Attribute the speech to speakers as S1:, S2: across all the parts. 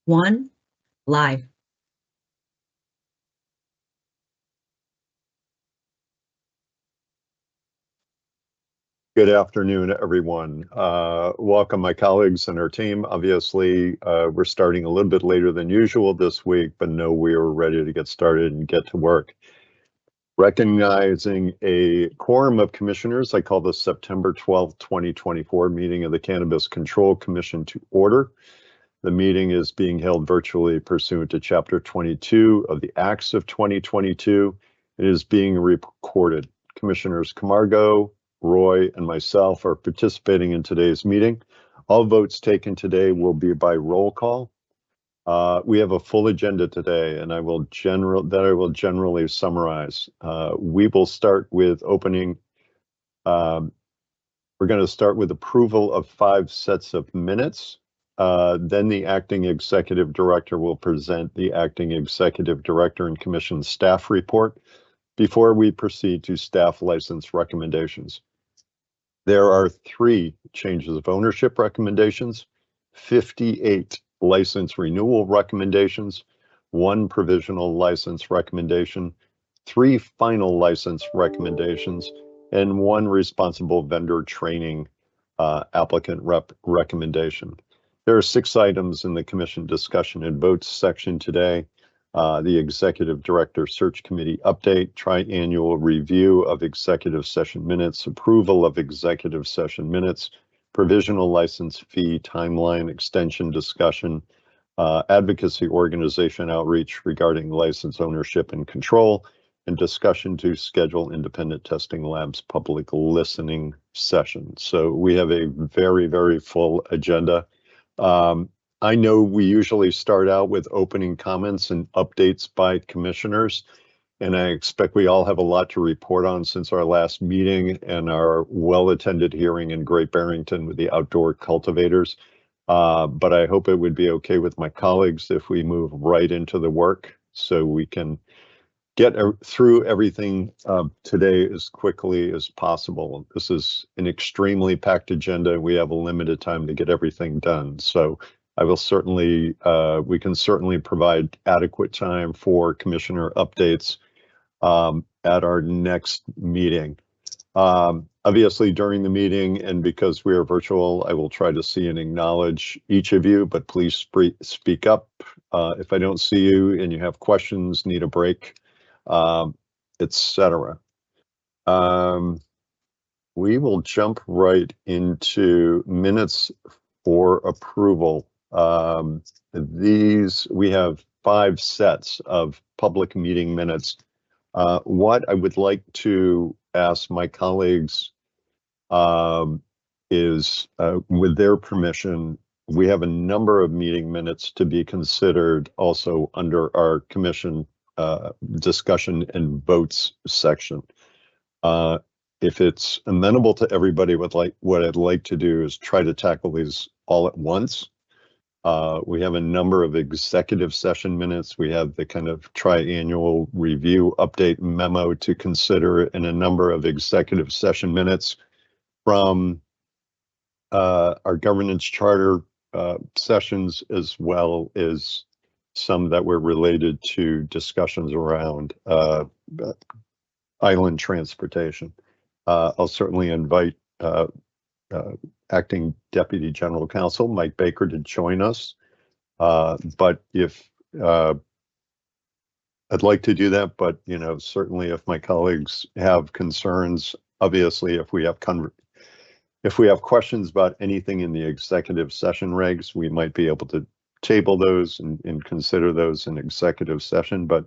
S1: 1, live.
S2: Good afternoon, everyone. Welcome, my colleagues and our team. Obviously, we're starting a little bit later than usual this week, but no, we are ready to get started and get to work. Recognizing a quorum of commissioners, I call the September 12th, 2024 meeting of the Cannabis Control Commission to order. The meeting is being held virtually pursuant to Chapter 22 of the Acts of 2022. It is being recorded. Commissioners Camargo, Roy, and myself are participating in today's meeting. All votes taken today will be by roll call. We have a full agenda today, and I will generally summarize. We will start with opening. We're going to start with approval of 5 sets of minutes. Then the acting executive director will present the acting executive director and commission staff report before we proceed to staff license recommendations. There are 3 changes of ownership recommendations, 58 license renewal recommendations, 1 provisional license recommendation, 3 final license recommendations, and 1 responsible vendor training applicant recommendation. There are 6 items in the commission discussion and votes section today. The Executive Director Search Committee update, triannual review of executive session minutes, approval of executive session minutes, provisional license fee timeline extension discussion, advocacy organization outreach regarding license ownership and control, and discussion to schedule independent testing labs public listening session. So we have a very, very full agenda. I know we usually start out with opening comments and updates by commissioners, and I expect we all have a lot to report on since our last meeting and our well-attended hearing in Great Barrington with the outdoor cultivators. But I hope it would be okay with my colleagues if we move right into the work so we can get through everything today as quickly as possible. This is an extremely packed agenda. We have a limited time to get everything done. So I will certainly, we can certainly provide adequate time for commissioner updates at our next meeting. Obviously, during the meeting, and because we are virtual, I will try to see and acknowledge each of you, but please speak up if I don't see you and you have questions, need a break, etc. We will jump right into minutes for approval. We have 5 sets of public meeting minutes. What I would like to ask my colleagues is, with their permission, we have a number of meeting minutes to be considered also under our commission discussion and votes section. If it's amenable to everybody, what I'd like to do is try to tackle these all at once. We have a number of executive session minutes. We have the kind of triannual review update memo to consider, and a number of executive session minutes from our governance charter sessions, as well as some that were related to discussions around island transportation. I'll certainly invite Acting Deputy General Counsel Mike Baker to join us. But if I'd like to do that, but certainly if my colleagues have concerns, obviously if we have questions about anything in the executive session regs, we might be able to table those and consider those in executive session. But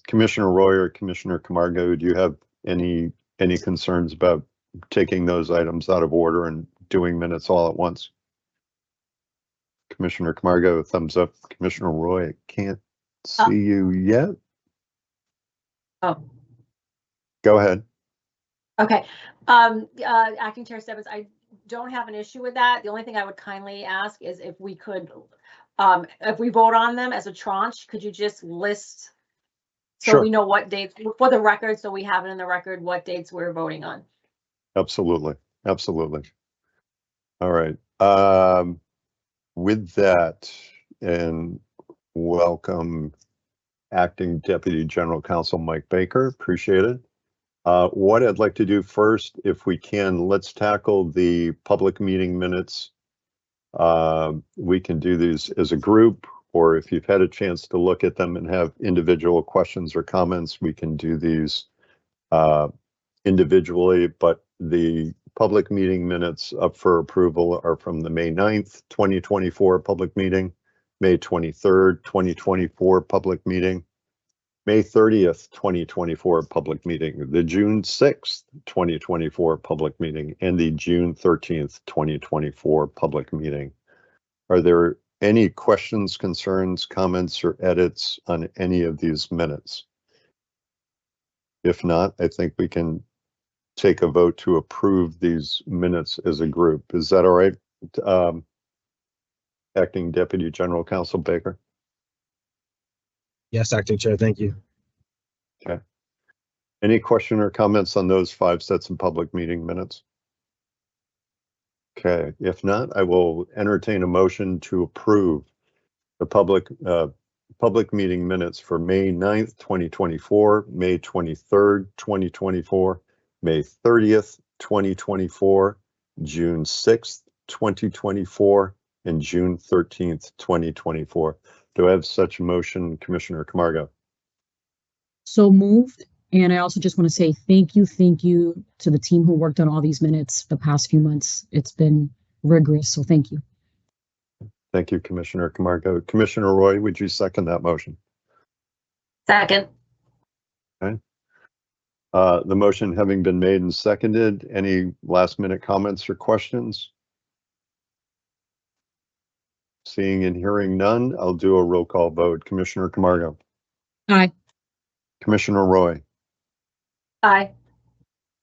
S2: Commissioner Roy or Commissioner Camargo, do you have any concerns about taking those items out of order and doing minutes all at once? Commissioner Camargo, thumbs up. Commissioner Roy, I can't see you yet.
S3: Oh.
S2: Go ahead.
S3: Okay. Acting Chair Stebbins, I don't have an issue with that. The only thing I would kindly ask is if we could, if we vote on them as a tranche, could you just list so
S2: Sure.
S3: we know what dates for the record, so we have it in the record what dates we're voting on?
S2: Absolutely. Absolutely. All right. With that, and welcome Acting Deputy General Counsel Mike Baker. Appreciate it. What I'd like to do first, if we can, let's tackle the public meeting minutes. We can do these as a group, or if you've had a chance to look at them and have individual questions or comments, we can do these individually, but the public meeting minutes up for approval are from the May 9th, 2024 public meeting, May 23rd, 2024 public meeting, May 30th, 2024 public meeting, the June 6th, 2024 public meeting, and the June 13th, 2024 public meeting. Are there any questions, concerns, comments, or edits on any of these minutes? If not, I think we can take a vote to approve these minutes as a group. Is that all right? Acting Deputy General Counsel Baker?
S1: Yes, Acting Chair, thank you.
S2: Okay. Any question or comments on those 5 sets of public meeting minutes? Okay, if not, I will entertain a motion to approve the public meeting minutes for May 9th, 2024, May 23rd, 2024, May 30th, 2024, June 6th, 2024, and June 13th, 2024. Do I have such a motion, Commissioner Camargo?
S4: So moved. And I also just want to say thank you to the team who worked on all these minutes the past few months. It's been rigorous, so thank you.
S2: Thank you, Commissioner Camargo. Commissioner Roy, would you second that motion?
S3: Second.
S2: Okay. The motion having been made and seconded, any last minute comments or questions? Seeing and hearing none, I'll do a roll call vote. Commissioner Camargo.
S4: Aye.
S2: Commissioner Roy.
S3: Aye.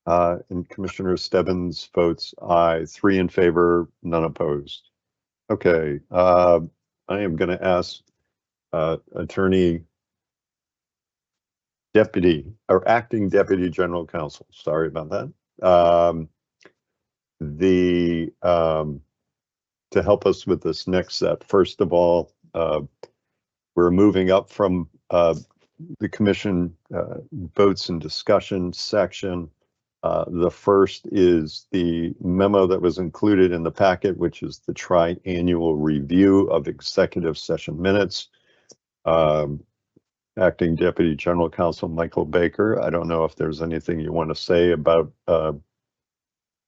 S2: And Commissioner Stebbins votes aye. 3 in favor, none opposed. Okay, I am going to ask Attorney Deputy or Acting Deputy General Counsel. Sorry about that. To help us with this next set. First of all, we're moving up from the commission votes and discussion section. The first is the memo that was included in the packet, which is the tri-annual review of executive session minutes. Acting Deputy General Counsel Michael Baker, I don't know if there's anything you want to say about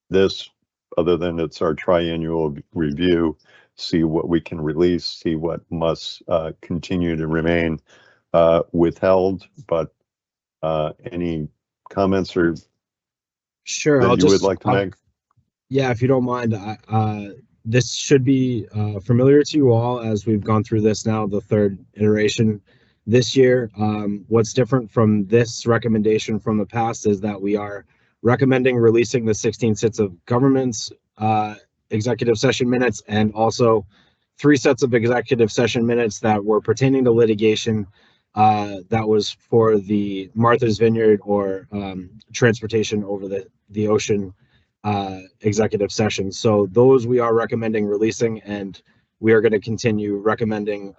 S2: this, other than it's our tri-annual review, see what we can release, see what must continue to remain withheld, but any comments or
S1: Sure,
S2: that you would like to make?
S1: Yeah, if you don't mind, this should be familiar to you all as we've gone through this now, the 3rd iteration this year. What's different from this recommendation from the past is that we are recommending releasing the 16 sets of government's executive session minutes, and also 3 sets of executive session minutes that were pertaining to litigation that was for the Martha's Vineyard or transportation over the ocean executive session. So those we are recommending releasing, and we are going to continue recommending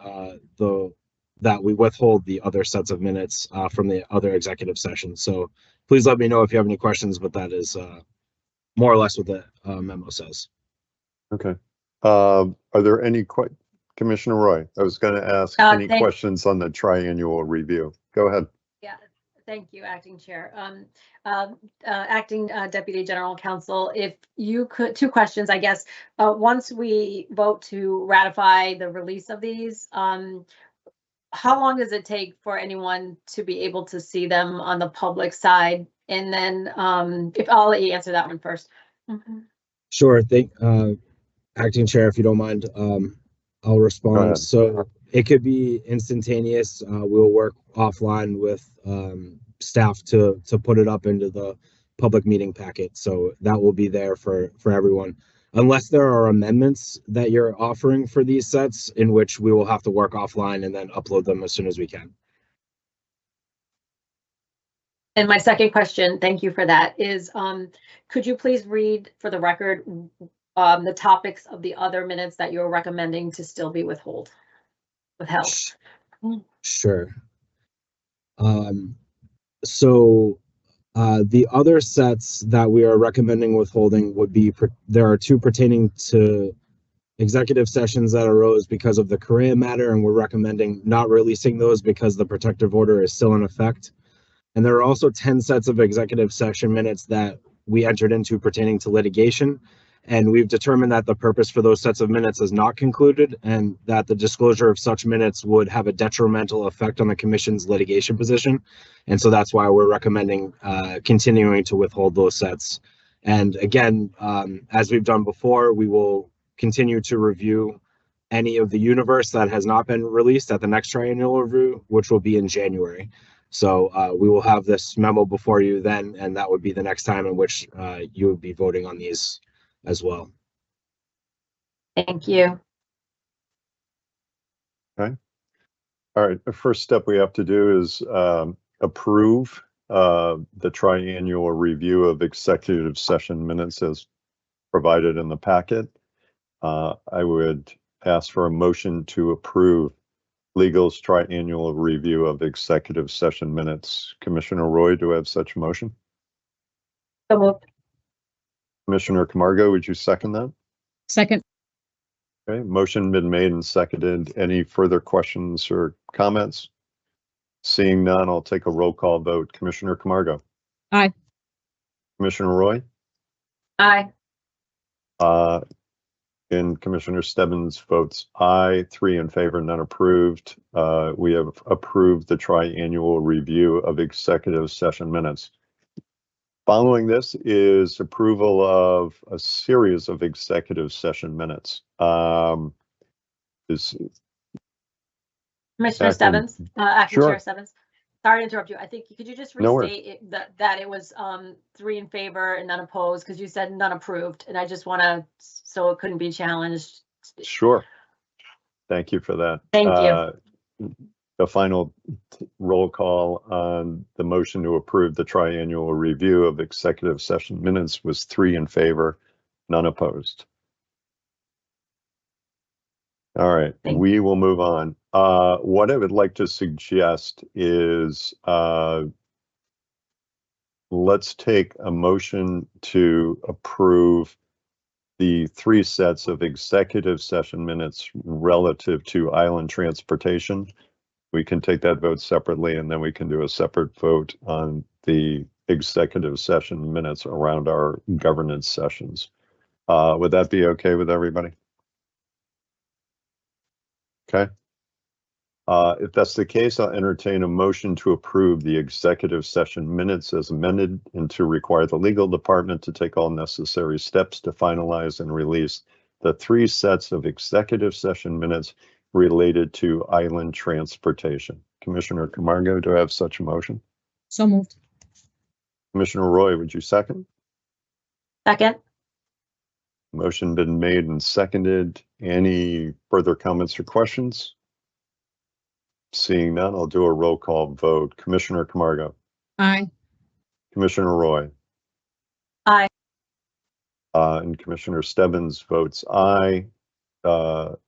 S1: that we withhold the other sets of minutes from the other executive sessions. So please let me know if you have any questions, but that is more or less what the memo says.
S2: Okay. Are there any Commissioner Roy, I was going to ask any questions on the tri-annual review. Go ahead.
S3: Yeah, thank you, Acting Chair. Acting Deputy General Counsel, if you could, 2 questions, I guess. Once we vote to ratify the release of these, how long does it take for anyone to be able to see them on the public side? And then if I'll let you answer that one first. Mm-hmm.
S1: Sure. Acting Chair, if you don't mind, I'll respond. So it could be instantaneous. We'll work offline with staff to put it up into the public meeting packet. So that will be there for everyone. Unless there are amendments that you're offering for these sets, in which we will have to work offline and then upload them as soon as we can.
S3: And my second question, thank you for that, is could you please read for the record the topics of the other minutes that you're recommending to still be withheld?
S1: Sure. So the other sets that we are recommending withholding would be, there are two pertaining to executive sessions that arose because of the Korea matter, and we're recommending not releasing those because the protective order is still in effect. And there are also 10 sets of executive session minutes that we entered into pertaining to litigation. And we've determined that the purpose for those sets of minutes is not concluded, and that the disclosure of such minutes would have a detrimental effect on the commission's litigation position. And so that's why we're recommending continuing to withhold those sets. And again, as we've done before, we will continue to review any of the universe that has not been released at the next triennial review, which will be in January. So we will have this memo before you then, and that would be the next time in which you would be voting on these as well.
S3: Thank you.
S2: Okay. All right. The first step we have to do is approve the triennial review of executive session minutes as provided in the packet. I would ask for a motion to approve Legal's triennial review of executive session minutes. Commissioner Roy, do I have such a motion?
S3: So moved.
S2: Commissioner Camargo, would you second that?
S4: Second.
S2: Okay, motion been made and seconded. Any further questions or comments? Seeing none, I'll take a roll call vote. Commissioner Camargo.
S4: Aye.
S2: Commissioner Roy.
S3: Aye.
S2: And Commissioner Stebbins votes aye. 3 in favor, none approved. We have approved the triennial review of executive session minutes. Following this is approval of a series of executive session minutes.
S3: Commissioner
S2: Acting-
S3: Stebbins, Acting
S2: Sure.
S3: Chair Stebbins. Sorry to interrupt you. I think, could you just
S2: No worries.
S3: restate that it was 3 in favor and none opposed, because you said none approved, and I just want to, so it couldn't be challenged.
S2: Sure. Thank you for that.
S3: Thank you.
S2: The final roll call on the motion to approve the triennial review of executive session minutes was 3 in favor, none opposed. All right, we will move on. What I would like to suggest is let's take a motion to approve the 3 sets of executive session minutes relative to island transportation. We can take that vote separately, and then we can do a separate vote on the executive session minutes around our governance sessions. Would that be okay with everybody? Okay. If that's the case, I'll entertain a motion to approve the executive session minutes as amended and to require the legal department to take all necessary steps to finalize and release the 3 sets of executive session minutes related to island transportation. Commissioner Camargo, do I have such a motion?
S4: So moved.
S2: Commissioner Roy, would you second?
S3: Second.
S2: Motion been made and seconded. Any further comments or questions? Seeing none, I'll do a roll call vote. Commissioner Camargo.
S4: Aye.
S2: Commissioner Roy.
S3: Aye.
S2: And Commissioner Stebbins votes aye. The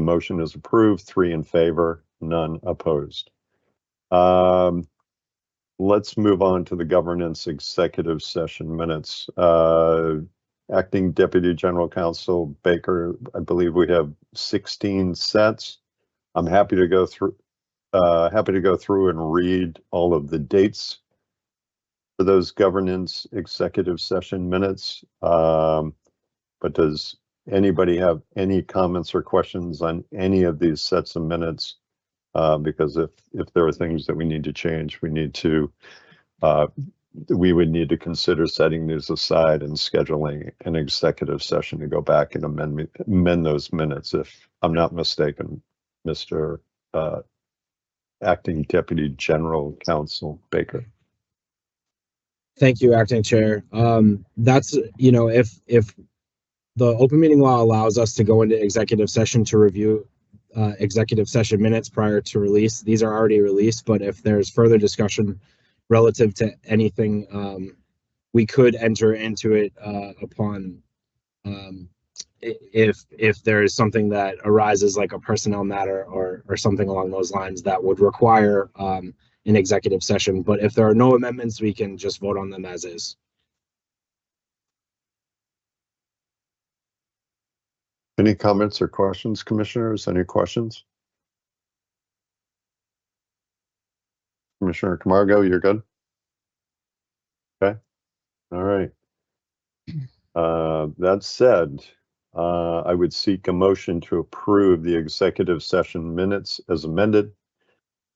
S2: motion is approved, 3 in favor, none opposed. Let's move on to the governance executive session minutes. Acting Deputy General Counsel Baker, I believe we have 16 sets. I'm happy to go through and read all of the dates for those governance executive session minutes. But does anybody have any comments or questions on any of these sets of minutes? Because if there are things that we need to change, we would need to consider setting these aside and scheduling an executive session to go back and amend those minutes, if I'm not mistaken, Mr. Acting Deputy General Counsel Baker.
S1: Thank you, Acting Chair. That's, if the open meeting law allows us to go into executive session to review executive session minutes prior to release, these are already released, but if there's further discussion relative to anything, we could enter into it upon if there is something that arises like a personnel matter or something along those lines that would require an executive session. But if there are no amendments, we can just vote on them as is.
S2: Any comments or questions, commissioners? Any questions? Commissioner Camargo, you're good? Okay. All right. That said, I would seek a motion to approve the executive session minutes as amended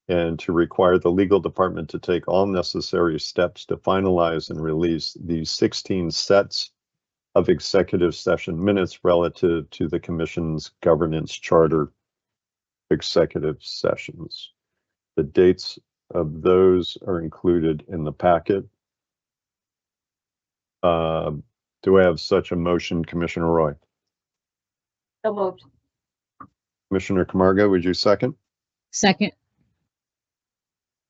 S2: and to require the legal department to take all necessary steps to finalize and release the 16 sets of executive session minutes relative to the commission's governance charter executive sessions. The dates of those are included in the packet. Do I have such a motion, Commissioner Roy?
S3: So moved.
S2: Commissioner Camargo, would you second?
S4: Second.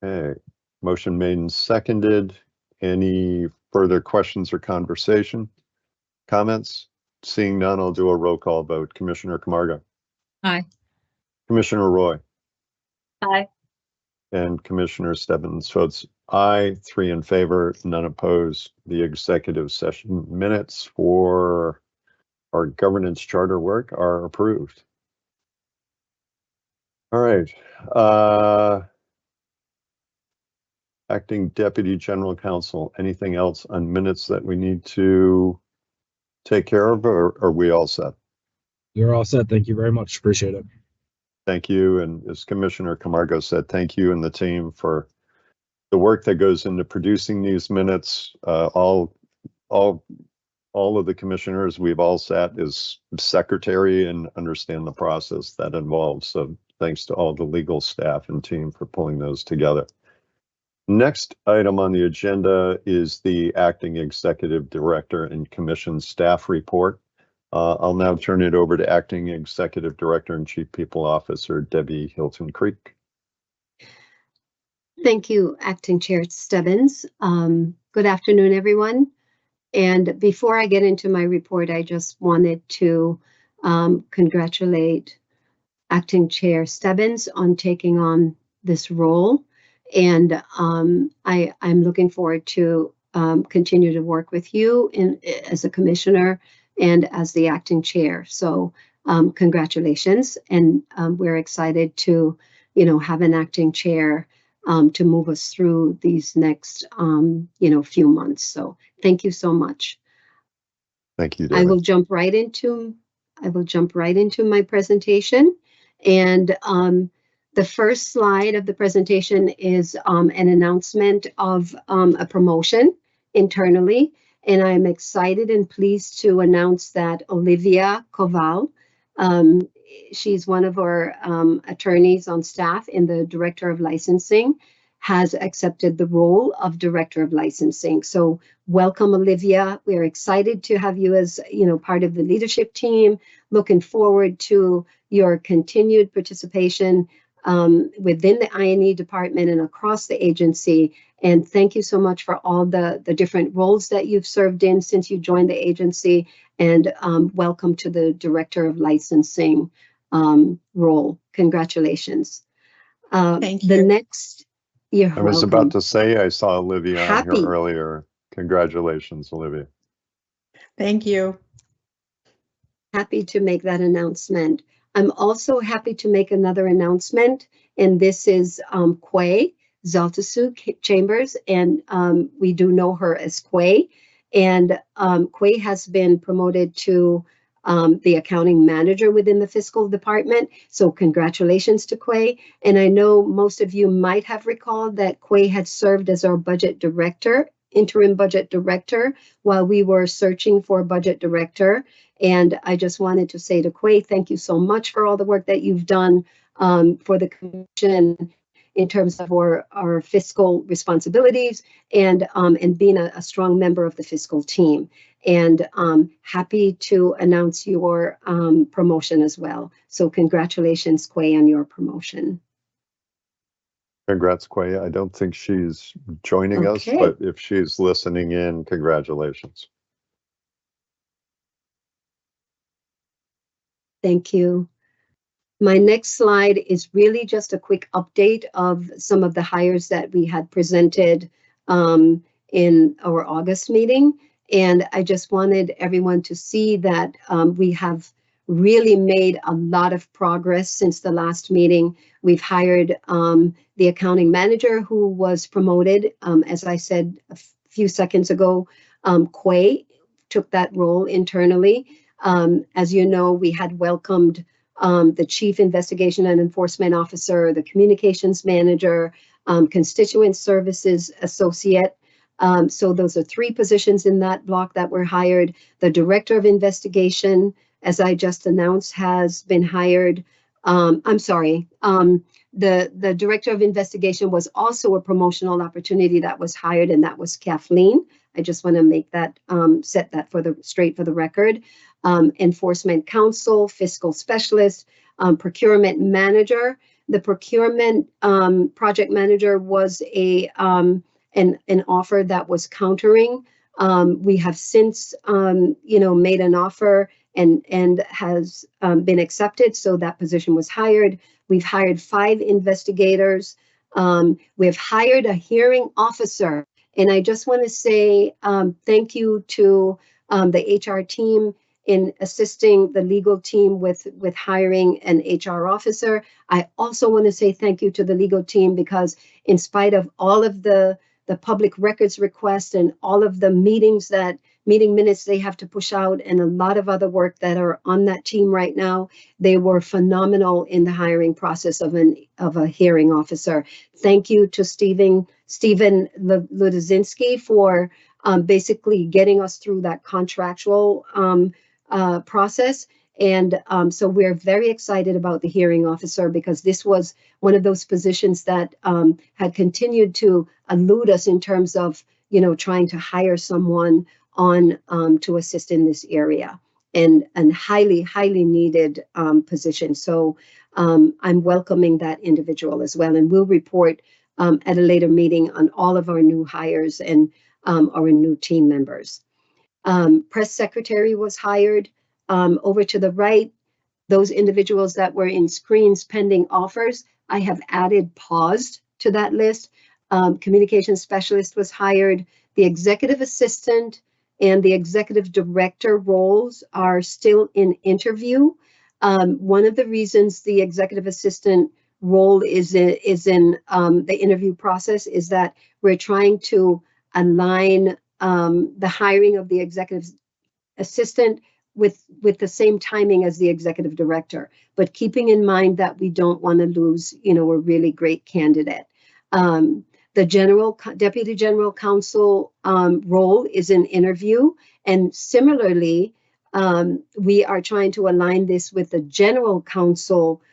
S2: Okay, motion made and seconded. Any further questions or conversation? Comments? Seeing none, I'll do a roll call vote. Commissioner Camargo.
S4: Aye.
S2: Commissioner Roy.
S3: Aye.
S2: And Commissioner Stebbins votes aye, 3 in favor, none opposed. The executive session minutes for our governance charter work are approved. All right. Acting Deputy General Counsel, anything else on minutes that we need to take care of, or are we all set?
S1: You're all set. Thank you very much. Appreciate it.
S2: Thank you. And as Commissioner Camargo said, thank you and the team for the work that goes into producing these minutes. All of the commissioners, we've all sat as secretary and understand the process that involves. So thanks to all the legal staff and team for pulling those together. Next item on the agenda is the acting executive director and commission staff report. I'll now turn it over to acting executive director and chief people officer, Debbie Hilton Creek.
S5: Thank you, Acting Chair Stebbins. Good afternoon, everyone. And before I get into my report, I just wanted to congratulate Acting Chair Stebbins on taking on this role. And I'm looking forward to continue to work with you as a commissioner and as the acting chair. So congratulations. And we're excited to, have an acting chair to move us through these next, few months. So thank you so much.
S2: Thank you, Debbie.
S5: I will jump right into my presentation. And the first slide of the presentation is an announcement of a promotion internally. And I'm excited and pleased to announce that Olivia Koval, she's one of our attorneys on staff in the Director of Licensing, has accepted the role of Director of Licensing. So welcome, Olivia. We're excited to have you as part of the leadership team. Looking forward to your continued participation within the I&E department and across the agency. And thank you so much for all the different roles that you've served in since you joined the agency. And welcome to the Director of Licensing role. Congratulations.
S6: Thank you.
S5: The next, you're
S2: I was
S5: welcome.
S2: about to say, I saw Olivia on here earlier. Congratulations, Olivia.
S6: Thank you.
S5: Happy to make that announcement. I'm also happy to make another announcement, and this is Quay Zaltasu Chambers, and we do know her as Quay. And Quay has been promoted to the accounting manager within the fiscal department. So congratulations to Quay. And I know most of you might have recalled that Quay had served as our budget director, interim budget director, while we were searching for a budget director. And I just wanted to say to Quay, thank you so much for all the work that you've done for the commission in terms of our fiscal responsibilities and being a strong member of the fiscal team. And happy to announce your promotion as well. So congratulations, Quay, on your promotion.
S2: Congrats, Quay. I don't think she's joining us, but if she's listening in, congratulations.
S5: Thank you. My next slide is really just a quick update of some of the hires that we had presented in our August meeting. And I just wanted everyone to see that we have really made a lot of progress since the last meeting. We've hired the accounting manager who was promoted, as I said a few seconds ago. Quay took that role internally. As you know, we had welcomed the Chief Investigation and Enforcement Officer, the Communications Manager, Constituent Services Associate. So those are 3 positions in that block that were hired. The Director of Investigation, as I just announced, has been hired. I'm sorry. The Director of Investigation was also a promotional opportunity that was hired, and that was Kathleen. I just want to make that set that straight for the record. Enforcement Counsel, Fiscal Specialist, Procurement Manager. The Procurement Project Manager was an offer that was countering. We have since, made an offer and has been accepted, so that position was hired. We've hired 5 investigators. We've hired a hearing officer, and I just want to say thank you to the HR team in assisting the legal team with hiring an HR officer. I also want to say thank you to the legal team, because in spite of all of the public records requests and all of the meeting minutes they have to push out and a lot of other work that are on that team right now, they were phenomenal in the hiring process of a hearing officer. Thank you to Stephen Ludazinski for basically getting us through that contractual process. And so we're very excited about the hearing officer, because this was one of those positions that had continued to elude us in terms of, trying to hire someone on to assist in this area, and highly, highly needed position. So I'm welcoming that individual as well. And we'll report at a later meeting on all of our new hires and our new team members. Press secretary was hired. Over to the right, those individuals that were in screens pending offers, I have added paused to that list. Communication specialist was hired. The executive assistant and the executive director roles are still in interview. One of the reasons the executive assistant role is in the interview process is that we're trying to align the hiring of the executive assistant with the same timing as the executive director, but keeping in mind that we don't want to lose, a really great candidate. The deputy general counsel role is in interview, and similarly, we are trying to align this with the general counsel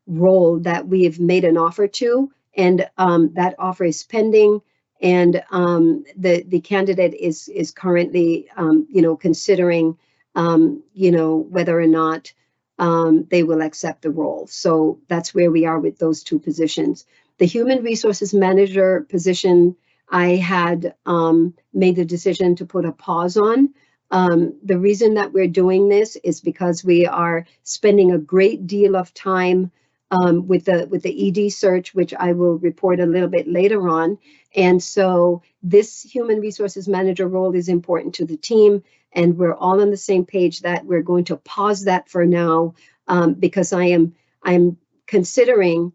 S5: role that we have made an offer to, and that offer is pending. And the candidate is currently, considering, whether or not they will accept the role. So that's where we are with those 2 positions. The human resources manager position, I had made the decision to put a pause on. The reason that we're doing this is because we are spending a great deal of time with the ED search, which I will report a little bit later on. And so this human resources manager role is important to the team, and we're all on the same page that we're going to pause that for now, because I'm considering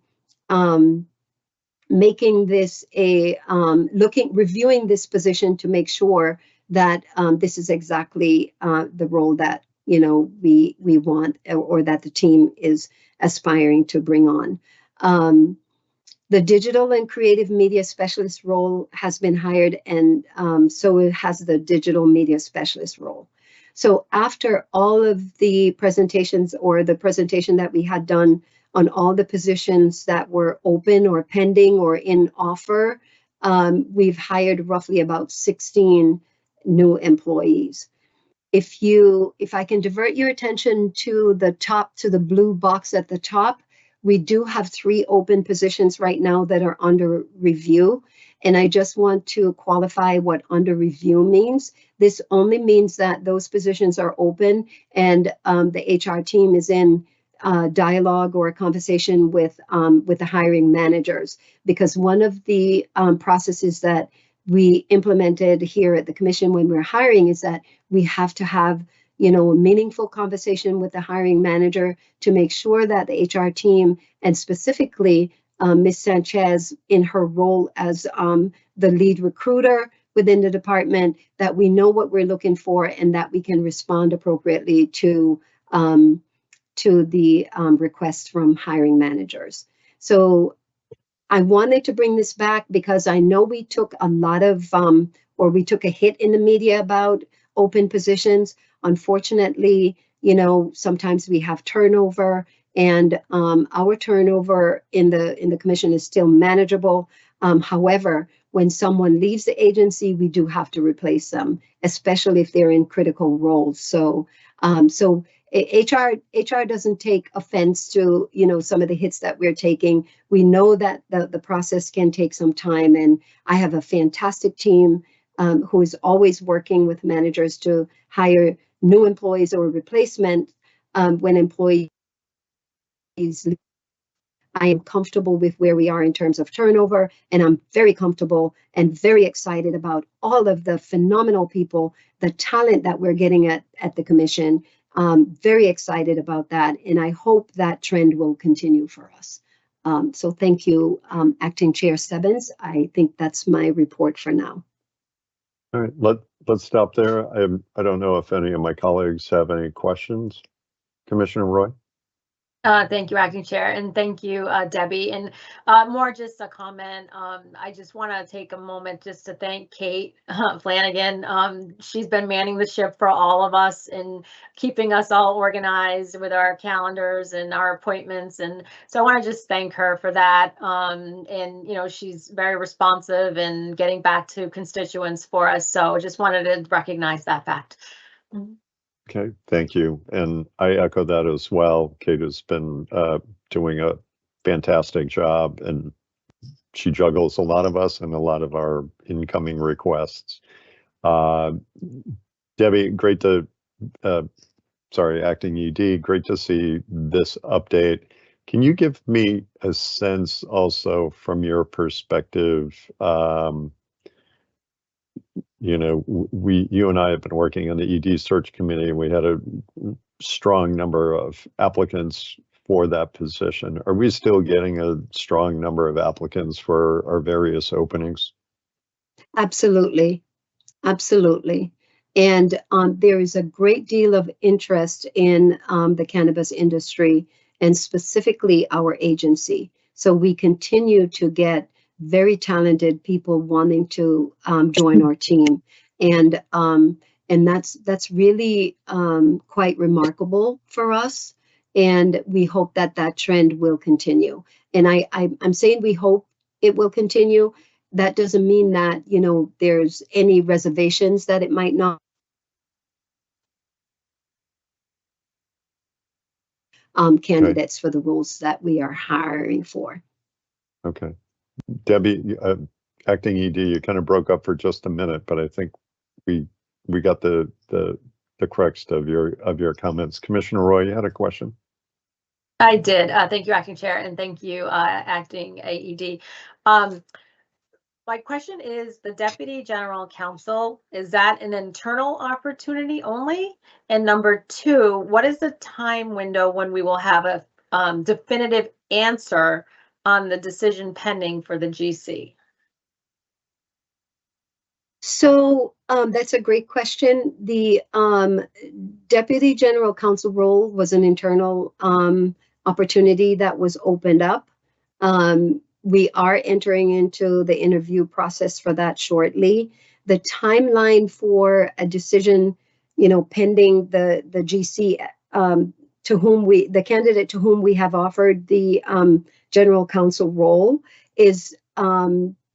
S5: making this reviewing this position to make sure that this is exactly the role that we want, or that the team is aspiring to bring on. The digital and creative media specialist role has been hired, and so it has the digital media specialist role. So after all of the presentations, or the presentation that we had done on all the positions that were open or pending or in offer, we've hired roughly about 16 new employees. If I can divert your attention to the top, to the blue box at the top, we do have 3 open positions right now that are under review. And I just want to qualify what under review means. This only means that those positions are open and the HR team is in dialogue or a conversation with the hiring managers, because one of the processes that we implemented here at the commission when we're hiring is that we have to have, you know, a meaningful conversation with the hiring manager to make sure that the HR team, and specifically Ms. Sanchez in her role as the lead recruiter within the department, that we know what we're looking for and that we can respond appropriately to the requests from hiring managers. So I wanted to bring this back because I know we took a lot of, or we took a hit in the media about open positions. Unfortunately, you know, sometimes we have turnover, and our turnover in the commission is still manageable. However, when someone leaves the agency, we do have to replace them, especially if they're in critical roles. So, HR doesn't take offense to, you know, some of the hits that we're taking. We know that the process can take some time, and I have a fantastic team who is always working with managers to hire new employees or replacement when employees leave. I am comfortable with where we are in terms of turnover, and I'm very comfortable and very excited about all of the phenomenal people, the talent that we're getting at the commission. Very excited about that, and I hope that trend will continue for us. So thank you, Acting Chair Stebbins. I think that's my report for now.
S2: All right, let's stop there. I don't know if any of my colleagues have any questions. Commissioner Roy?
S3: Thank you, Acting Chair, and thank you, Debbie. And more just a comment. I just want to take a moment just to thank Kate Flanagan. She's been manning the ship for all of us and keeping us all organized with our calendars and our appointments. And so I want to just thank her for that. And, you know, she's very responsive and getting back to constituents for us. So just wanted to recognize that fact.
S2: Okay, thank you. And I echo that as well. Kate has been doing a fantastic job, and she juggles a lot of us and a lot of our incoming requests. Debbie, great to, Acting ED, great to see this update. Can you give me a sense also from your perspective? You know, you and I have been working on the ED search committee, and we had a strong number of applicants for that position. Are we still getting a strong number of applicants for our various openings?
S5: Absolutely. Absolutely. And there is a great deal of interest in the cannabis industry, and specifically our agency. So we continue to get very talented people wanting to join our team, and that's really quite remarkable for us. And we hope that that trend will continue. And I'm saying we hope it will continue. That doesn't mean that, you know, there's any reservations that it might not. Candidates for the roles that we are hiring for.
S2: Okay. Debbie, Acting ED, you kind of broke up for just a minute, but I think we got the crux of your comments. Commissioner Roy, you had a question?
S3: I did. Thank you, Acting Chair, and thank you, Acting AED. My question is, the Deputy General Counsel, is that an internal opportunity only? And number two, what is the time window when we will have a definitive answer on the decision pending for the GC?
S5: So that's a great question. The Deputy General Counsel role was an internal opportunity that was opened up. We are entering into the interview process for that shortly. The timeline for a decision, you know, pending the GC to whom the candidate to whom we have offered the general counsel role is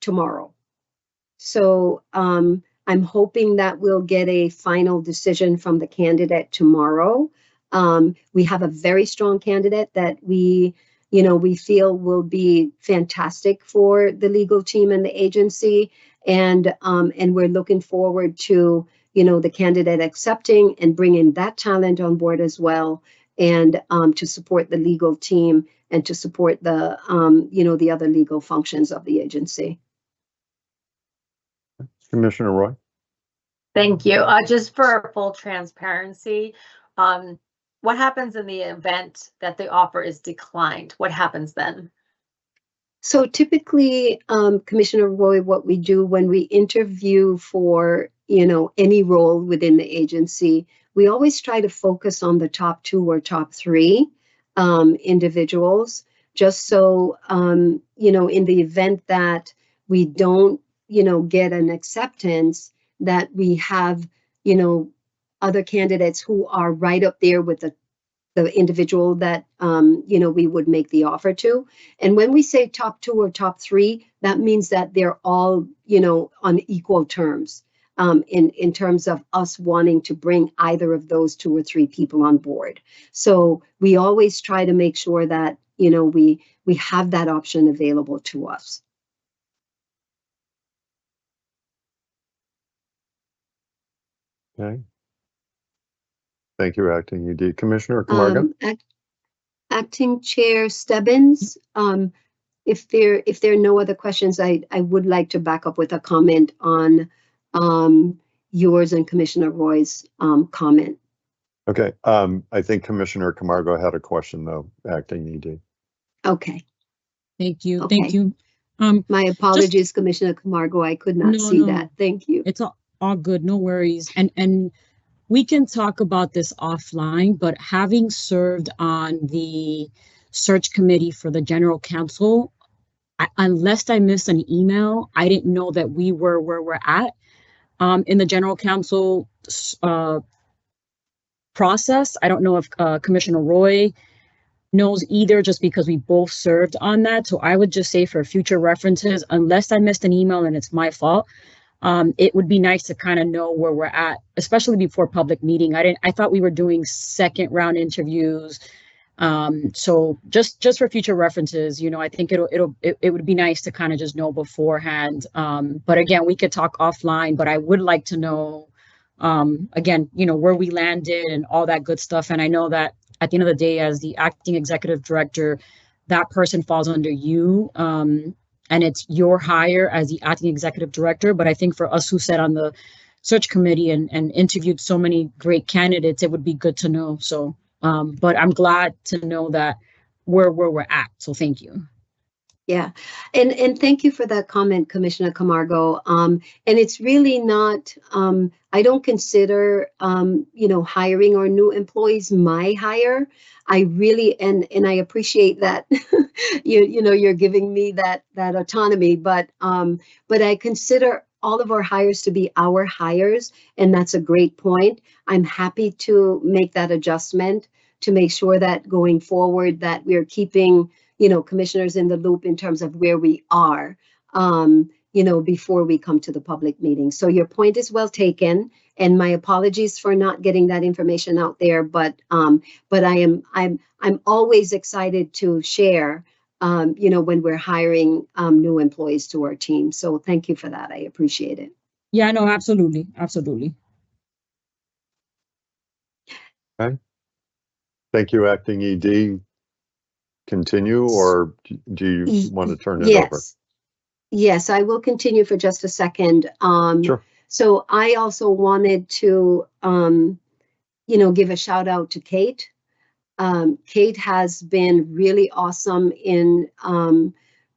S5: tomorrow. So I'm hoping that we'll get a final decision from the candidate tomorrow. We have a very strong candidate that we, we feel will be fantastic for the legal team and the agency. And we're looking forward to, the candidate accepting and bringing that talent on board as well, and to support the legal team and to support the, the other legal functions of the agency.
S2: Commissioner Roy?
S3: Thank you. Just for full transparency, what happens in the event that the offer is declined? What happens then?
S5: So typically, Commissioner Roy, what we do when we interview for, any role within the agency, we always try to focus on the top 2 or top 3 individuals, just so, in the event that we don't, get an acceptance, that we have, other candidates who are right up there with the individual that, we would make the offer to. And when we say top 2 or top 3, that means that they're all, on equal terms, in terms of us wanting to bring either of those 2 or 3 people on board. So we always try to make sure that, we have that option available to us.
S2: Okay. Thank you, Acting ED. Commissioner Camargo?
S5: Acting Chair Stebbins, if there are no other questions, I would like to back up with a comment on yours and Commissioner Roy's comment.
S2: Okay. I think Commissioner Camargo had a question, though, Acting ED.
S5: Okay.
S4: Thank you.
S5: Okay.
S4: Thank you.
S5: My apologies, Commissioner Camargo. I could not see that. Thank you.
S4: It's all good. No worries. And we can talk about this offline, but having served on the search committee for the general counsel, unless I missed an email, I didn't know that we were where we're at in the general counsel process. I don't know if Commissioner Roy knows either, just because we both served on that. So I would just say, for future references, unless I missed an email and it's my fault, it would be nice to kind of know where we're at, especially before public meeting. I thought we were doing second round interviews. So just for future references, I think it would be nice to kind of just know beforehand. But again, we could talk offline, but I would like to know, again, where we landed and all that good stuff. And I know that at the end of the day, as the acting executive director, that person falls under you. And it's your hire as the acting executive director. But I think for us who sat on the search committee and interviewed so many great candidates, it would be good to know. So, but I'm glad to know that where we're at. So thank you.
S5: Yeah, and thank you for that comment, Commissioner Camargo. And it's really not, I don't consider, hiring our new employees my hire. I really, and I appreciate that, you're giving me that autonomy, but I consider all of our hires to be our hires, and that's a great point. I'm happy to make that adjustment to make sure that going forward that we're keeping, commissioners in the loop in terms of where we are, before we come to the public meeting. So your point is well taken, and my apologies for not getting that information out there. But I'm always excited to share, when we're hiring new employees to our team. So thank you for that. I appreciate it.
S4: Yeah, no, absolutely, absolutely.
S2: Okay. Thank you, Acting ED. Continue, or do you want to turn it over?
S5: Yes, I will continue for just a second.
S2: Sure.
S5: So I also wanted to, give a shout out to Kate. Kate has been really awesome in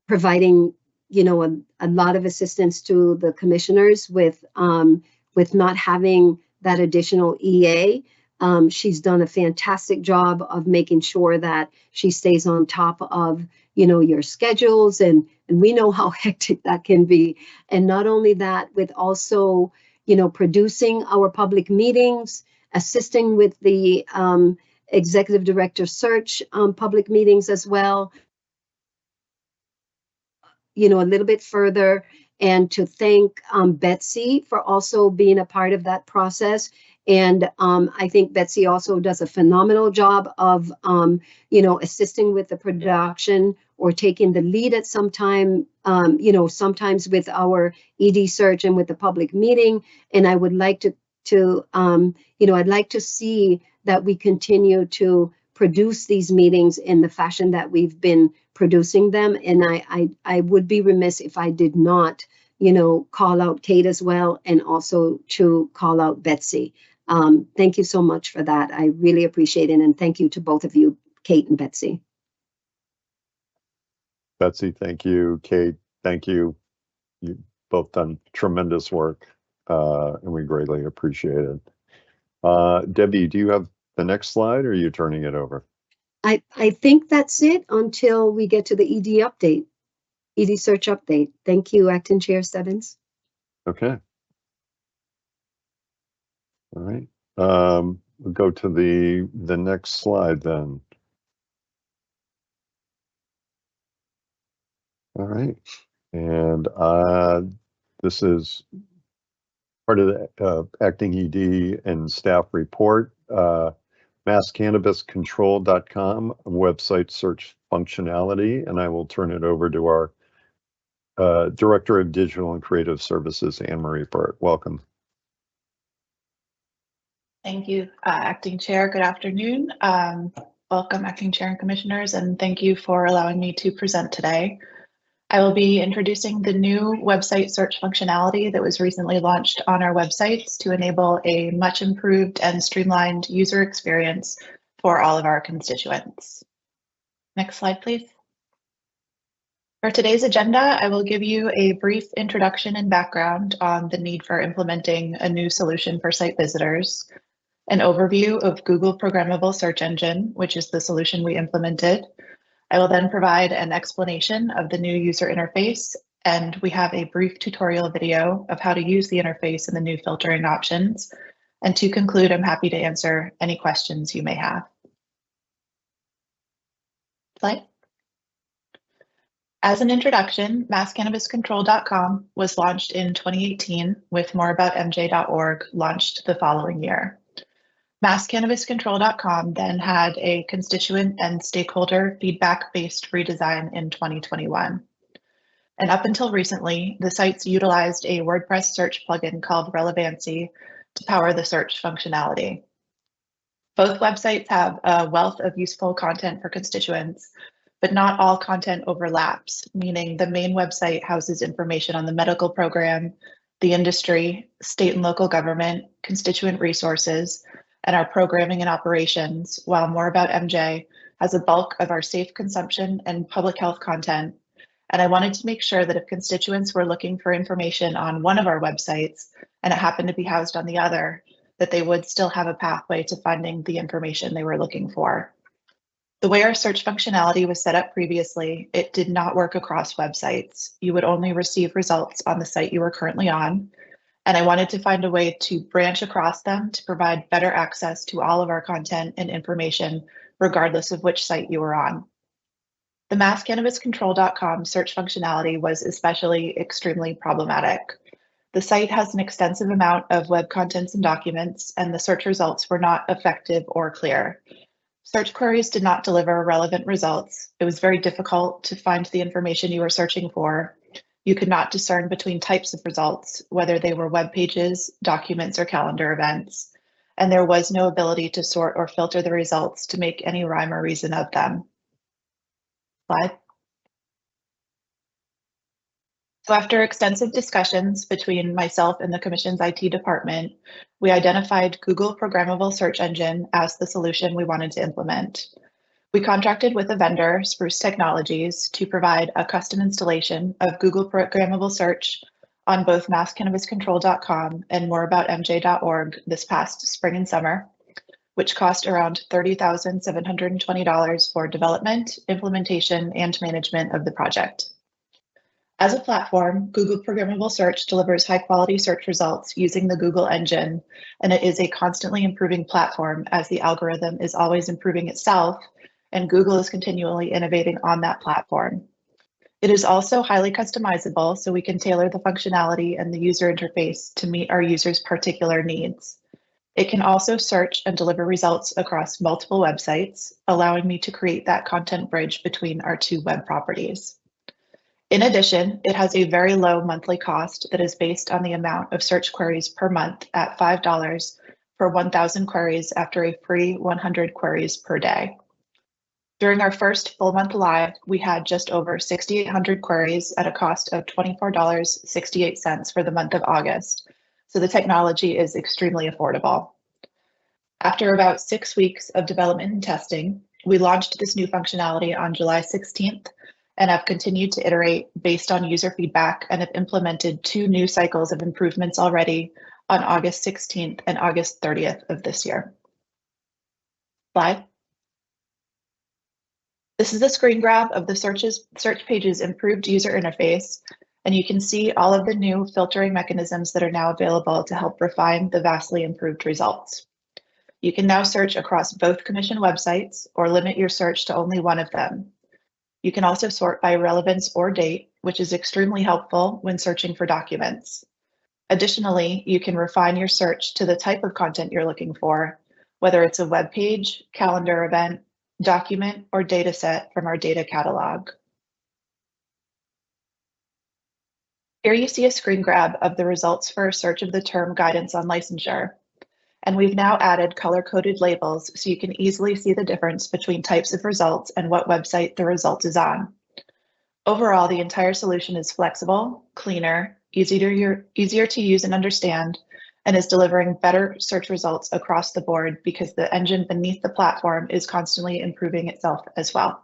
S5: providing, a lot of assistance to the commissioners with not having that additional EA. She's done a fantastic job of making sure that she stays on top of, your schedules, and we know how hectic that can be. And not only that, with also, producing our public meetings, assisting with the executive director search public meetings as well, a little bit further, and to thank Betsy for also being a part of that process. And I think Betsy also does a phenomenal job of, assisting with the production or taking the lead at some time, sometimes with our ED search and with the public meeting. And I would like I'd like to see that we continue to produce these meetings in the fashion that we've been producing them. And I would be remiss if I did not, call out Kate as well, and also to call out Betsy. Thank you so much for that. I really appreciate it. And thank you to both of you, Kate and Betsy.
S2: Betsy, thank you. Kate, thank you. You've both done tremendous work, and we greatly appreciate it. Debbie, do you have the next slide, or are you turning it over?
S5: I think that's it until we get to the ED search update. Thank you, Acting Chair Stebbins.
S2: Okay. All right. We'll go to the next slide then. All right. And this is part of the Acting ED and staff report. MassCannabisControl.com website search functionality, and I will turn it over to our Director of Digital and Creative Services, Anne Marie Burt. Welcome.
S7: Thank you, Acting Chair. Good afternoon. Welcome, Acting Chair and Commissioners, and thank you for allowing me to present today. I will be introducing the new website search functionality that was recently launched on our websites to enable a much improved and streamlined user experience for all of our constituents. Next slide, please. For today's agenda, I will give you a brief introduction and background on the need for implementing a new solution for site visitors, an overview of Google Programmable Search Engine, which is the solution we implemented. I will then provide an explanation of the new user interface, and we have a brief tutorial video of how to use the interface and the new filtering options. And to conclude, I'm happy to answer any questions you may have. Slide. As an introduction, MassCannabisControl.com was launched in 2018, with moreaboutamj.org launched the following year. MassCannabisControl.com then had a constituent and stakeholder feedback-based redesign in 2021. And up until recently, the sites utilized a WordPress search plugin called Relevancy to power the search functionality. Both websites have a wealth of useful content for constituents, but not all content overlaps, meaning the main website houses information on the medical program, the industry, state and local government, constituent resources, and our programming and operations, while More About MJ has a bulk of our safe consumption and public health content. And I wanted to make sure that if constituents were looking for information on one of our websites and it happened to be housed on the other, that they would still have a pathway to finding the information they were looking for. The way our search functionality was set up previously, it did not work across websites. You would only receive results on the site you were currently on. And I wanted to find a way to branch across them to provide better access to all of our content and information, regardless of which site you were on. The MassCannabisControl.com search functionality was especially extremely problematic. The site has an extensive amount of web contents and documents, and the search results were not effective or clear. Search queries did not deliver relevant results. It was very difficult to find the information you were searching for. You could not discern between types of results, whether they were web pages, documents, or calendar events. And there was no ability to sort or filter the results to make any rhyme or reason of them. Slide. So after extensive discussions between myself and the Commission's IT department, we identified Google Programmable Search Engine as the solution we wanted to implement. We contracted with a vendor, Spruce Technologies, to provide a custom installation of Google Programmable Search on both MassCannabisControl.com and moreaboutamj.org this past spring and summer, which cost around $30,720 for development, implementation, and management of the project. As a platform, Google Programmable Search delivers high-quality search results using the Google engine, and it is a constantly improving platform as the algorithm is always improving itself, and Google is continually innovating on that platform. It is also highly customizable, so we can tailor the functionality and the user interface to meet our users' particular needs. It can also search and deliver results across multiple websites, allowing me to create that content bridge between our two web properties. In addition, it has a very low monthly cost that is based on the amount of search queries per month at $5 for 1,000 queries after a free 100 queries per day. During our first full month live, we had just over 6,800 queries at a cost of $24.68 for the month of August. So the technology is extremely affordable. After about 6 weeks of development and testing, we launched this new functionality on July 16th and have continued to iterate based on user feedback and have implemented 2 new cycles of improvements already on August 16th and August 30th of this year. Slide. This is a screen grab of the search page's improved user interface, and you can see all of the new filtering mechanisms that are now available to help refine the vastly improved results. You can now search across both commission websites or limit your search to only one of them. You can also sort by relevance or date, which is extremely helpful when searching for documents. Additionally, you can refine your search to the type of content you're looking for, whether it's a web page, calendar event, document, or data set from our data catalog. Here you see a screen grab of the results for a search of the term guidance on licensure. And we've now added color-coded labels so you can easily see the difference between types of results and what website the result is on. Overall, the entire solution is flexible, cleaner, easier to use and understand, and is delivering better search results across the board because the engine beneath the platform is constantly improving itself as well.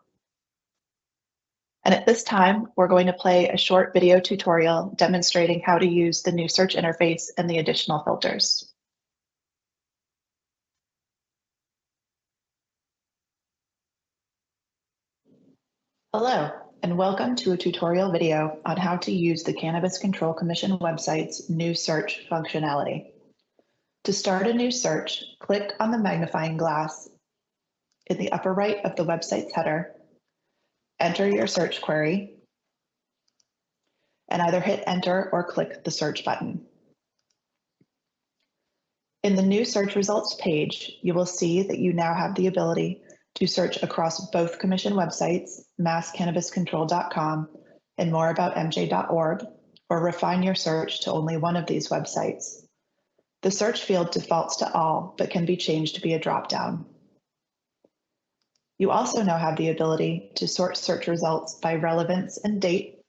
S7: And at this time, we're going to play a short video tutorial demonstrating how to use the new search interface and the additional filters. Hello, and welcome to a tutorial video on how to use the Cannabis Control Commission website's new search functionality. To start a new search, click on the magnifying glass in the upper right of the website's header, enter your search query, and either hit enter or click the search button. In the new search results page, you will see that you now have the ability to search across both commission websites, masscannabiscontrol.com and moreaboutmj.org, or refine your search to only one of these websites. The search field defaults to all, but can be changed to be a dropdown. You also now have the ability to sort search results by relevance and date,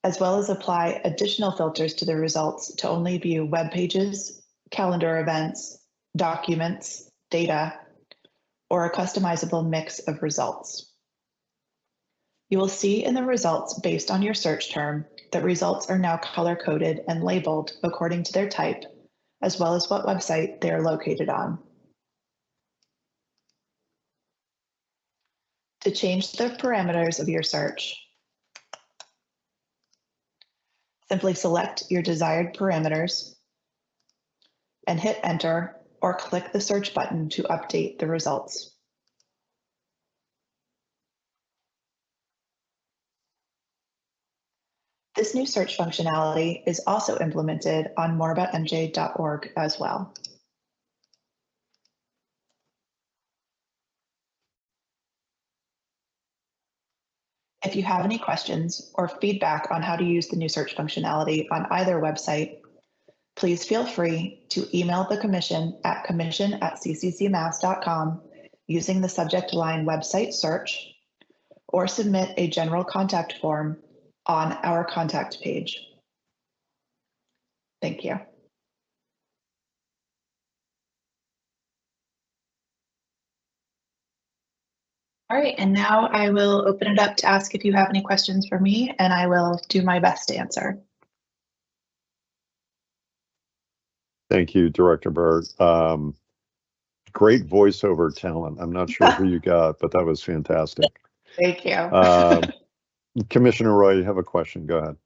S7: as well as apply additional filters to the results to only view web pages, calendar events, documents, data, or a customizable mix of results. You will see in the results based on your search term that results are now color-coded and labeled according to their type, as well as what website they are located on. To change the parameters of your search, simply select your desired parameters and hit enter or click the search button to update the results. This new search functionality is also implemented on moreaboutmj.org as well. If you have any questions or feedback on how to use the new search functionality on either website, please feel free to email the Commission at commission@cccmass.com using the subject line website search, or submit a general contact form on our contact page. Thank you. All right, and now I will open it up to ask if you have any questions for me, and I will do my best to answer.
S2: Thank you, Director Bird. Great voiceover talent. I'm not sure who you got, but that was fantastic.
S7: Thank you.
S2: Commissioner Roy, you have a question. Go ahead.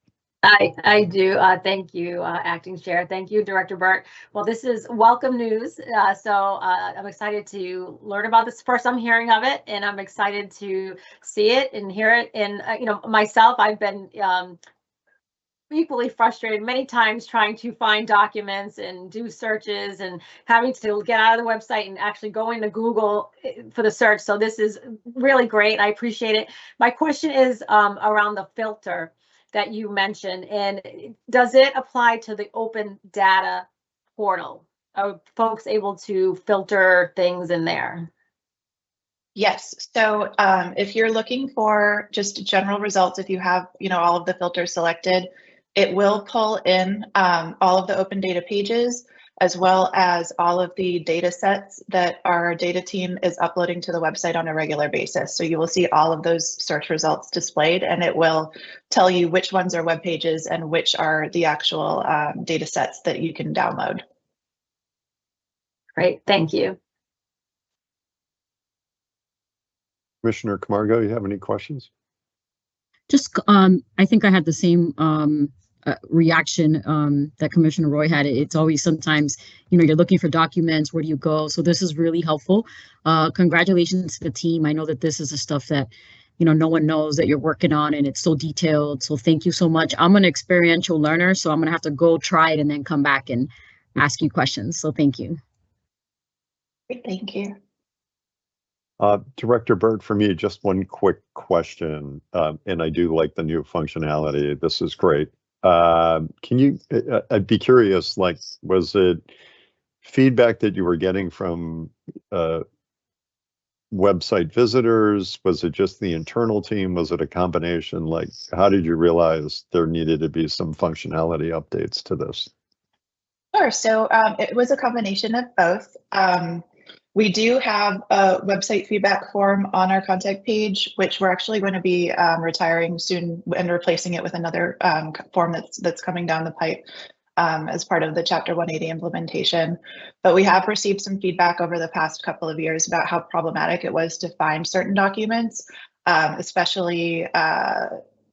S3: I do. Thank you, Acting Chair. Thank you, Director Burt. Well, this is welcome news. I'm excited to learn about this. First, I'm hearing of it, and I'm excited to see it and hear it. And myself, I've been equally frustrated many times trying to find documents and do searches and having to get out of the website and actually go into Google for the search. So this is really great. I appreciate it. My question is around the filter that you mentioned, and does it apply to the open data portal? Are folks able to filter things in there?
S7: Yes. So if you're looking for just general results, if you have, all of the filters selected, it will pull in all of the open data pages, as well as all of the data sets that our data team is uploading to the website on a regular basis. So you will see all of those search results displayed, and it will tell you which ones are web pages and which are the actual data sets that you can download.
S3: Great, thank you.
S2: Commissioner Camargo, you have any questions?
S4: Just, I think I had the same reaction that Commissioner Roy had. It's always sometimes, you're looking for documents, where do you go? So this is really helpful. Congratulations to the team. I know that this is the stuff that, no one knows that you're working on, and it's so detailed. So thank you so much. I'm an experiential learner, so I'm going to have to go try it and then come back and ask you questions. So thank you.
S7: Great, thank you.
S2: Director Byrd, for me, just one quick question, and I do like the new functionality. This is great. Can you, I'd be curious, was it feedback that you were getting from website visitors? Was it just the internal team? Was it a combination? How did you realize there needed to be some functionality updates to this?
S7: Sure. So it was a combination of both. We do have a website feedback form on our contact page, which we're actually going to be retiring soon and replacing it with another form that's coming down the pipe as part of the Chapter 180 implementation. But we have received some feedback over the past couple of years about how problematic it was to find certain documents, especially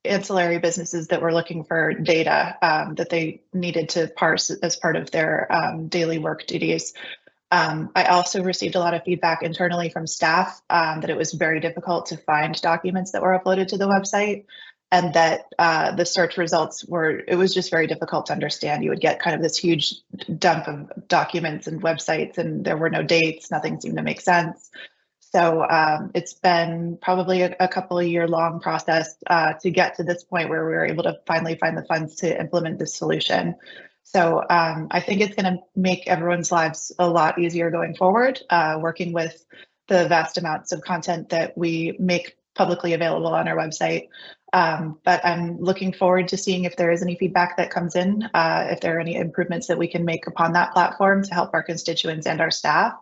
S7: ancillary businesses that were looking for data that they needed to parse as part of their daily work duties. I also received a lot of feedback internally from staff that it was very difficult to find documents that were uploaded to the website, and that the search results it was just very difficult to understand. You would get kind of this huge dump of documents and websites, and there were no dates, nothing seemed to make sense. So it's been probably a couple of year long process to get to this point where we were able to finally find the funds to implement this solution. So I think it's going to make everyone's lives a lot easier going forward, working with the vast amounts of content that we make publicly available on our website. But I'm looking forward to seeing if there is any feedback that comes in, if there are any improvements that we can make upon that platform to help our constituents and our staff.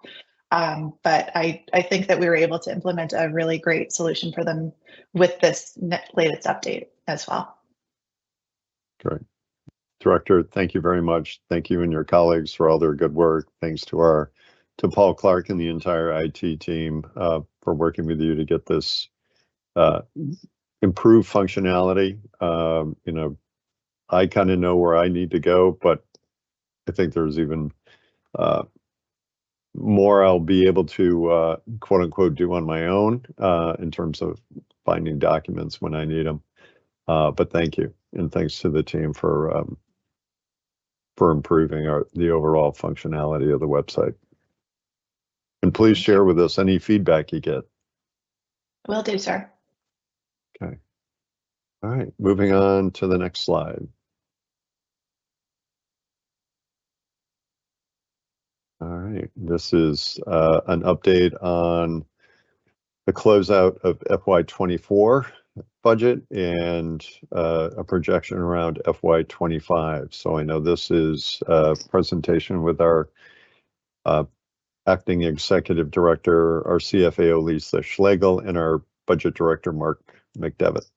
S7: But I think that we were able to implement a really great solution for them with this latest update as well.
S2: Great. Director, thank you very much. Thank you and your colleagues for all their good work. Thanks to Paul Clark and the entire IT team for working with you to get this improved functionality. I kind of know where I need to go, but I think there's even more I'll be able to quote unquote do on my own in terms of finding documents when I need them. But thank you, and thanks to the team for improving the overall functionality of the website. And please share with us any feedback you get.
S7: Will do, sir.
S2: Okay. All right, moving on to the next slide. All right, this is an update on the closeout of FY24 budget and a projection around FY25. So I know this is a presentation with our acting executive director, our CFAO Lisa Schlegel, and our budget director Mark McDevitt.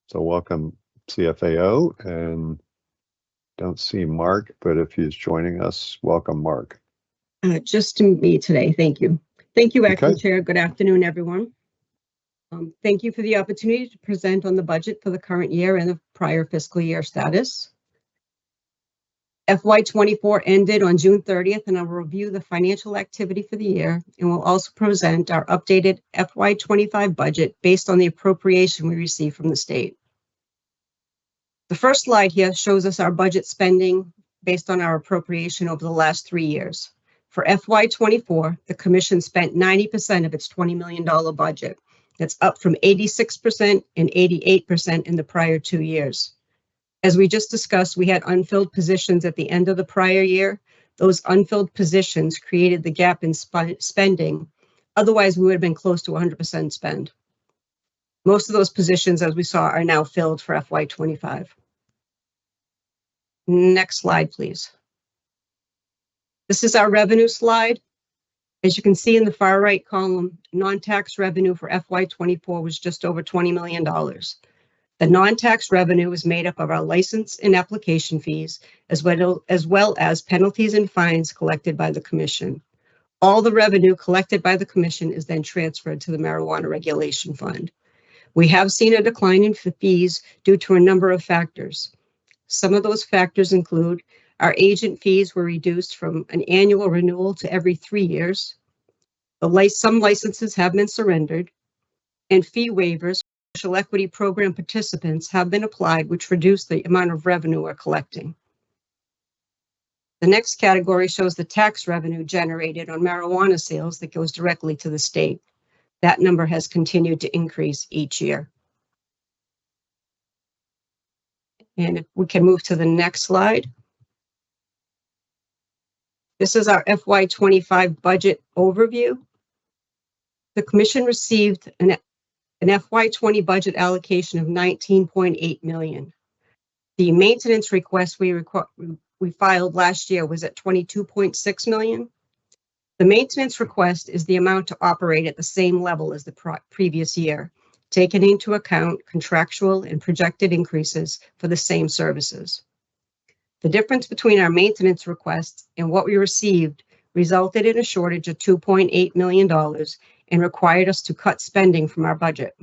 S2: So welcome, CFAO, and don't see Mark, but if he's joining us, welcome, Mark.
S8: Just to me today, thank you. Thank you, Acting Chair. Good afternoon, everyone. Thank you for the opportunity to present on the budget for the current year and the prior fiscal year status. FY24 ended on June 30th, and I will review the financial activity for the year, and will also present our updated FY25 budget based on the appropriation we received from the state. The first slide here shows us our budget spending based on our appropriation over the last 3 years. For FY24, the Commission spent 90% of its $20 million budget. That's up from 86% and 88% in the prior 2 years. As we just discussed, we had unfilled positions at the end of the prior year. Those unfilled positions created the gap in spending. Otherwise, we would have been close to 100% spend. Most of those positions, as we saw, are now filled for FY25. Next slide, please. This is our revenue slide. As you can see in the far right column, non-tax revenue for FY24 was just over $20 million. The non-tax revenue is made up of our license and application fees, as well as penalties and fines collected by the Commission. All the revenue collected by the Commission is then transferred to the Marijuana Regulation Fund. We have seen a decline in fees due to a number of factors. Some of those factors include our agent fees were reduced from an annual renewal to every 3 years. Some licenses have been surrendered, and fee waivers for social equity program participants have been applied, which reduce the amount of revenue we're collecting. The next category shows the tax revenue generated on marijuana sales that goes directly to the state. That number has continued to increase each year. And if we can move to the next slide. This is our FY25 budget overview. The Commission received an FY20 budget allocation of $19.8 million. The maintenance request we filed last year was at $22.6 million. The maintenance request is the amount to operate at the same level as the previous year, taking into account contractual and projected increases for the same services. The difference between our maintenance requests and what we received resulted in a shortage of $2.8 million and required us to cut spending from our budget.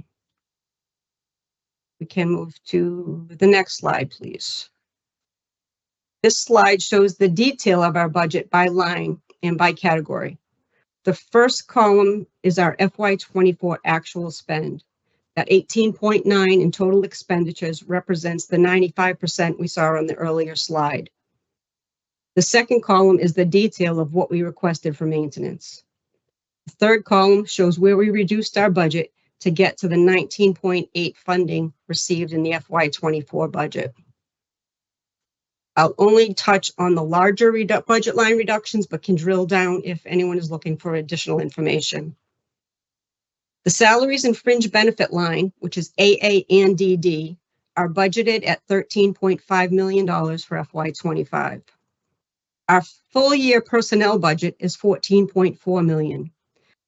S8: We can move to the next slide, please. This slide shows the detail of our budget by line and by category. The first column is our FY24 actual spend. That 18.9 in total expenditures represents the 95% we saw on the earlier slide. The second column is the detail of what we requested for maintenance. The third column shows where we reduced our budget to get to the 19.8 funding received in the FY24 budget. I'll only touch on the larger budget line reductions, but can drill down if anyone is looking for additional information. The salaries and fringe benefit line, which is AA and DD, are budgeted at $13.5 million for FY25. Our full year personnel budget is $14.4 million.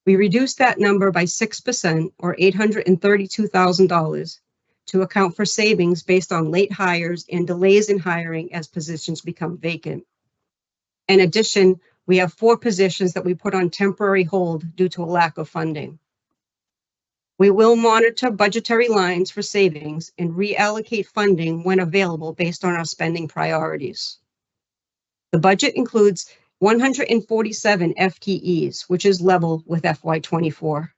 S8: We reduced that number by 6% or $832,000 to account for savings based on late hires and delays in hiring as positions become vacant. In addition, we have 4 positions that we put on temporary hold due to a lack of funding. We will monitor budgetary lines for savings and reallocate funding when available based on our spending priorities. The budget includes 147 FTEs, which is level with FY24.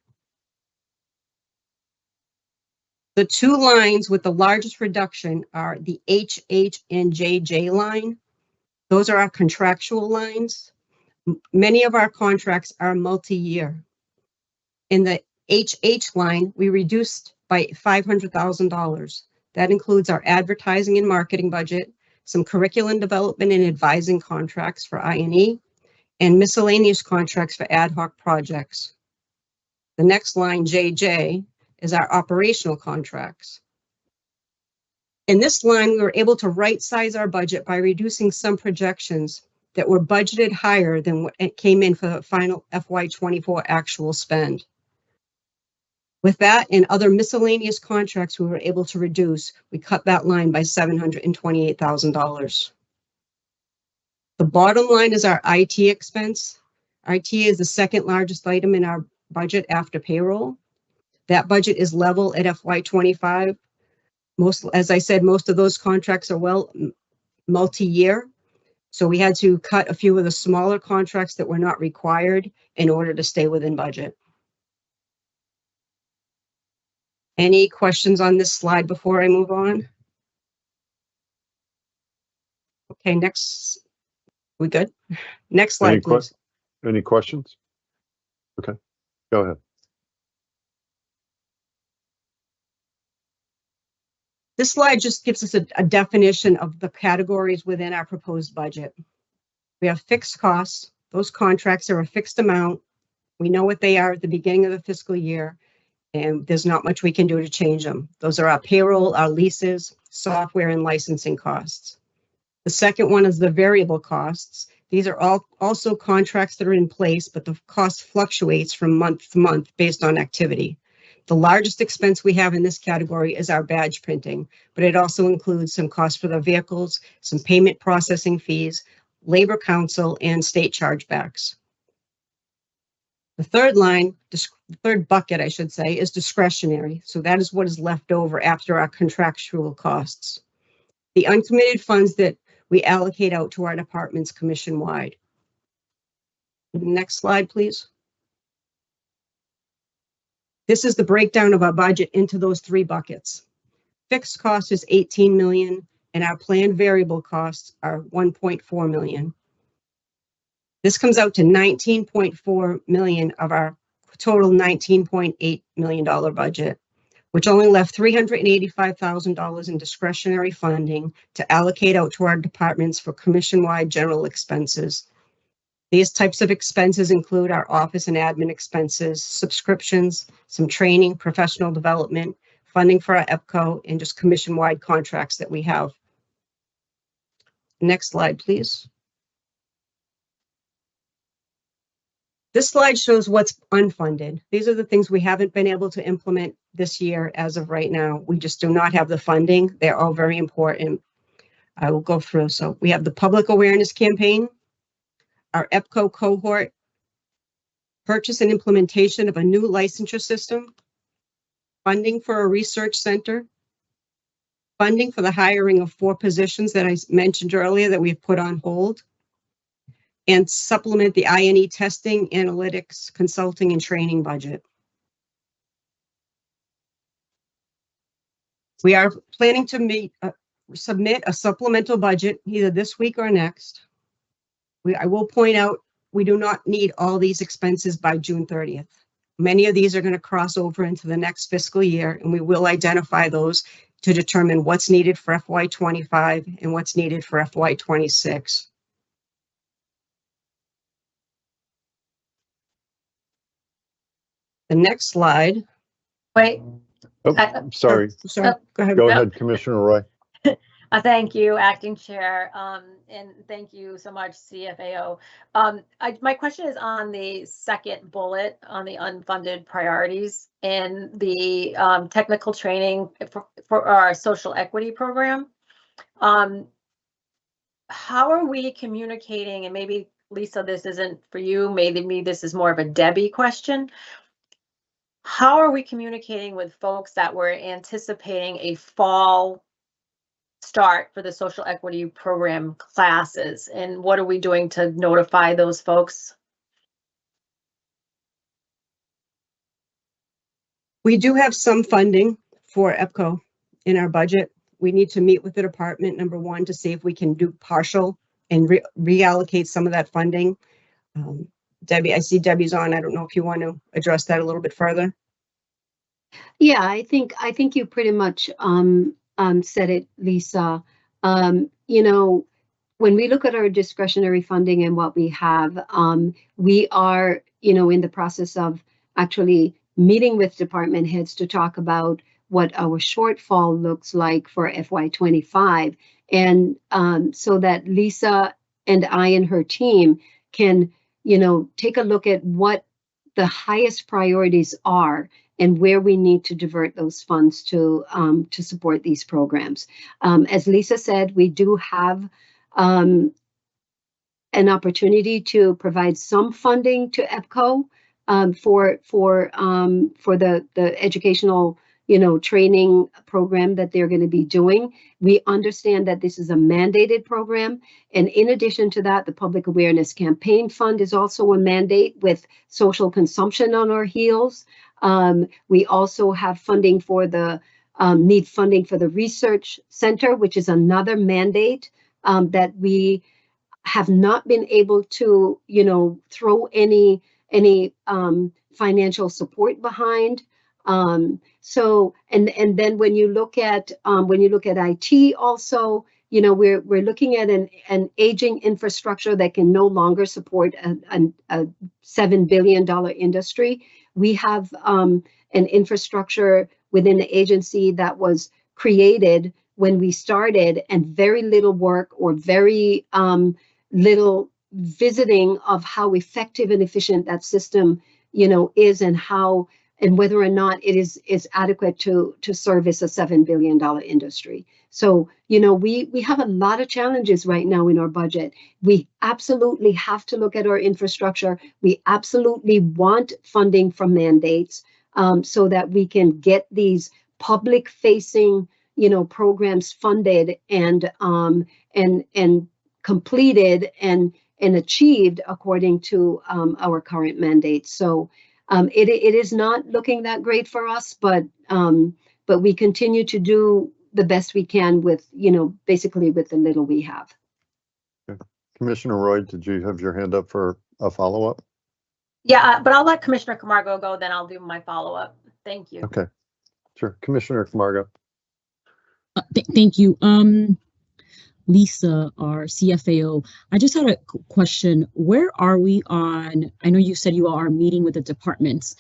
S8: The 2 lines with the largest reduction are the HH and JJ line. Those are our contractual lines. Many of our contracts are multi-year. In the HH line, we reduced by $500,000. That includes our advertising and marketing budget, some curriculum development and advising contracts for I&E, and miscellaneous contracts for ad hoc projects. The next line, JJ, is our operational contracts. In this line, we were able to right-size our budget by reducing some projections that were budgeted higher than what it came in for the final FY24 actual spend. With that and other miscellaneous contracts we were able to reduce, we cut that line by $728,000. The bottom line is our IT expense. IT is the second largest item in our budget after payroll. That budget is level at FY25. As I said, most of those contracts are multi-year. So we had to cut a few of the smaller contracts that were not required in order to stay within budget. Any questions on this slide before I move on? Okay, next, we good? Next slide, please.
S2: Any questions? Okay, go ahead.
S8: This slide just gives us a definition of the categories within our proposed budget. We have fixed costs. Those contracts are a fixed amount. We know what they are at the beginning of the fiscal year, and there's not much we can do to change them. Those are our payroll, our leases, software, and licensing costs. The second one is the variable costs. These are all also contracts that are in place, but the cost fluctuates from month to month based on activity. The largest expense we have in this category is our badge printing, but it also includes some costs for the vehicles, some payment processing fees, labor council, and state chargebacks. The third line, the third bucket, I should say, is discretionary. So that is what is left over after our contractual costs. The uncommitted funds that we allocate out to our departments commission-wide. Next slide, please. This is the breakdown of our budget into those three buckets. Fixed cost is 18 million, and our planned variable costs are 1.4 million. This comes out to 19.4 million of our total $19.8 million budget, which only left $385,000 in discretionary funding to allocate out to our departments for commission-wide general expenses. These types of expenses include our office and admin expenses, subscriptions, some training, professional development, funding for our EPCO, and just commission-wide contracts that we have. Next slide, please. This slide shows what's unfunded. These are the things we haven't been able to implement this year as of right now. We just do not have the funding. They're all very important. I will go through. So we have the public awareness campaign, our EPCO cohort, purchase and implementation of a new licensure system, funding for a research center, funding for the hiring of 4 positions that I mentioned earlier that we've put on hold, and supplement the INE testing, analytics, consulting, and training budget. We are planning to submit a supplemental budget either this week or next. I will point out, we do not need all these expenses by June 30th. Many of these are going to cross over into the next fiscal year, and we will identify those to determine what's needed for FY25 and what's needed for FY26. The next slide.
S3: Wait.
S2: Oh, sorry.
S8: Sorry. Go ahead.
S2: Go ahead, Commissioner Roy.
S3: Thank you, Acting Chair, and thank you so much, CFAO. My question is on the second bullet on the unfunded priorities and the technical training for our social equity program. How are we communicating, and maybe, Lisa, this isn't for you, maybe this is more of a Debbie question. How are we communicating with folks that were anticipating a fall start for the social equity program classes, and what are we doing to notify those folks?
S8: We do have some funding for EPCO in our budget. We need to meet with the department, number one, to see if we can do partial and reallocate some of that funding. Debbie, I see Debbie's on. I don't know if you want to address that a little bit further.
S5: Yeah, I think you pretty much said it, Lisa. You know, when we look at our discretionary funding and what we have, we are, you know, in the process of actually meeting with department heads to talk about what our shortfall looks like for FY25. And so that Lisa and I and her team can, you know, take a look at what the highest priorities are and where we need to divert those funds to support these programs. As Lisa said, we do have an opportunity to provide some funding to EPCO for the educational, you know, training program that they're going to be doing. We understand that this is a mandated program. And in addition to that, the Public Awareness Campaign Fund is also a mandate with social consumption on our heels. We also have funding for the need funding for the research center, which is another mandate that we have not been able to, throw any financial support behind. So, and then when you look at IT also, we're looking at an aging infrastructure that can no longer support a $7 billion industry. We have an infrastructure within the agency that was created when we started, and very little work or very little visiting of how effective and efficient that system, is, and how, and whether or not it is adequate to service a $7 billion industry. So, we have a lot of challenges right now in our budget. We absolutely have to look at our infrastructure. We absolutely want funding from mandates, so that we can get these public-facing, programs funded and completed and achieved according to our current mandates. So it is not looking that great for us, but we continue to do the best we can with, basically with the little we have.
S2: Okay. Commissioner Roy, did you have your hand up for a follow-up?
S3: Yeah, but I'll let Commissioner Camargo go, then I'll do my follow-up. Thank you.
S2: Okay, sure. Commissioner Camargo.
S4: Thank you. Lisa, our CFAO, I just had a question. Where are we on, I know you said you are meeting with the departments.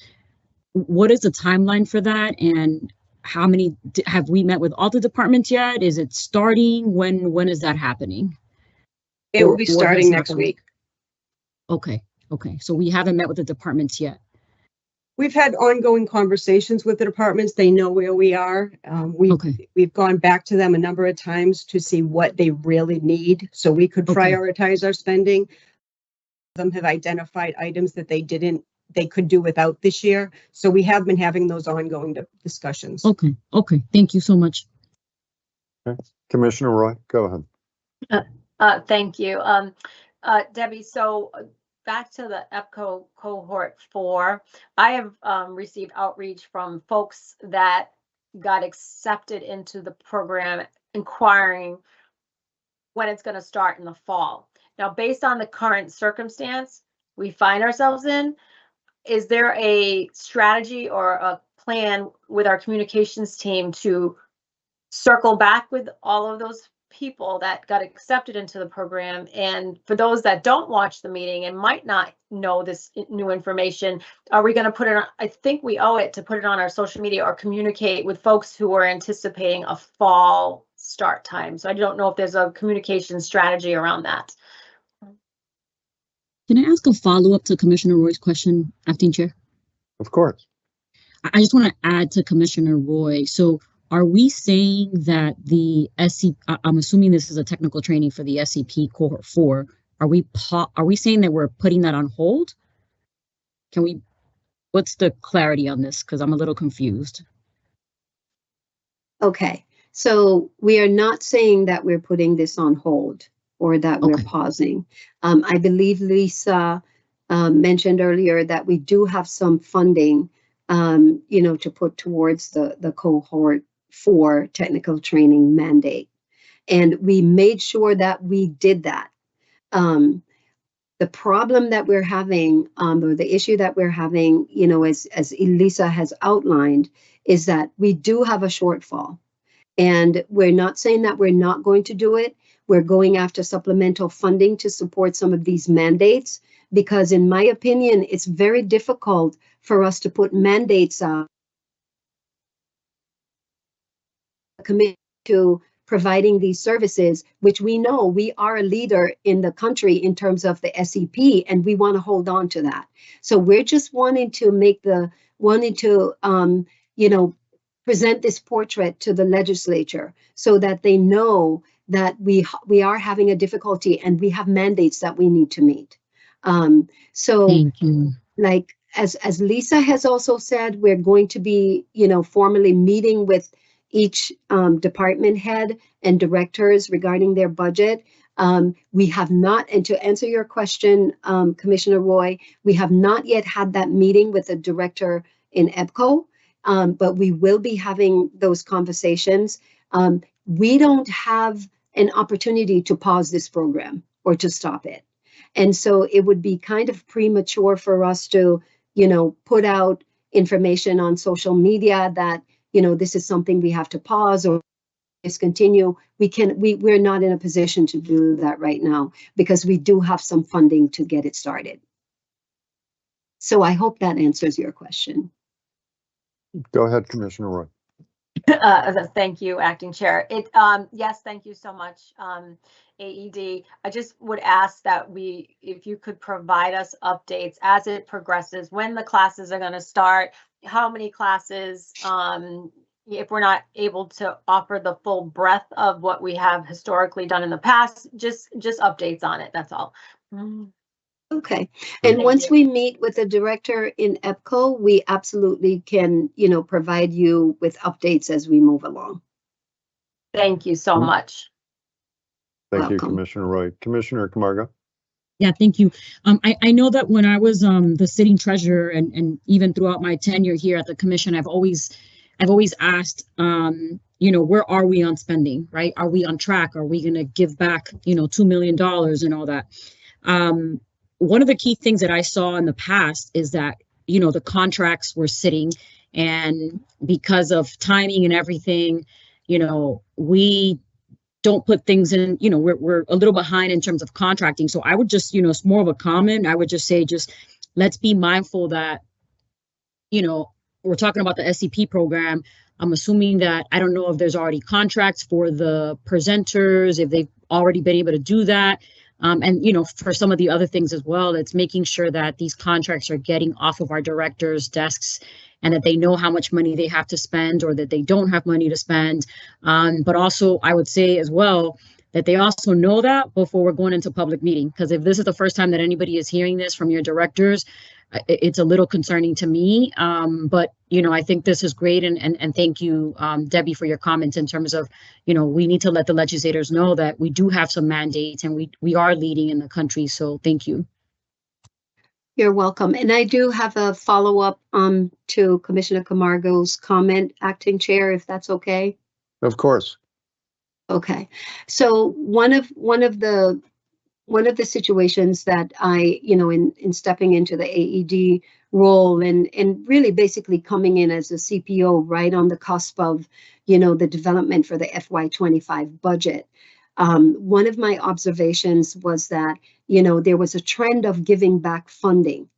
S4: What is the timeline for that? And how many, have we met with all the departments yet? Is it starting? When is that happening?
S8: It will be starting next week.
S4: Okay. So we haven't met with the departments yet.
S8: We've had ongoing conversations with the departments. They know where we are. We've gone back to them a number of times to see what they really need, so we could prioritize our spending. Some have identified items that they could do without this year. So we have been having those ongoing discussions.
S4: Okay. Thank you so much.
S2: Okay. Commissioner Roy, go ahead.
S3: Thank you. Debbie, so back to the EPCO cohort 4, I have received outreach from folks that got accepted into the program inquiring when it's going to start in the fall. Now, based on the current circumstance we find ourselves in, is there a strategy or a plan with our communications team to circle back with all of those people that got accepted into the program? And for those that don't watch the meeting and might not know this new information, are we going to put it on? I think we owe it to put it on our social media or communicate with folks who are anticipating a fall start time. So I don't know if there's a communication strategy around that.
S4: Can I ask a follow-up to Commissioner Roy's question, Acting Chair?
S2: Of course.
S4: I just want to add to Commissioner Roy. So are we saying that the SCP, I'm assuming this is a technical training for the SCP cohort 4, are we saying that we're putting that on hold? What's the clarity on this? Because I'm a little confused.
S5: Okay, so we are not saying that we're putting this on hold or that we're pausing. I believe Lisa mentioned earlier that we do have some funding, to put towards the cohort 4 technical training mandate. And we made sure that we did that. The problem that we're having, or the issue that we're having, as Elisa has outlined, is that we do have a shortfall. And we're not saying that we're not going to do it. We're going after supplemental funding to support some of these mandates, because in my opinion, it's very difficult for us to put mandates out, commit to providing these services, which we know we are a leader in the country in terms of the SEP, and we want to hold on to that. So we're just wanting to present this portrait to the legislature so that they know that we are having a difficulty and we have mandates that we need to meet. So
S4: thank you.
S5: Like as Lisa has also said, we're going to be, formally meeting with each department head and directors regarding their budget. We have not, and to answer your question, Commissioner Roy, we have not yet had that meeting with the director in EPCO, but we will be having those conversations. We don't have an opportunity to pause this program or to stop it. And so it would be kind of premature for us to, put out information on social media that, this is something we have to pause or discontinue. We're not in a position to do that right now because we do have some funding to get it started. So I hope that answers your question.
S2: Go ahead, Commissioner Roy.
S3: Thank you, Acting Chair. Yes, thank you so much, AED. I just would ask that if you could provide us updates as it progresses, when the classes are going to start, how many classes, if we're not able to offer the full breadth of what we have historically done in the past, just updates on it. That's all.
S5: Okay. And
S3: Thank
S5: once
S3: you.
S5: we meet with the director in EPCO, we absolutely can, provide you with updates as we move along.
S3: Thank you so much.
S2: Thank you,
S5: Welcome.
S2: Commissioner Roy. Commissioner Camargo.
S4: Yeah, thank you. I know that when I was the sitting treasurer and even throughout my tenure here at the commission, I've always asked, where are we on spending, right? Are we on track? Are we going to give back, $2 million and all that? One of the key things that I saw in the past is that, the contracts were sitting, and because of timing and everything, we don't put things in, we're a little behind in terms of contracting. So I would just, it's more of a comment. I would just say, let's be mindful that, we're talking about the SCP program. I'm assuming that, I don't know if there's already contracts for the presenters, if they've already been able to do that. And, for some of the other things as well, it's making sure that these contracts are getting off of our directors' desks and that they know how much money they have to spend or that they don't have money to spend. But also, I would say as well, that they also know that before we're going into public meeting. Because if this is the first time that anybody is hearing this from your directors, it's a little concerning to me. But, I think this is great. And thank you, Debbie, for your comments in terms of, we need to let the legislators know that we do have some mandates and we are leading in the country. So thank you.
S5: You're welcome. And I do have a follow-up to Commissioner Camargo's comment, Acting Chair, if that's okay.
S2: Of course.
S5: Okay. So one of the situations that I, in stepping into the AED role and really basically coming in as a CPO right on the cusp of, the development for the FY25 budget. One of my observations was that, there was a trend of giving back funding.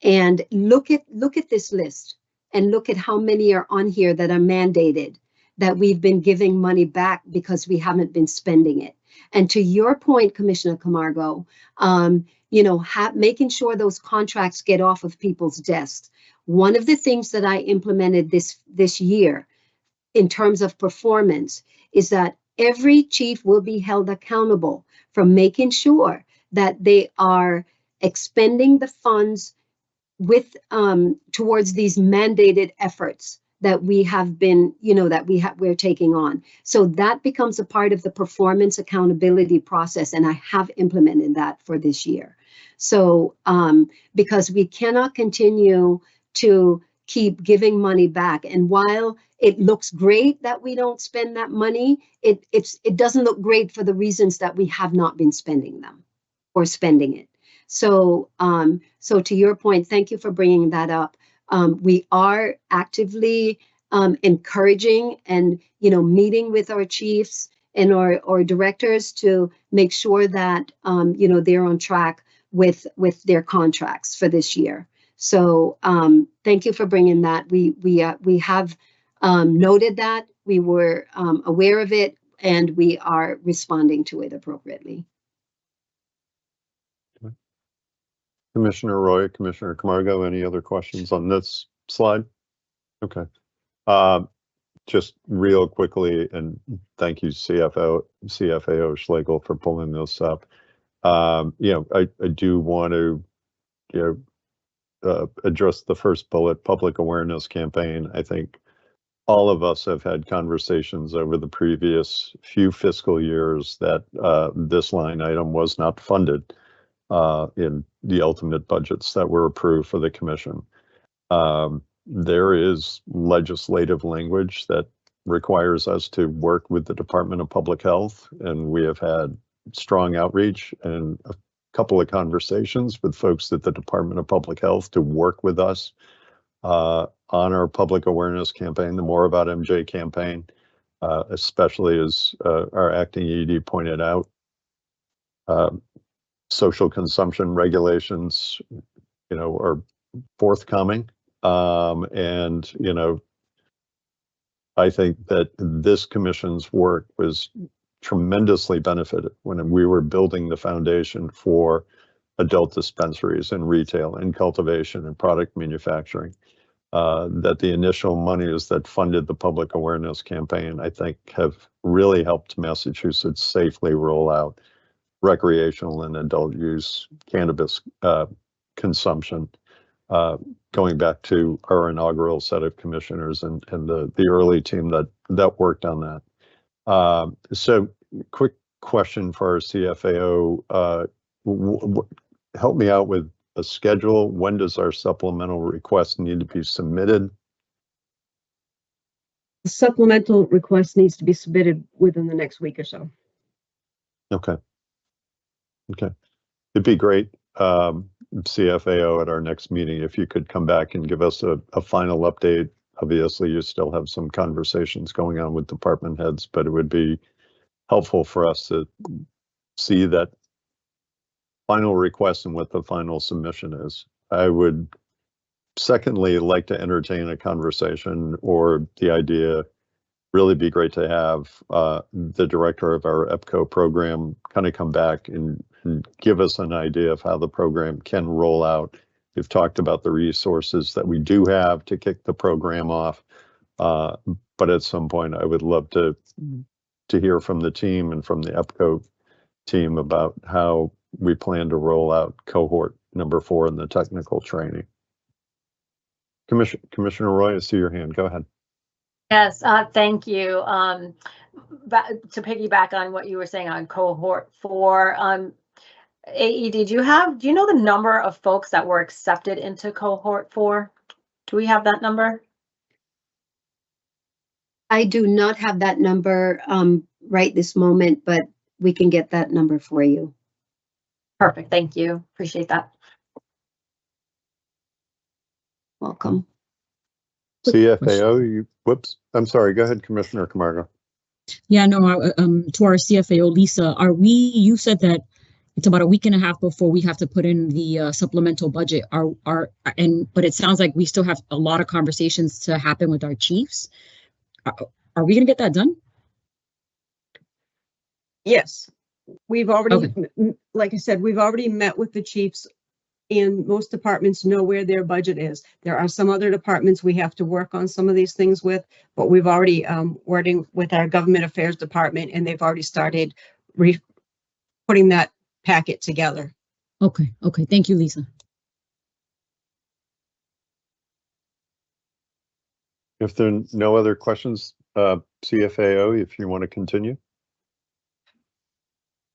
S5: And look at this list and look at how many are on here that are mandated, that we've been giving money back because we haven't been spending it. And to your point, Commissioner Camargo, making sure those contracts get off of people's desks. One of the things that I implemented this year in terms of performance is that every chief will be held accountable for making sure that they are expending the funds with towards these mandated efforts that we have been, we're taking on. So that becomes a part of the performance accountability process, and I have implemented that for this year. So because we cannot continue to keep giving money back, and while it looks great that we don't spend that money, it doesn't look great for the reasons that we have not been spending them or spending it. So so to your point, thank you for bringing that up. We are actively encouraging and, meeting with our chiefs and our directors to make sure that, they're on track with their contracts for this year. So thank you for bringing that. We have noted that, we were aware of it, and we are responding to it appropriately.
S2: Commissioner Roy, Commissioner Camargo, any other questions on this slide? Okay. Just real quickly, and thank you, CFAO Schlegel, for pulling this up. I do want to, address the first bullet, public awareness campaign. I think all of us have had conversations over the previous few fiscal years that this line item was not funded in the ultimate budgets that were approved for the commission. There is legislative language that requires us to work with the Department of Public Health, and we have had strong outreach and a couple of conversations with folks at the Department of Public Health to work with us on our public awareness campaign, the More About MJ campaign, especially as our acting ED pointed out, social consumption regulations, are forthcoming. And, I think that this commission's work was tremendously benefited when we were building the foundation for adult dispensaries and retail and cultivation and product manufacturing. That the initial monies that funded the public awareness campaign, I think, have really helped Massachusetts safely roll out recreational and adult use cannabis consumption, going back to our inaugural set of commissioners and the early team that worked on that. So quick question for our CFAO, help me out with a schedule. When does our supplemental request need to be submitted?
S8: The supplemental request needs to be submitted within the next week or so.
S2: Okay. It'd be great, CFAO, at our next meeting, if you could come back and give us a final update. Obviously, you still have some conversations going on with department heads, but it would be helpful for us to see that final request and what the final submission is. I would secondly like to entertain a conversation, or the idea, really be great to have the director of our EPCO program kind of come back and give us an idea of how the program can roll out. We've talked about the resources that we do have to kick the program off, but at some point I would love to hear from the team and from the EPCO team about how we plan to roll out cohort number 4 in the technical training. Commissioner Roy, I see your hand. Go ahead.
S3: Yes, thank you. To piggyback on what you were saying on cohort 4, AE, do you know the number of folks that were accepted into cohort 4? Do we have that number?
S5: I do not have that number right this moment, but we can get that number for you.
S3: Perfect, thank you. Appreciate that.
S5: Welcome.
S2: CFAO, whoops, I'm sorry, go ahead, Commissioner Camargo.
S4: Yeah, no, to our CFAO, Lisa, you said that it's about a week and a half before we have to put in the supplemental budget. But it sounds like we still have a lot of conversations to happen with our chiefs. Are we gonna get that done?
S8: Yes, we've already,
S4: Okay.
S8: like I said, we've already met with the chiefs, and most departments know where their budget is. There are some other departments we have to work on some of these things with, but we've already working with our government affairs department, and they've already started putting that packet together.
S4: Okay, thank you, Lisa.
S2: If there are no other questions, CFAO, if you want to continue.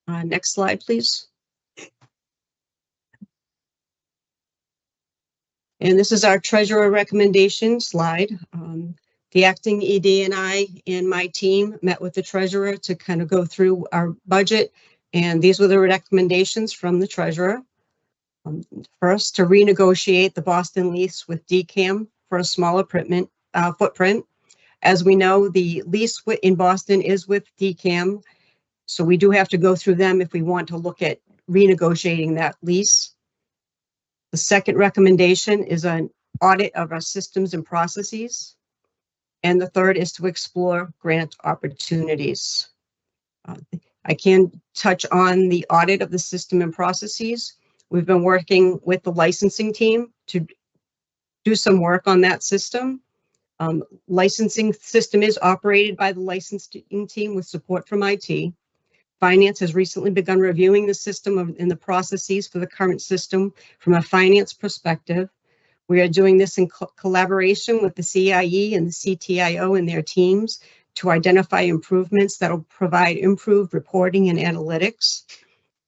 S8: Next slide, please. And this is our treasurer recommendation slide. The acting ED and I and my team met with the treasurer to kind of go through our budget, and these were the recommendations from the treasurer. First, to renegotiate the Boston lease with DCAM for a smaller footprint. As we know, the lease in Boston is with DCAM, so we do have to go through them if we want to look at renegotiating that lease. The second recommendation is an audit of our systems and processes. And the third is to explore grant opportunities. I can touch on the audit of the system and processes. We've been working with the licensing team to do some work on that system. Licensing system is operated by the licensing team with support from IT. Finance has recently begun reviewing the system and the processes for the current system from a finance perspective. We are doing this in collaboration with the CIE and the CTIO and their teams to identify improvements that will provide improved reporting and analytics.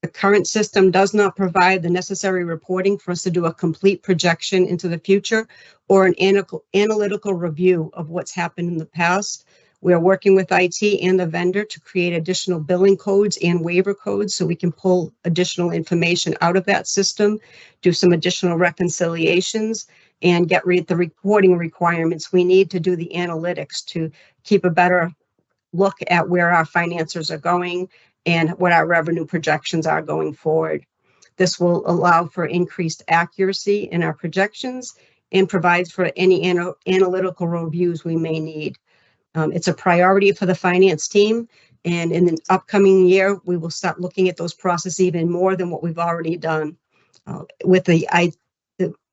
S8: The current system does not provide the necessary reporting for us to do a complete projection into the future or an analytical review of what's happened in the past. We are working with IT and the vendor to create additional billing codes and waiver codes so we can pull additional information out of that system, do some additional reconciliations, and get the reporting requirements we need to do the analytics to keep a better look at where our finances are going and what our revenue projections are going forward. This will allow for increased accuracy in our projections and provides for any analytical reviews we may need. It's a priority for the finance team, and in the upcoming year, we will start looking at those processes even more than what we've already done. With the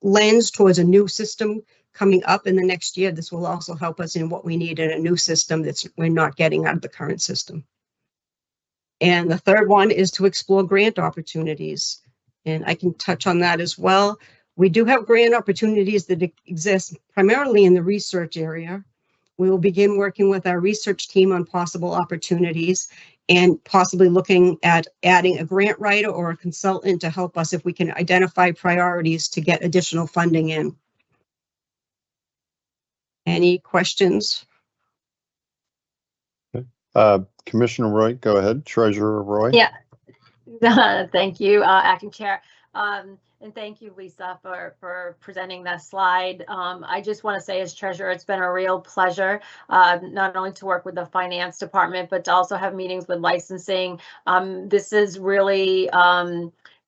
S8: lens towards a new system coming up in the next year, this will also help us in what we need in a new system that we're not getting out of the current system. And the third one is to explore grant opportunities. And I can touch on that as well. We do have grant opportunities that exist primarily in the research area. We will begin working with our research team on possible opportunities and possibly looking at adding a grant writer or a consultant to help us if we can identify priorities to get additional funding in. Any questions?
S2: Commissioner Roy, go ahead. Treasurer Roy.
S3: Yeah. Thank you, Acting Chair. And thank you, Lisa, for presenting that slide. I just want to say as treasurer, it's been a real pleasure, not only to work with the finance department, but to also have meetings with licensing. This is really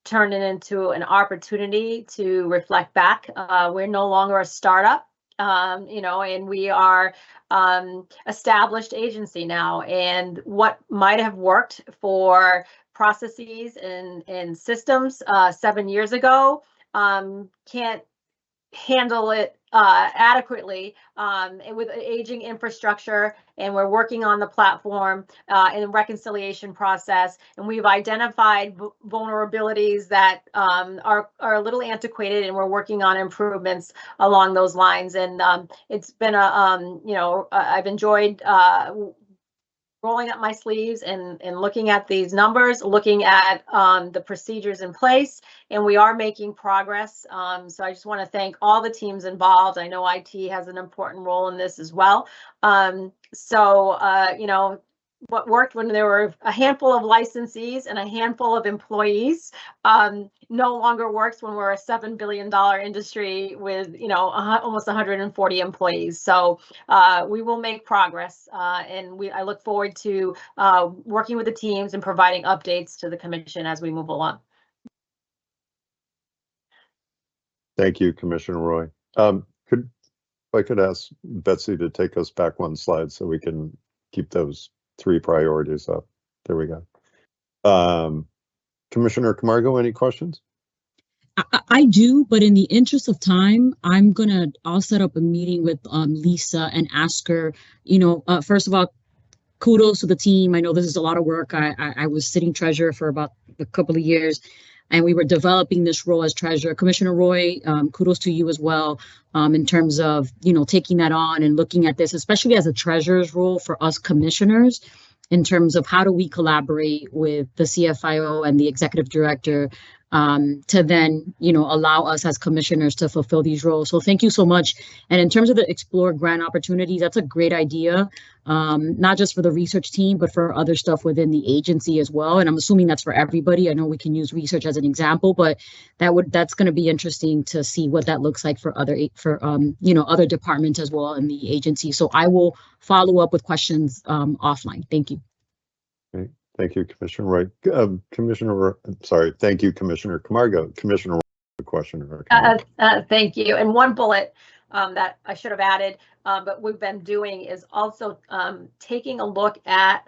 S3: turning into an opportunity to reflect back. We're no longer a startup. And we are established agency now, and what might have worked for processes and systems 7 years ago can't handle it adequately with aging infrastructure, and we're working on the platform and the reconciliation process, and we've identified vulnerabilities that are a little antiquated, and we're working on improvements along those lines. And it's been I've enjoyed rolling up my sleeves and looking at these numbers, looking at the procedures in place, and we are making progress. So I just want to thank all the teams involved. I know IT has an important role in this as well. What worked when there were a handful of licensees and a handful of employees no longer works when we're a $7 billion industry with almost 140 employees. So we will make progress, and I look forward to working with the teams and providing updates to the commission as we move along.
S2: Thank you, Commissioner Roy. If I could ask Betsy to take us back one slide so we can keep those 3 priorities up. There we go. Commissioner Camargo, any questions?
S4: I do, but in the interest of time, I'll set up a meeting with Lisa and ask her, first of all, kudos to the team. I know this is a lot of work. I was sitting treasurer for about a couple of years, and we were developing this role as treasurer. Commissioner Roy, kudos to you as well, in terms of, taking that on and looking at this, especially as a treasurer's role for us commissioners, in terms of how do we collaborate with the CFIO and the executive director to then, allow us as commissioners to fulfill these roles. So thank you so much. And in terms of the explore grant opportunities, that's a great idea, not just for the research team, but for other stuff within the agency as well. And I'm assuming that's for everybody. I know we can use research as an example, but that's going to be interesting to see what that looks like for other departments as well in the agency. So I will follow up with questions offline. Thank you.
S2: Great. Thank you, Commissioner Roy. Thank you, Commissioner Camargo. Commissioner Roy, a question or a comment.
S3: Thank you. And one bullet that I should have added, but we've been doing is also taking a look at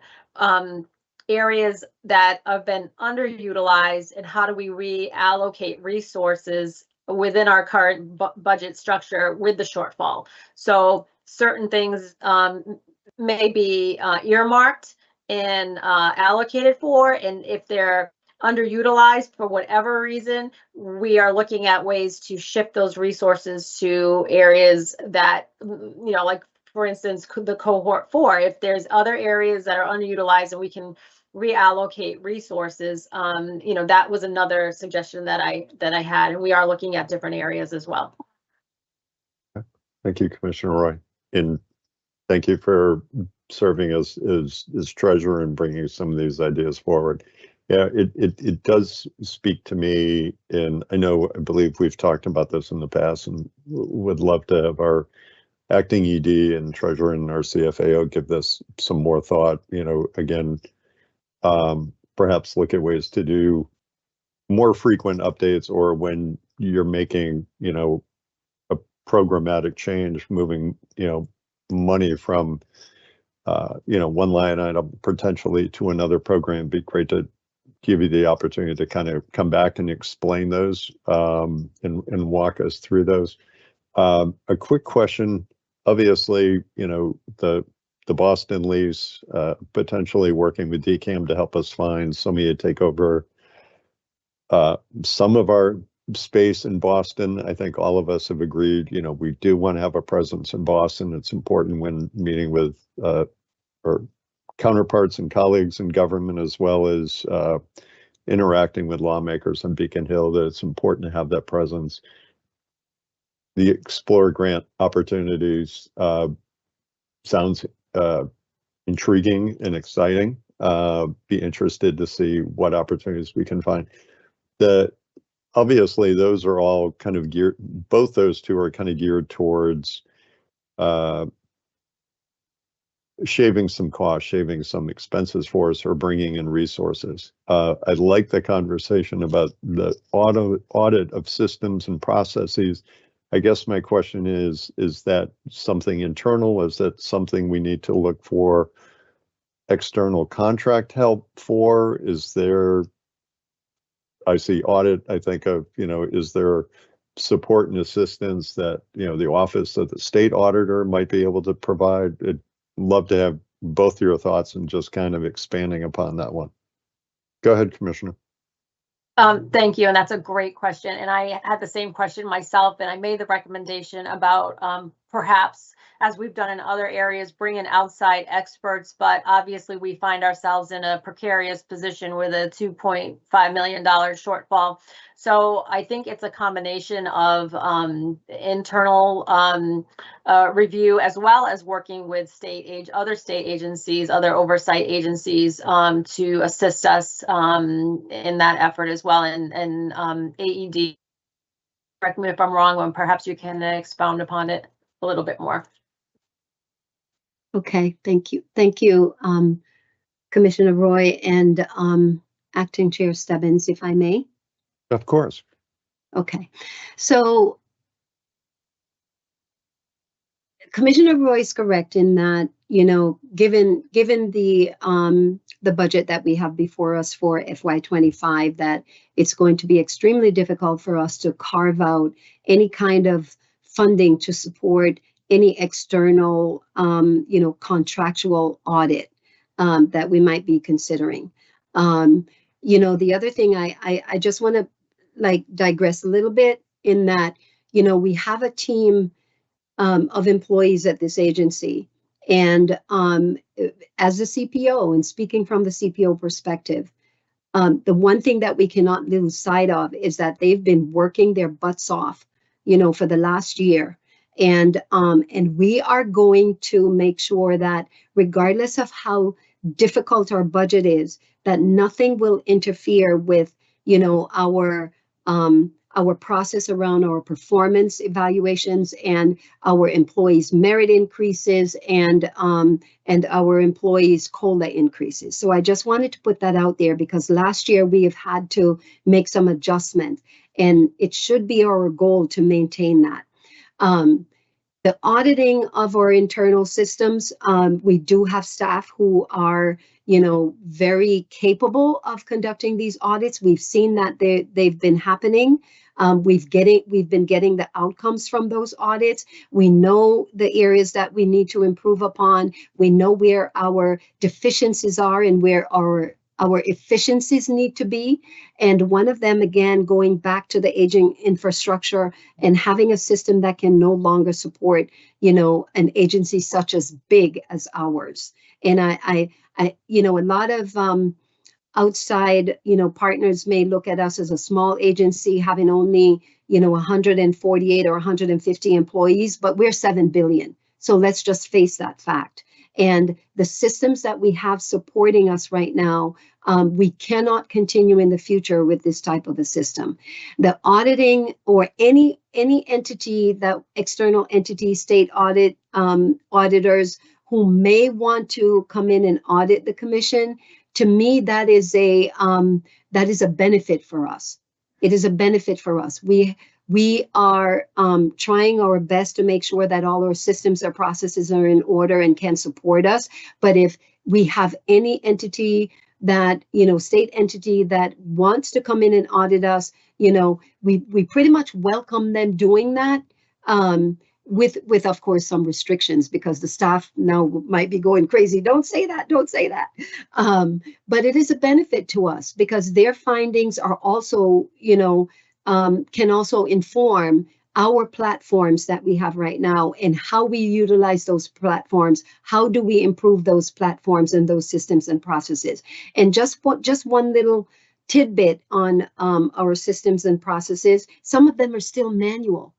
S3: areas that have been underutilized and how do we reallocate resources within our current budget structure with the shortfall. So certain things may be earmarked and allocated for, and if they're underutilized for whatever reason, we are looking at ways to shift those resources to areas that, like for instance, the cohort 4, if there's other areas that are underutilized and we can reallocate resources, that was another suggestion that I had, and we are looking at different areas as well.
S2: Thank you, Commissioner Roy. And thank you for serving as treasurer and bringing some of these ideas forward. Yeah, it does speak to me, and I believe we've talked about this in the past, and would love to have our acting ED and treasurer and our CFAO give this some more thought. Again, perhaps look at ways to do more frequent updates, or when you're making, a programmatic change, moving, money from, one line item potentially to another program. It'd be great to give you the opportunity to kind of come back and explain those, and walk us through those. A quick question, obviously, the Boston lease, potentially working with DCAM to help us find somebody to take over some of our space in Boston. I think all of us have agreed, we do want to have a presence in Boston. It's important when meeting with our counterparts and colleagues in government, as well as interacting with lawmakers on Beacon Hill, that it's important to have that presence. The Explore grant opportunities sounds intriguing and exciting. Be interested to see what opportunities we can find. Obviously, those are all kind of geared, both those two are kind of geared towards shaving some costs, shaving some expenses for us, or bringing in resources. I like the conversation about the audit of systems and processes. I guess my question is that something internal? Is that something we need to look for external contract help for? Is there, I see audit, I think of, is there support and assistance that, the office of the state auditor might be able to provide? I'd love to have both your thoughts and just kind of expanding upon that one. Go ahead, Commissioner.
S3: Thank you, and that's a great question. And I had the same question myself, and I made the recommendation about perhaps, as we've done in other areas, bring in outside experts. But obviously, we find ourselves in a precarious position with a $2.5 million shortfall. So I think it's a combination of internal review, as well as working with other state agencies, other oversight agencies, to assist us in that effort as well. And AED, correct me if I'm wrong, when perhaps you can expound upon it a little bit more.
S5: Okay, thank you. Thank you, Commissioner Roy and Acting Chair Stebbins, if I may.
S2: Of course. Okay,
S5: so Commissioner Roy is correct in that, given the budget that we have before us for FY25, that it's going to be extremely difficult for us to carve out any kind of funding to support any external, contractual audit that we might be considering. The other thing I just want to digress a little bit in that, we have a team of employees at this agency, and as a CPO, and speaking from the CPO perspective, the one thing that we cannot lose sight of is that they've been working their butts off, for the last year. And we are going to make sure that regardless of how difficult our budget is, that nothing will interfere with, our process around our performance evaluations and our employees' merit increases and our employees' COLA increases. So I just wanted to put that out there, because last year we have had to make some adjustment, and it should be our goal to maintain that. The auditing of our internal systems, we do have staff who are, very capable of conducting these audits. We've seen that they've been happening. We've been getting the outcomes from those audits. We know the areas that we need to improve upon. We know where our deficiencies are and where our efficiencies need to be. And one of them, again, going back to the aging infrastructure and having a system that can no longer support, an agency such as big as ours. And I a lot of outside, partners may look at us as a small agency having only, 148 or 150 employees, but we're 7 billion. So let's just face that fact. And the systems that we have supporting us right now, we cannot continue in the future with this type of a system. The auditing or any entity, that external entity, state audit auditors who may want to come in and audit the commission, to me, that is a benefit for us. It is a benefit for us. We are trying our best to make sure that all our systems or processes are in order and can support us. But if we have any entity that, state entity that wants to come in and audit us, we pretty much welcome them doing that. With of course some restrictions, because the staff now might be going crazy. Don't say that. But it is a benefit to us because their findings are also, can also inform our platforms that we have right now and how we utilize those platforms. How do we improve those platforms and those systems and processes? And just one little tidbit on our systems and processes. Some of them are still manual.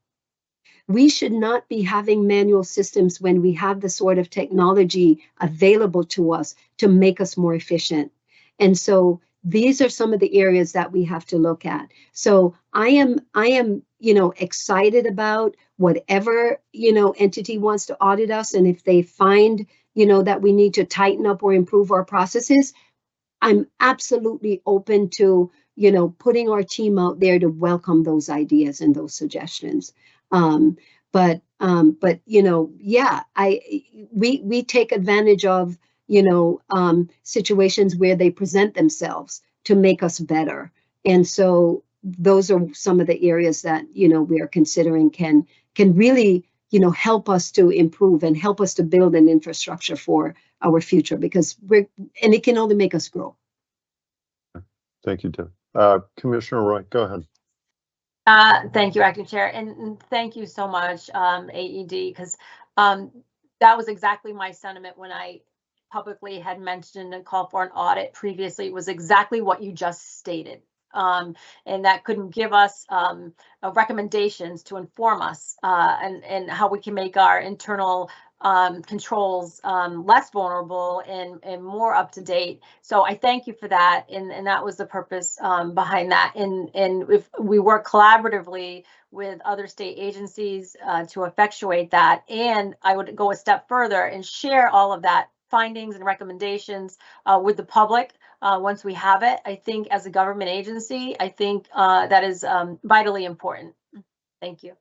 S5: We should not be having manual systems when we have the sort of technology available to us to make us more efficient. And so these are some of the areas that we have to look at. So I am, excited about whatever, entity wants to audit us. And if they find, that we need to tighten up or improve our processes, I'm absolutely open to, putting our team out there to welcome those ideas and those suggestions. But we take advantage of, situations where they present themselves to make us better. And so those are some of the areas that, we are considering can really, help us to improve and help us to build an infrastructure for our future, because and it can only make us grow.
S2: Thank you, Deb. Commissioner Roy, go ahead.
S3: Thank you, Acting Chair, and thank you so much, AED, because that was exactly my sentiment when I publicly had mentioned and called for an audit previously. It was exactly what you just stated, and that couldn't give us recommendations to inform us and how we can make our internal controls less vulnerable and more up to date. So I thank you for that, and that was the purpose behind that. And if we work collaboratively with other state agencies to effectuate that, and I would go a step further and share all of that findings and recommendations with the public once we have it. I think as a government agency, I think that is vitally important. Thank you.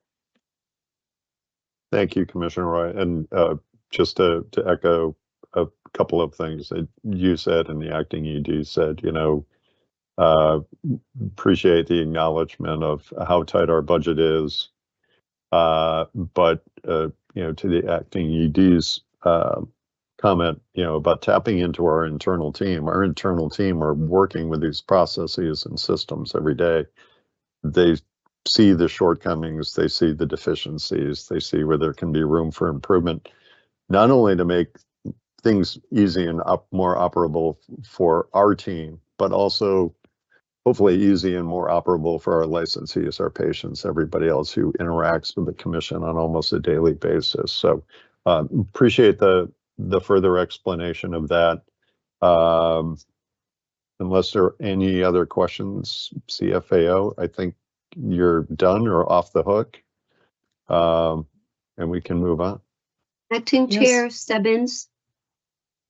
S2: Thank you, Commissioner Roy. And just to echo a couple of things that you said and the acting ED said, appreciate the acknowledgement of how tight our budget is. But to the acting ED's comment, about tapping into our internal team are working with these processes and systems every day. They see the shortcomings, they see the deficiencies, they see where there can be room for improvement, not only to make things easy and more operable for our team, but also hopefully easy and more operable for our licensees, our patients, everybody else who interacts with the commission on almost a daily basis. So appreciate the further explanation of that. Unless there are any other questions, CFAO, I think you're done or off the hook, and we can move on.
S5: Acting Chair Stebbins.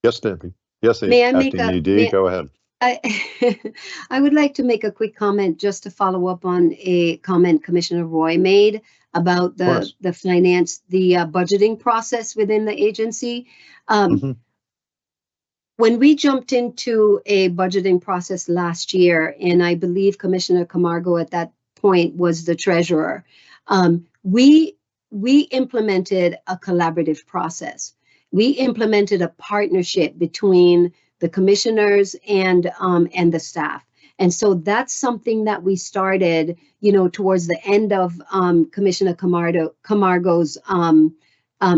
S2: Yes, Debbie. Yes,
S5: May I make
S2: Acting ED, go ahead.
S5: I would like to make a quick comment just to follow up on a comment Commissioner Roy made about the budgeting process within the agency. When we jumped into a budgeting process last year, and I believe Commissioner Camargo at that point was the treasurer, we implemented a collaborative process. We implemented a partnership between the commissioners and the staff. And so that's something that we started, towards the end of Commissioner Camargo's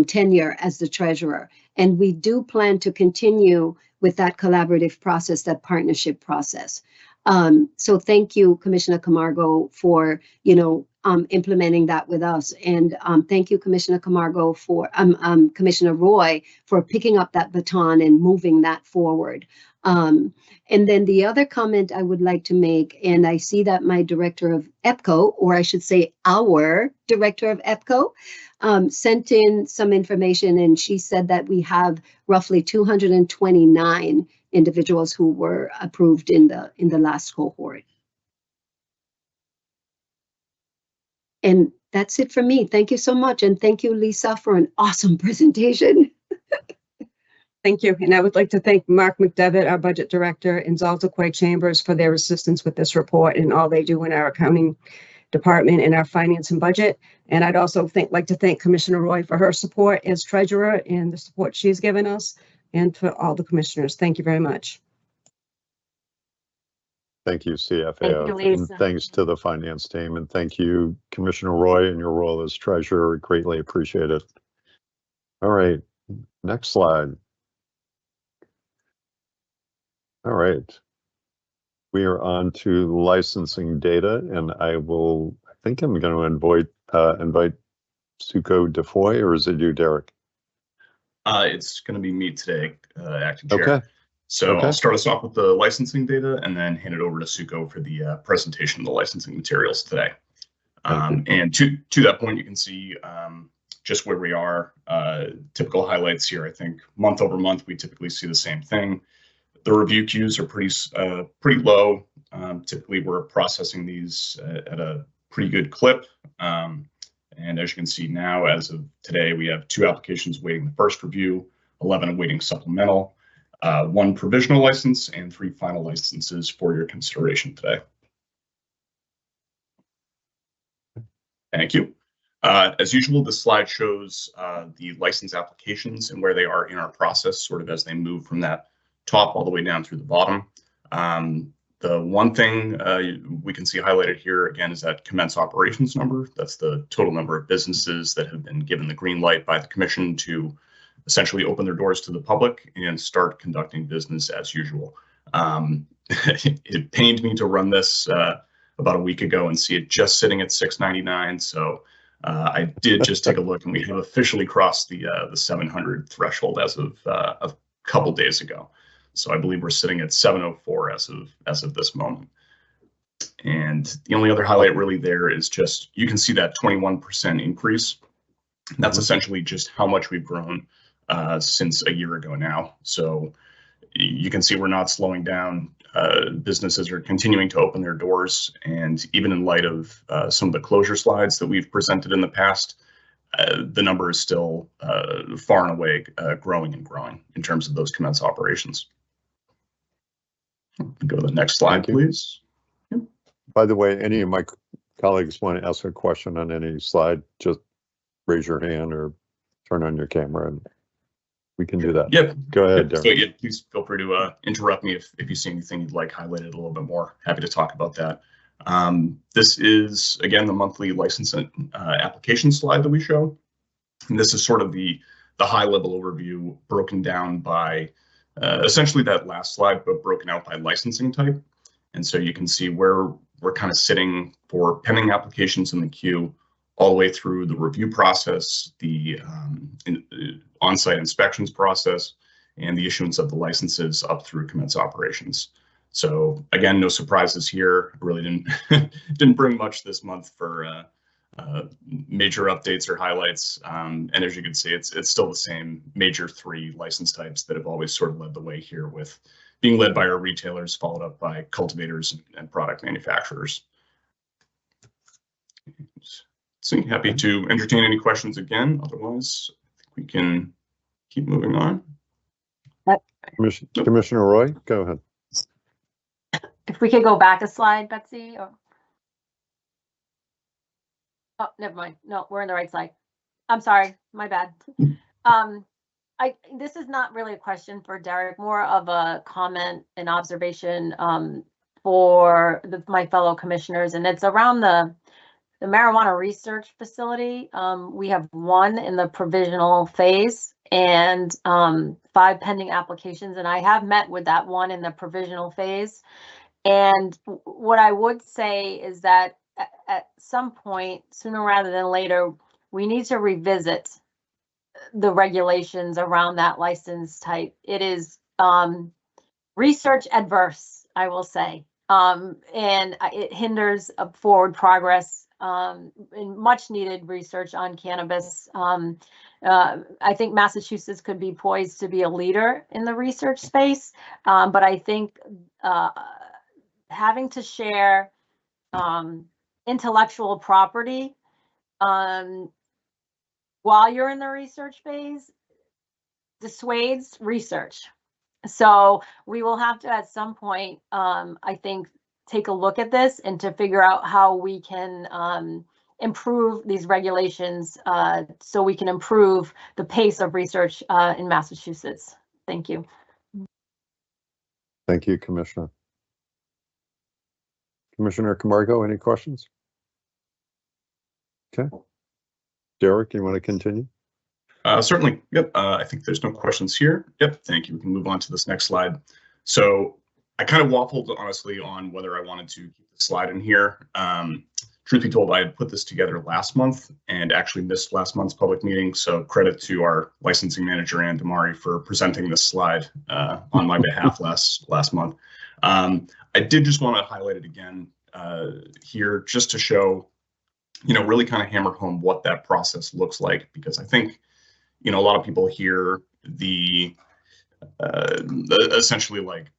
S5: tenure as the treasurer. And we do plan to continue with that collaborative process, that partnership process. So thank you, Commissioner Camargo, for, implementing that with us. And thank you, Commissioner Camargo, for Commissioner Roy, for picking up that baton and moving that forward. And then the other comment I would like to make, and I see that my director of EPCO, or I should say our director of EPCO, sent in some information, and she said that we have roughly 229 individuals who were approved in the last cohort. And that's it for me. Thank you so much. And thank you, Lisa, for an awesome presentation.
S8: Thank you. And I would like to thank Mark McDevitt, our budget director, and Zalta Quay Chambers for their assistance with this report and all they do in our accounting department and our finance and budget. And I'd also like to thank Commissioner Roy for her support as treasurer and the support she's given us, and for all the commissioners. Thank you very much.
S2: Thank you, CFAO.
S3: Thank you,
S2: And
S3: Lisa.
S2: thanks to the finance team. And thank you, Commissioner Roy, in your role as treasurer. Greatly appreciate it. All right, next slide. All right. We are on to licensing data, and I think I'm going to invite Suko Defoy, or is it you, Derek?
S9: It's going to be me today, Acting Chair.
S2: Okay.
S9: So
S2: Okay.
S9: I'll start us off with the licensing data and then hand it over to Suko for the presentation of the licensing materials today. And to that point, you can see just where we are. Typical highlights here. I think month over month, we typically see the same thing. The review queues are pretty low. Typically, we're processing these at a pretty good clip. And as you can see now, as of today, we have 2 applications waiting the first review, 11 awaiting supplemental, 1 provisional license, and 3 final licenses for your consideration today. Thank you. As usual, this slide shows the license applications and where they are in our process, sort of as they move from that top all the way down through the bottom. The one thing we can see highlighted here again is that commence operations number. That's the total number of businesses that have been given the green light by the commission to essentially open their doors to the public and start conducting business as usual. It pained me to run this about a week ago and see it just sitting at 699. So I did just take a look, and we have officially crossed the 700 threshold as of a couple days ago. So I believe we're sitting at 704 as of this moment. And the only other highlight really there is just, you can see that 21% increase. That's essentially just how much we've grown since a year ago now. So you can see we're not slowing down. Businesses are continuing to open their doors. And even in light of some of the closure slides that we've presented in the past, the number is still far and away growing and growing in terms of those commence operations. Go to the next slide, please.
S2: By the way, any of my colleagues want to ask a question on any slide, just raise your hand or turn on your camera and we can do that.
S9: Yep.
S2: Go ahead, Derek.
S9: So yeah, please feel free to interrupt me if you see anything you'd like highlighted a little bit more. Happy to talk about that. This is, again, the monthly license application slide that we show. And this is sort of the high-level overview broken down by essentially that last slide, but broken out by licensing type. And so you can see where we're kind of sitting for pending applications in the queue, all the way through the review process, the on-site inspections process, and the issuance of the licenses up through commence operations. So again, no surprises here. Really didn't bring much this month for major updates or highlights. And as you can see, it's still the same major 3 license types that have always sort of led the way here, with being led by our retailers, followed up by cultivators and product manufacturers. So happy to entertain any questions again. Otherwise, I think we can keep moving on.
S2: Commissioner Roy, go ahead.
S3: If we could go back a slide, Betsy. Or... Oh, never mind. No, we're in the right slide. I'm sorry, my bad. This is not really a question for Derek, more of a comment and observation for my fellow commissioners, and it's around the marijuana research facility. We have 1 in the provisional phase and 5 pending applications, and I have met with that 1 in the provisional phase. And what I would say is that at some point, sooner rather than later, we need to revisit the regulations around that license type. It is research adverse, I will say, and it hinders forward progress in much needed research on cannabis. I think Massachusetts could be poised to be a leader in the research space, but I think having to share intellectual property while you're in the research phase dissuades research. So we will have to, at some point, I think, take a look at this and to figure out how we can improve these regulations so we can improve the pace of research in Massachusetts. Thank you.
S2: Thank you, Commissioner. Commissioner Camargo, any questions? Okay. Derek, you want to continue?
S9: Certainly. Yep. I think there's no questions here. Yep. Thank you. We can move on to this next slide. So I kind of waffled, honestly, on whether I wanted to keep the slide in here. Truth be told, I had put this together last month and actually missed last month's public meeting. So credit to our licensing manager, Ann Damari, for presenting this slide on my behalf last month. I did just want to highlight it again here just to show, really kind of hammer home what that process looks like, because I think, a lot of people hear the essentially like,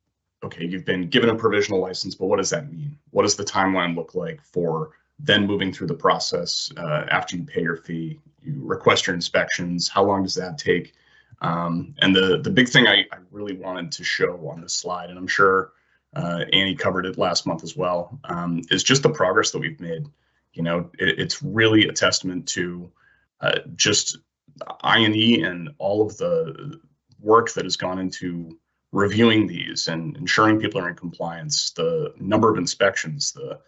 S9: okay, you've been given a provisional license, but what does that mean? What does the timeline look like for then moving through the process after you pay your fee, you request your inspections? How long does that take? And the big thing I really wanted to show on this slide, and I'm sure Annie covered it last month as well, is just the progress that we've made. It's really a testament to just I&E and all of the work that has gone into reviewing these and ensuring people are in compliance, the number of inspections, the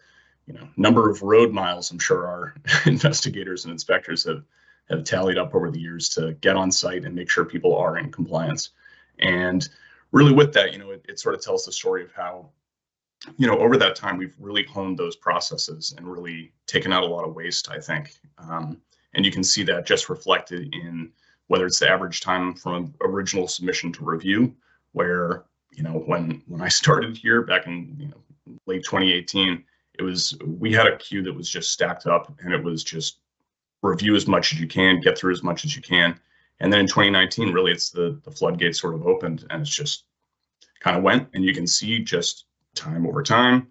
S9: number of road miles I'm sure our investigators and inspectors have tallied up over the years to get on site and make sure people are in compliance. And really with that, it sort of tells the story of how, over that time, we've really honed those processes and really taken out a lot of waste, I think. And you can see that just reflected in whether it's the average time from original submission to review, where, when I started here back in late 2018, we had a queue that was just stacked up, and it was just review as much as you can, get through as much as you can. And then in 2019, really, it's the floodgates sort of opened, and it's just kind of went. And you can see just time over time,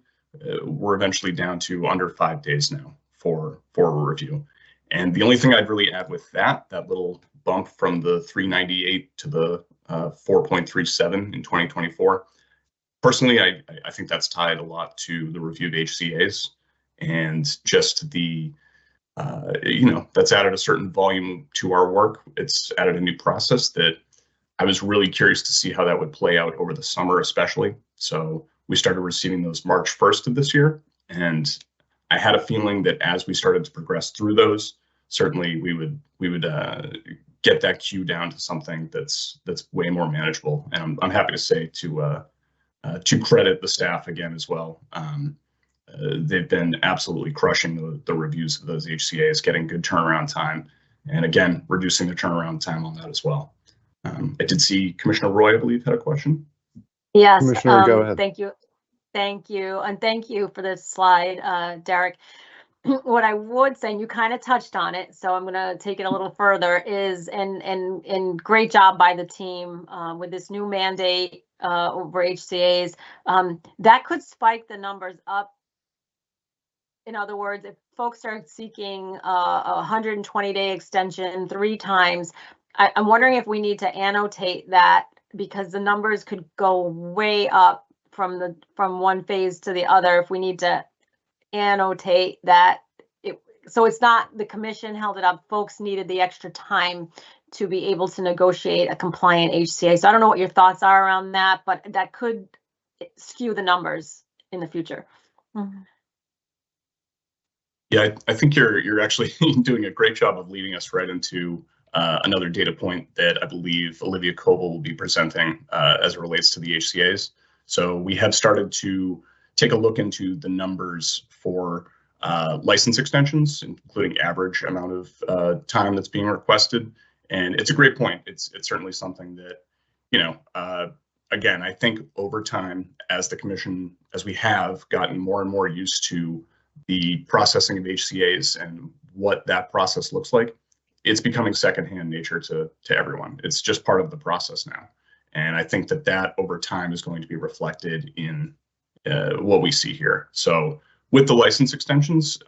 S9: we're eventually down to under 5 days now for a review. And the only thing I'd really add with that little bump from the 398 to the 4.37 in 2024, personally, I think that's tied a lot to the review of HCAs and just the, that's added a certain volume to our work. It's added a new process that I was really curious to see how that would play out over the summer, especially. So we started receiving those March 1st of this year. And I had a feeling that as we started to progress through those, certainly we would get that queue down to something that's way more manageable. And I'm happy to say to credit the staff again as well. They've been absolutely crushing the reviews of those HCAs, getting good turnaround time, and again, reducing the turnaround time on that as well. I did see Commissioner Roy, I believe, had a question.
S3: Yes,
S2: Commissioner, go ahead.
S3: Thank you. And thank you for this slide, Derek. What I would say, and you kind of touched on it, so I'm going to take it a little further, is, and great job by the team with this new mandate over HCAs, that could spike the numbers up. In other words, if folks are seeking a 120-day extension 3 times, I'm wondering if we need to annotate that, because the numbers could go way up from one phase to the other if we need to annotate that. So it's not the commission held it up, folks needed the extra time to be able to negotiate a compliant HCA. So I don't know what your thoughts are around that, but that could skew the numbers in the future. Mm-hmm.
S9: Yeah, I think you're actually doing a great job of leading us right into another data point that I believe Olivia Coble will be presenting as it relates to the HCAs. So we have started to take a look into the numbers for license extensions, including average amount of time that's being requested. And it's a great point. It's certainly something that, you know, again, I think over time, as the commission, as we have gotten more and more used to the processing of HCAs and what that process looks like, it's becoming secondhand nature to everyone. It's just part of the process now. And I think that over time is going to be reflected in what we see here. So with the license extensions,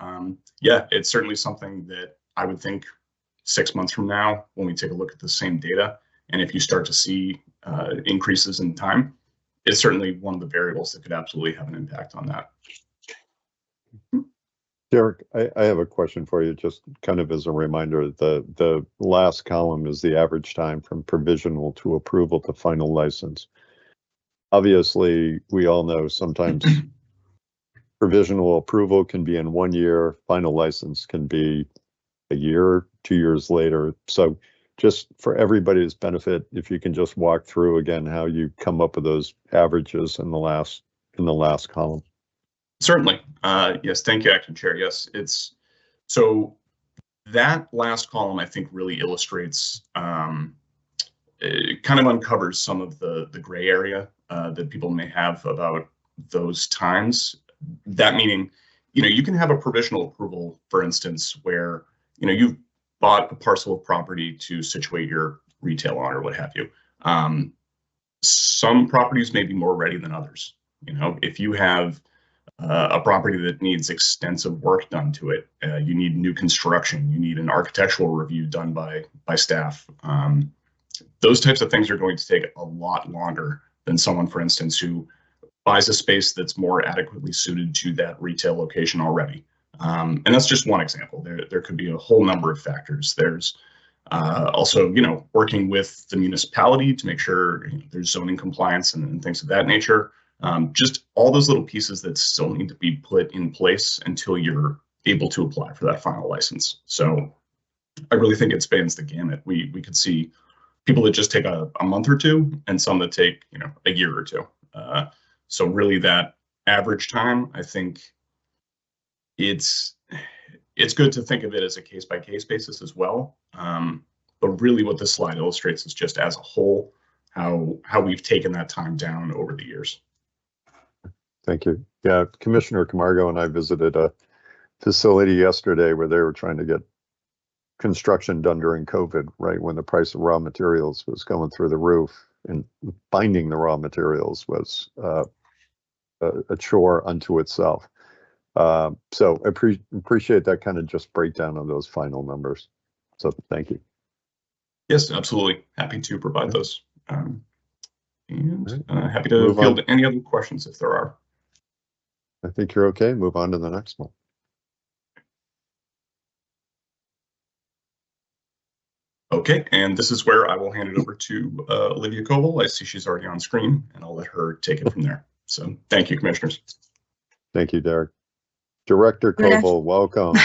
S9: yeah, it's certainly something that I would think 6 months from now, when we take a look at the same data, and if you start to see increases in time, it's certainly one of the variables that could absolutely have an impact on that.
S2: Derek, I have a question for you, just kind of as a reminder. The last column is the average time from provisional to approval to final license. Obviously, we all know sometimes provisional approval can be in 1 year, final license can be a year, 2 years later. So just for everybody's benefit, if you can just walk through again how you come up with those averages in the last column.
S9: Certainly. Yes, thank you, Acting Chair. Yes, it's so that last column I think really illustrates, it kind of uncovers some of the gray area that people may have about those times. That meaning, you know, you can have a provisional approval, for instance, where, you know, you've bought a parcel of property to situate your retail on or what have you. Some properties may be more ready than others. You know, if you have a property that needs extensive work done to it, you need new construction, you need an architectural review done by staff. Those types of things are going to take a lot longer than someone, for instance, who buys a space that's more adequately suited to that retail location already. And that's just one example. There could be a whole number of factors. There's also, you know, working with the municipality to make sure, you know, there's zoning compliance and things of that nature. Just all those little pieces that still need to be put in place until you're able to apply for that final license. So I really think it spans the gamut. We could see people that just take a month or two and some that take, you know, a year or two. So really that average time, I think it's good to think of it as a case-by-case basis as well. But really what this slide illustrates is just as a whole, how we've taken that time down over the years.
S2: Thank you. Yeah, Commissioner Camargo and I visited a facility yesterday where they were trying to get construction done during COVID, right when the price of raw materials was going through the roof, and finding the raw materials was a chore unto itself. So I appreciate that kind of just breakdown of those final numbers. So thank you.
S9: Yes, absolutely. Happy to provide those. And happy to field any other questions if there are.
S2: I think you're okay. Move on to the next one.
S9: Okay, and this is where I will hand it over to Olivia Coble. I see she's already on screen, and I'll let her take it from there. So thank you, commissioners.
S2: Thank you, Derek. Director Coble, welcome.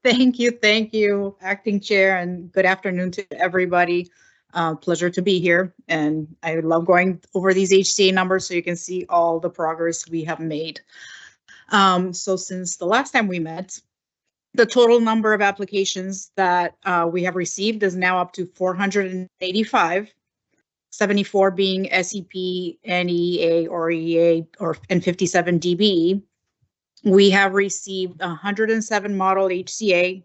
S6: Thank you, Acting Chair, and good afternoon to everybody. Pleasure to be here, and I love going over these HCA numbers so you can see all the progress we have made. So since the last time we met, the total number of applications that we have received is now up to 485, 74 being SEP, NEA, or EA, and 57 DBE. We have received 107 model HCA,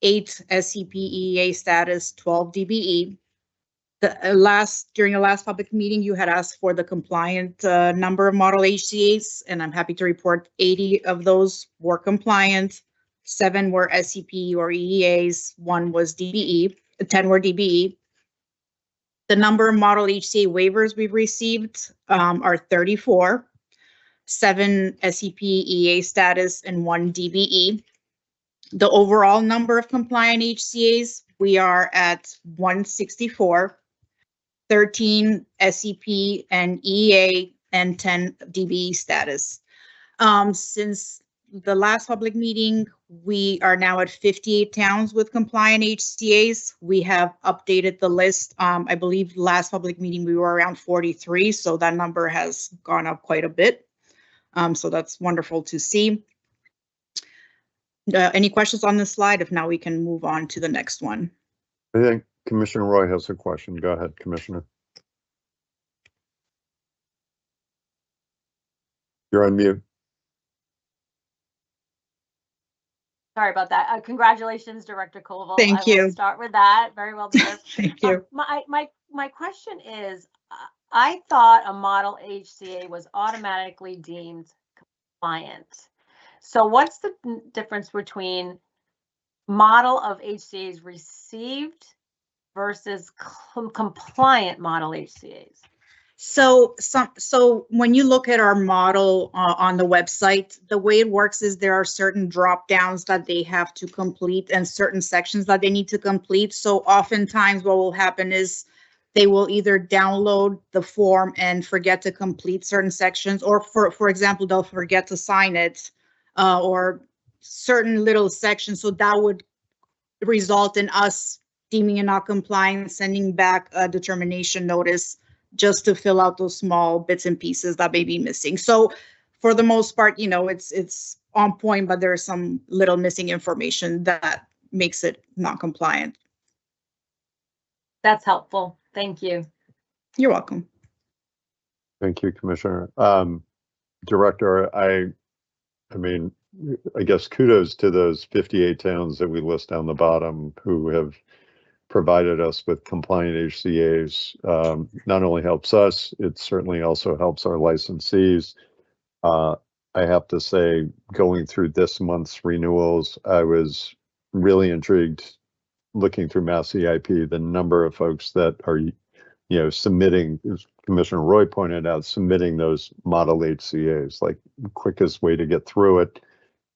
S6: 8 SCP EA status, 12 DBE. During the last public meeting, you had asked for the compliant number of model HCAs, and I'm happy to report 80 of those were compliant, 7 were SCP or EEAs, 1 was DBE, 10 were DBE. The number of model HCA waivers we've received are 34, 7 SCP EA status, and 1 DBE. The overall number of compliant HCAs, we are at 164, 13 SCP and EA, and 10 DBE status. Since the last public meeting, we are now at 58 towns with compliant HCAs. We have updated the list. I believe last public meeting we were around 43, so that number has gone up quite a bit. So that's wonderful to see. Any questions on this slide? If not, we can move on to the next one.
S2: I think Commissioner Roy has a question. Go ahead, Commissioner. You're on mute.
S3: Sorry about that. Congratulations, Director Koval.
S6: Thank
S3: I
S6: you.
S3: will start with that. Very well deserved.
S6: Thank you.
S3: My question is, I thought a model HCA was automatically deemed compliant. So what's the difference between model of HCAs received versus compliant model HCAs?
S6: So when you look at our model on the website, the way it works is there are certain drop downs that they have to complete and certain sections that they need to complete. So oftentimes what will happen is they will either download the form and forget to complete certain sections, or for example, they'll forget to sign it, or certain little sections. So that would result in us deeming it not compliant, sending back a determination notice just to fill out those small bits and pieces that may be missing. So for the most part, you know, it's on point, but there's some little missing information that makes it not compliant.
S3: That's helpful. Thank you.
S6: You're welcome.
S2: Thank you, Commissioner. Director, I mean, I guess kudos to those 58 towns that we list down the bottom who have provided us with compliant HCAs. Not only helps us, it certainly also helps our licensees. I have to say, going through this month's renewals, I was really intrigued looking through Mass EIP, the number of folks that are, you know, submitting, as Commissioner Roy pointed out, submitting those model HCAs, like quickest way to get through it.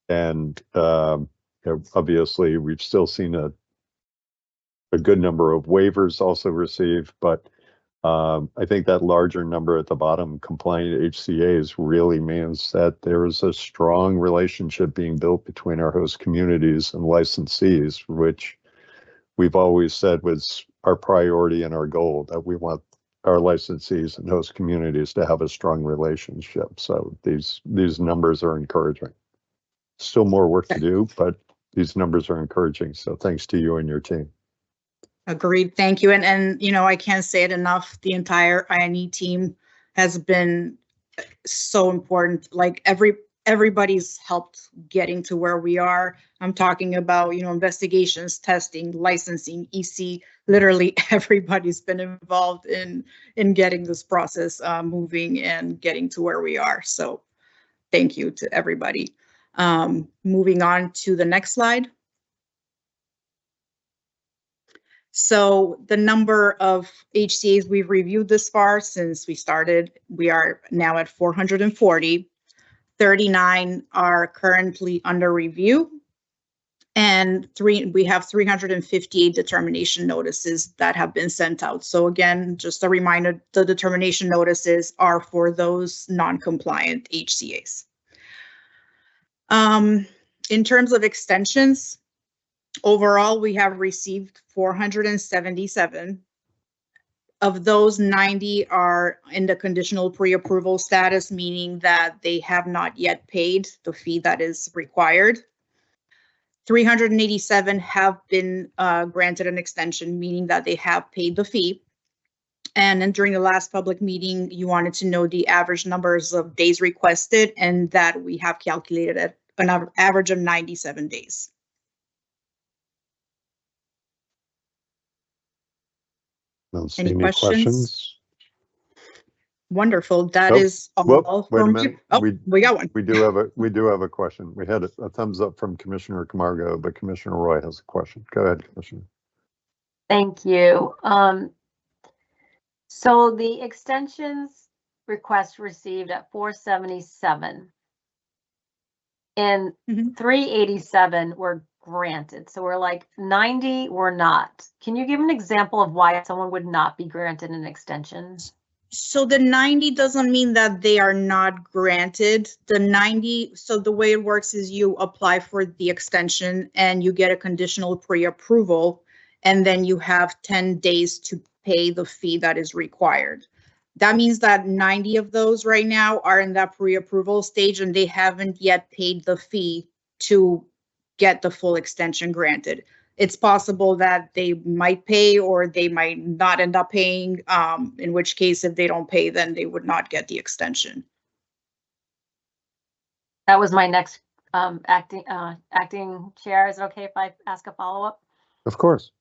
S2: And obviously, we've still seen a good number of waivers also received, but I think that larger number at the bottom, compliant HCAs, really means that there is a strong relationship being built between our host communities and licensees, which we've always said was our priority and our goal, that we want our licensees and host communities to have a strong relationship. So these numbers are encouraging. Still more work to do, but these numbers are encouraging. So thanks to you and your team.
S6: Agreed. Thank you. And you know, I can't say it enough. The entire INE team has been so important. Like everybody's helped getting to where we are. I'm talking about, you know, investigations, testing, licensing, EC. Literally everybody's been involved in getting this process moving and getting to where we are. So thank you to everybody. Moving on to the next slide. So the number of HCAs we've reviewed this far since we started, we are now at 440. 39 are currently under review, and we have 358 determination notices that have been sent out. So again, just a reminder, the determination notices are for those non-compliant HCAs. In terms of extensions, overall, we have received 477. Of those, 90 are in the conditional pre-approval status, meaning that they have not yet paid the fee that is required. 387 have been granted an extension, meaning that they have paid the fee. And then during the last public meeting, you wanted to know the average numbers of days requested, and that we have calculated at an average of 97 days.
S2: Any questions?
S6: Wonderful. That
S2: Oh,
S6: is all
S2: wait a
S6: from
S2: minute.
S6: you. Oh, we got one.
S2: We do have a question. We had a thumbs up from Commissioner Camargo, but Commissioner Roy has a question. Go ahead, Commissioner.
S3: Thank you. So the extensions request received at 477 and 387 were granted. So we're like 90 were not. Can you give an example of why someone would not be granted an extension?
S6: So the 90 doesn't mean that they are not granted. The 90, so the way it works is you apply for the extension and you get a conditional pre-approval, and then you have 10 days to pay the fee that is required. That means that 90 of those right now are in that pre-approval stage and they haven't yet paid the fee to get the full extension granted. It's possible that they might pay or they might not end up paying, in which case if they don't pay, then they would not get the extension.
S3: That was my next acting chair. Is it okay if I ask a follow-up?
S2: Of course.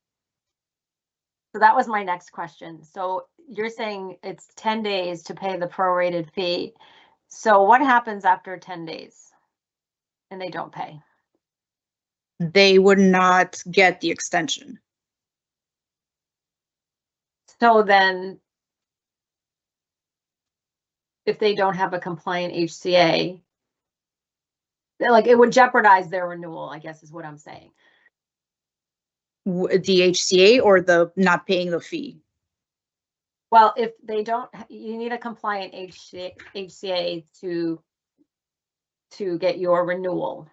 S3: So that was my next question. So you're saying it's 10 days to pay the prorated fee. So what happens after 10 days and they don't pay?
S6: They would not get the extension.
S3: So then if they don't have a compliant HCA, like it would jeopardize their renewal, I guess is what I'm saying.
S6: The HCA or the not paying the fee?
S3: Well, if they don't, you need a compliant HCA to get your renewal.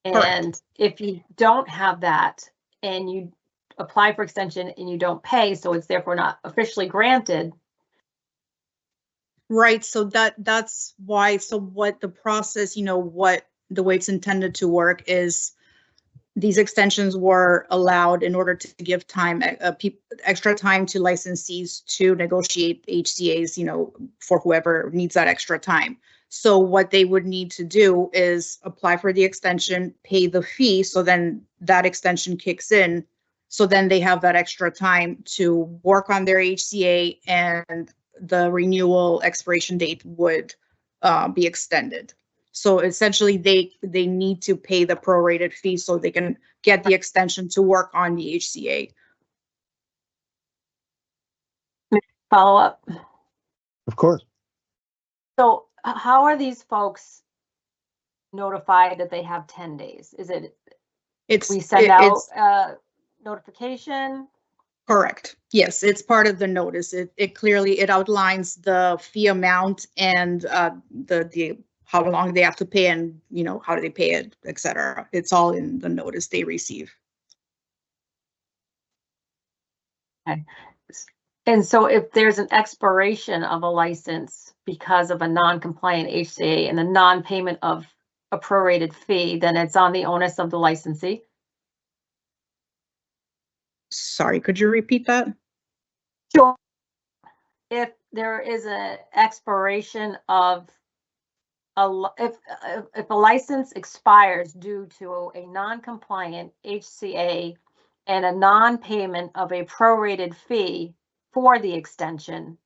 S3: And
S6: Correct.
S3: if you don't have that and you apply for extension and you don't pay, so it's therefore not officially granted.
S6: Right, so that's why, so what the process, what the way it's intended to work is these extensions were allowed in order to give time, extra time to licensees to negotiate HCAs, for whoever needs that extra time. So what they would need to do is apply for the extension, pay the fee, so then that extension kicks in. So then they have that extra time to work on their HCA and the renewal expiration date would be extended. So essentially they need to pay the prorated fee so they can get the extension to work on the HCA.
S3: Follow up.
S2: Of course.
S3: So how are these folks notified that they have 10 days? Is it we send out a notification?
S6: Correct. Yes, it's part of the notice. It clearly outlines the fee amount and the how long they have to pay and how do they pay it, etc. It's all in the notice they receive.
S3: Okay. And so if there's an expiration of a license because of a non-compliant HCA and the non-payment of a prorated fee, then it's on the onus of the licensee?
S6: Sorry, could you repeat that?
S3: Sure. If there is an expiration of if a license expires due to a non-compliant HCA and a non-payment of a prorated fee for the extension,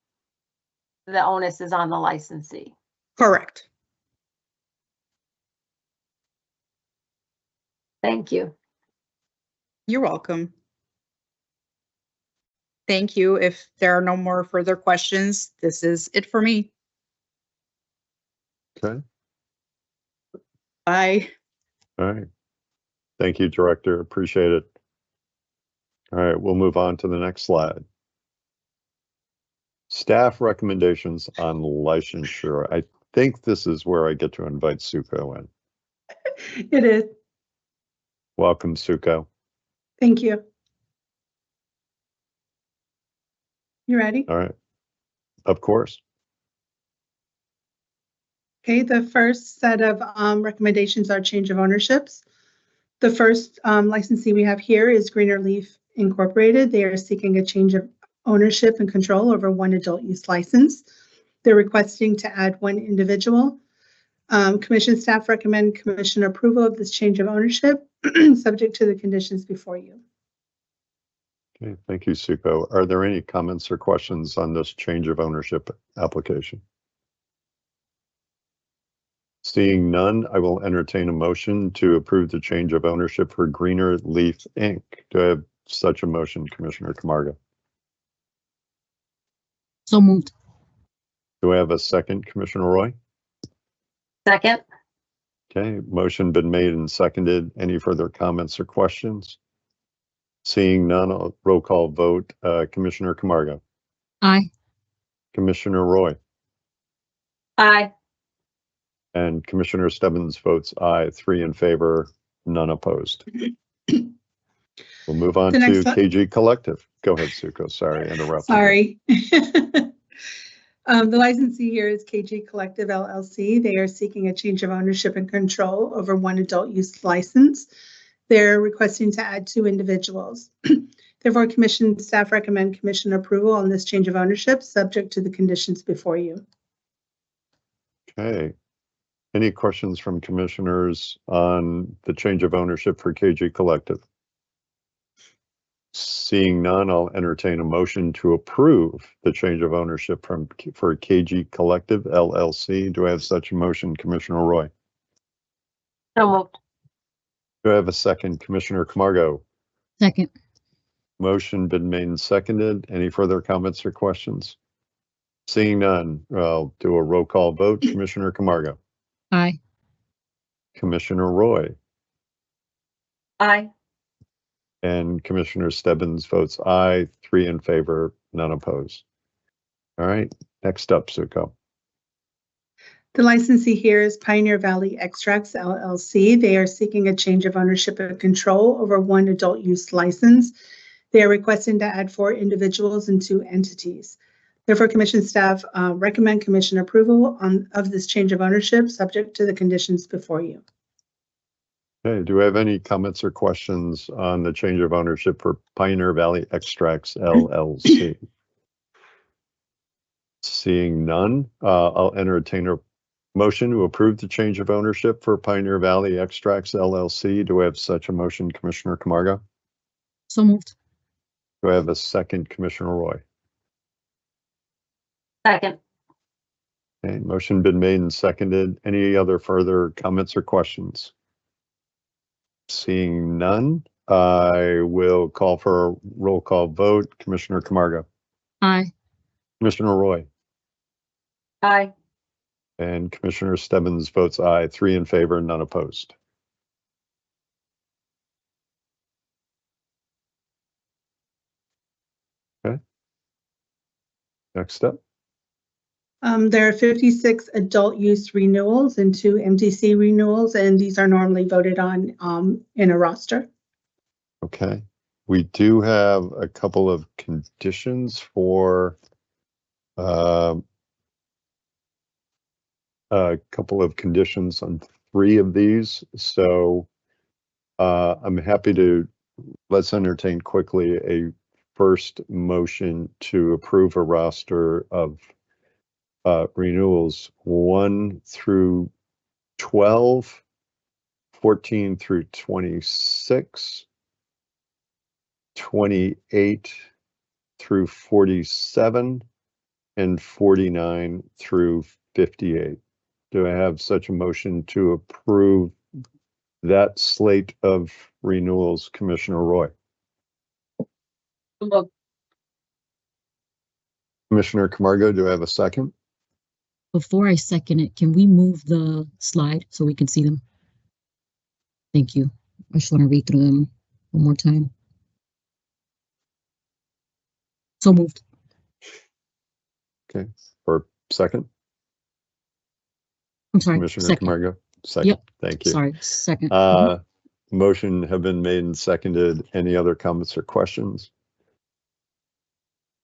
S3: the onus is on the licensee.
S6: Correct.
S3: Thank you.
S6: You're welcome. Thank you. If there are no more further questions, this is it for me.
S2: Okay.
S6: Bye.
S2: All right. Thank you, Director. Appreciate it. All right, we'll move on to the next slide. Staff recommendations on licensure. I think this is where I get to invite Suko in.
S10: It is.
S2: Welcome, Suko.
S10: Thank you. You ready?
S2: All right. Of course.
S10: Okay, the first set of recommendations are change of ownerships. The first licensee we have here is Greener Leaf Incorporated. They are seeking a change of ownership and control over one adult use license. They're requesting to add one individual. Commission staff recommend commission approval of this change of ownership, subject to the conditions before you.
S2: Okay, thank you, Suko. Are there any comments or questions on this change of ownership application? Seeing none, I will entertain a motion to approve the change of ownership for Greener Leaf Inc. Do I have such a motion, Commissioner Camargo?
S4: So moved.
S2: Do I have a second, Commissioner Roy?
S3: Second.
S2: Okay, motion been made and seconded. Any further comments or questions? Seeing none, I'll roll call vote. Commissioner Camargo.
S4: Aye.
S2: Commissioner Roy.
S3: Aye.
S2: And Commissioner Stebbins votes aye, 3 in favor, none opposed. We'll move on to KG Collective. Go ahead, Suko. Sorry, I interrupted.
S10: Sorry. The licensee here is KG Collective LLC. They are seeking a change of ownership and control over one adult use license. They're requesting to add 2 individuals. Therefore, commission staff recommend commission approval on this change of ownership, subject to the conditions before you.
S2: Okay. Any questions from commissioners on the change of ownership for KG Collective? Seeing none, I'll entertain a motion to approve the change of ownership for KG Collective LLC. Do I have such a motion, Commissioner Roy?
S3: So moved.
S2: Do I have a second, Commissioner Camargo?
S4: Second.
S2: Motion been made and seconded. Any further comments or questions? Seeing none, I'll do a roll call vote. Commissioner Camargo?
S4: Aye.
S2: Commissioner Roy?
S3: Aye.
S2: And Commissioner Stebbins votes aye, 3 in favor, none opposed. All right, next up, Suko.
S10: The licensee here is Pioneer Valley Extracts LLC. They are seeking a change of ownership and control over one adult use license. They are requesting to add 4 individuals and 2 entities. Therefore, commission staff recommend commission approval of this change of ownership, subject to the conditions before you.
S2: Okay, do we have any comments or questions on the change of ownership for Pioneer Valley Extracts LLC? Seeing none, I'll entertain a motion to approve the change of ownership for Pioneer Valley Extracts LLC. Do I have such a motion, Commissioner Camargo?
S4: So moved.
S2: Do I have a second, Commissioner Roy?
S3: Second.
S2: Okay, motion been made and seconded. Any other further comments or questions? Seeing none, I will call for a roll call vote. Commissioner Camargo?
S4: Aye.
S2: Commissioner Roy?
S3: Aye.
S2: And Commissioner Stebbins votes aye, 3 in favor, none opposed. Okay. Next up.
S10: There are 56 adult use renewals and 2 MTC renewals, and these are normally voted on in a roster.
S2: Okay. We do have a couple of conditions for a couple of conditions on 3 of these. So I'm happy to, let's entertain quickly a first motion to approve a roster of renewals 1 through 12, 14 through 26, 28 through 47, and 49 through 58. Do I have such a motion to approve that slate of renewals, Commissioner Roy? Commissioner Camargo, do I have a second?
S4: Before I second it, can we move the slide so we can see them? Thank you. I just want to read through them one more time. So moved.
S2: Okay, for second?
S4: I'm sorry.
S2: Commissioner
S4: Second.
S2: Camargo? Second.
S4: Yep.
S2: Thank you.
S4: Sorry. Second.
S2: Motion have been made and seconded. Any other comments or questions?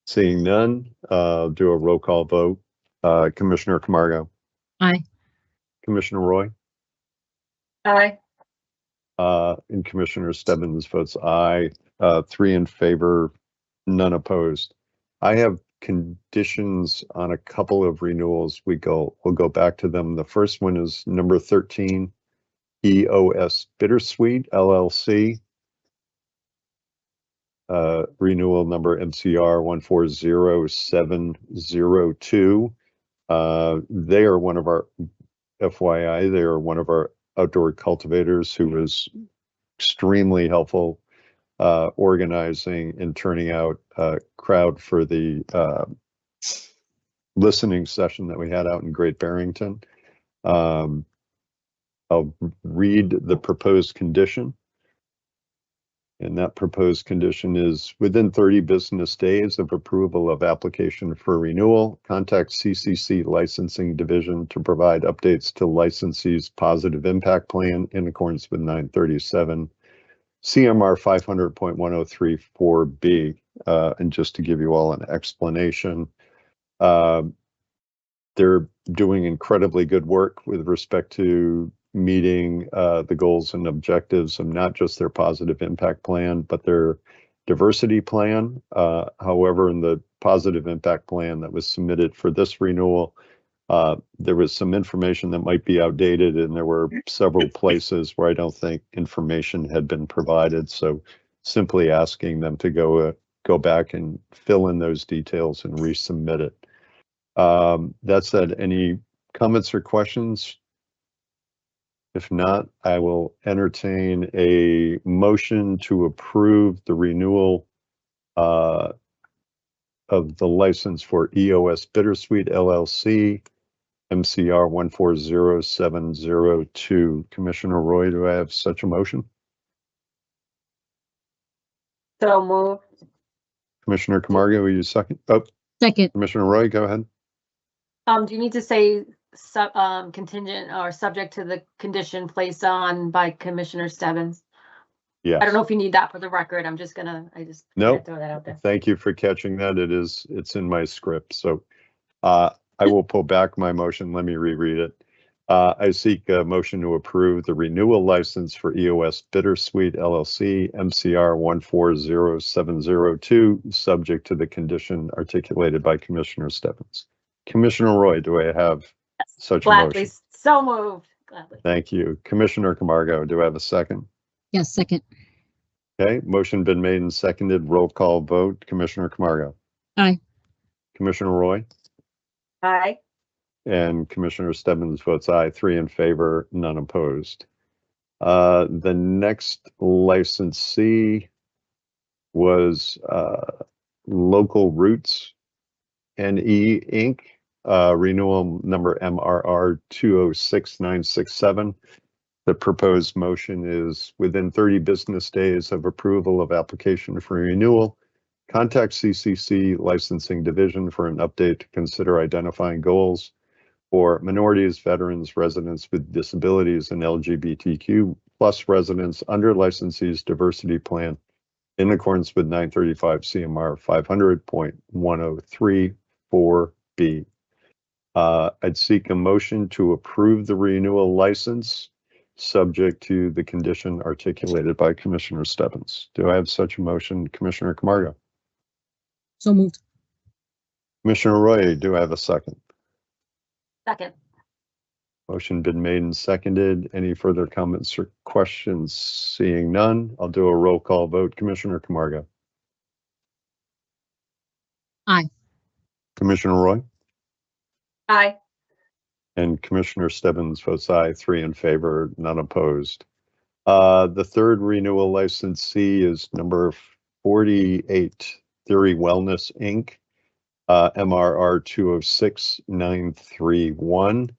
S2: Seeing none, do a roll call vote. Commissioner Camargo?
S4: Aye.
S2: Commissioner Roy?
S3: Aye.
S2: And Commissioner Stebbins votes aye. 3 in favor, none opposed. I have conditions on a couple of renewals. We'll go back to them. The first one is number 13, EOS Bittersweet LLC. Renewal number MCR 140702. They are one of our, FYI, they are one of our outdoor cultivators who was extremely helpful organizing and turning out a crowd for the listening session that we had out in Great Barrington. I'll read the proposed condition. And that proposed condition is within 30 business days of approval of application for renewal, contact CCC Licensing Division to provide updates to licensee's positive impact plan in accordance with 937 CMR 500.1034B. And just to give you all an explanation, They're doing incredibly good work with respect to meeting the goals and objectives of not just their positive impact plan, but their diversity plan. However, in the positive impact plan that was submitted for this renewal, there was some information that might be outdated, and there were several places where I don't think information had been provided. So simply asking them to go back and fill in those details and resubmit it. That said, any comments or questions? If not, I will entertain a motion to approve the renewal of the license for EOS Bittersweet LLC, MCR 140702. Commissioner Roy, do I have such a motion?
S3: So move.
S2: Commissioner Camargo, will you second? Oh,
S4: Second.
S2: Commissioner Roy, go ahead.
S3: Do you need to say contingent or subject to the condition placed on by Commissioner Stebbins?
S2: Yes.
S3: I don't know if you need that for the record. I just
S2: Nope.
S3: throw that out there.
S2: Thank you for catching that. It's in my script. So I will pull back my motion. Let me reread it. I seek a motion to approve the renewal license for EOS Bittersweet LLC, MCR 140702, subject to the condition articulated by Commissioner Stebbins. Commissioner Roy, do I have such a
S3: Gladly.
S2: motion?
S3: So moved. Gladly.
S2: Thank you. Commissioner Camargo, do I have a second?
S4: Yes, second.
S2: Okay, motion been made and seconded. Roll call vote. Commissioner Camargo.
S4: Aye.
S2: Commissioner Roy.
S3: Aye.
S2: And Commissioner Stebbins votes aye, 3 in favor, none opposed. The next licensee was Local Roots NE Inc., renewal number MRR 206967. The proposed motion is within 30 business days of approval of application for renewal, contact CCC Licensing Division for an update to consider identifying goals for minorities, veterans, residents with disabilities, and LGBTQ plus residents under licensee's diversity plan in accordance with 935 CMR 500.1034B. I'd seek a motion to approve the renewal license subject to the condition articulated by Commissioner Stebbins. Do I have such a motion, Commissioner Camargo?
S4: So moved.
S2: Commissioner Roy, do I have a second?
S3: Second.
S2: Motion been made and seconded. Any further comments or questions? Seeing none, I'll do a roll call vote. Commissioner Camargo.
S4: Aye.
S2: Commissioner Roy.
S3: Aye.
S2: And Commissioner Stebbins votes aye, 3 in favor, none opposed. The third renewal licensee is number 48, Theory Wellness, Inc., MRR 206931.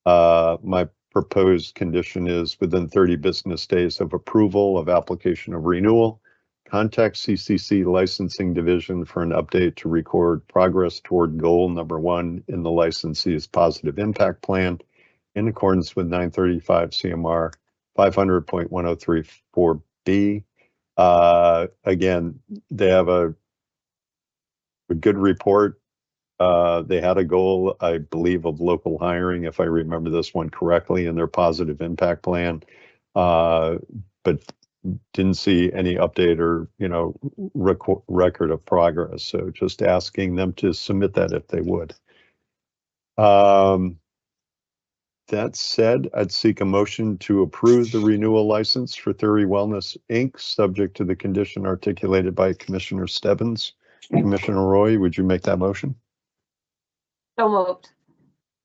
S2: My proposed condition is within 30 business days of approval of application of renewal, contact CCC Licensing Division for an update to record progress toward goal number 1 in the licensee's positive impact plan in accordance with 935 CMR 500.1034B. Again, they have a good report. They had a goal, I believe, of local hiring, if I remember this one correctly, in their positive impact plan, but didn't see any update or, record of progress. So just asking them to submit that if they would. That said, I'd seek a motion to approve the renewal license for Theory Wellness, Inc., subject to the condition articulated by Commissioner Stebbins. Commissioner Roy, would you make that motion?
S3: So moved.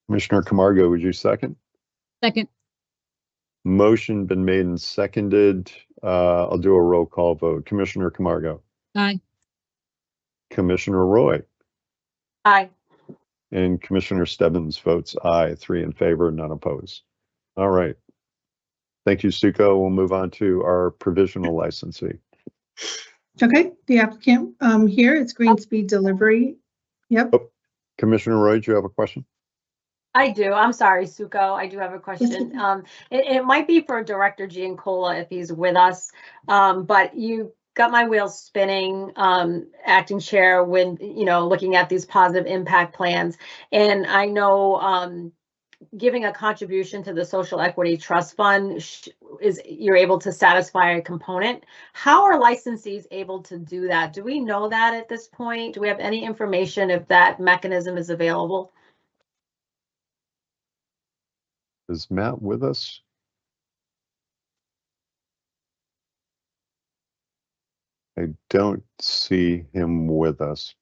S2: Commissioner Camargo, would you second?
S4: Second.
S2: Motion been made and seconded. I'll do a roll call vote. Commissioner Camargo.
S4: Aye.
S2: Commissioner Roy.
S3: Aye.
S2: And Commissioner Stebbins votes aye, 3 in favor, none opposed. All right. Thank you, Suko. We'll move on to our provisional licensee.
S10: Okay, the applicant here is Green Speed Delivery. Yep.
S2: Oh, Commissioner Roy, do you have a question?
S3: I do. I'm sorry, Suko. I do have a question. It might be for Director Giancola if he's with us. But you got my wheels spinning, acting chair, when, looking at these positive impact plans. And I know, giving a contribution to the Social Equity Trust Fund you're able to satisfy a component. How are licensees able to do that? Do we know that at this point? Do we have any information if that mechanism is available?
S2: Is Matt with us? I don't see him with us.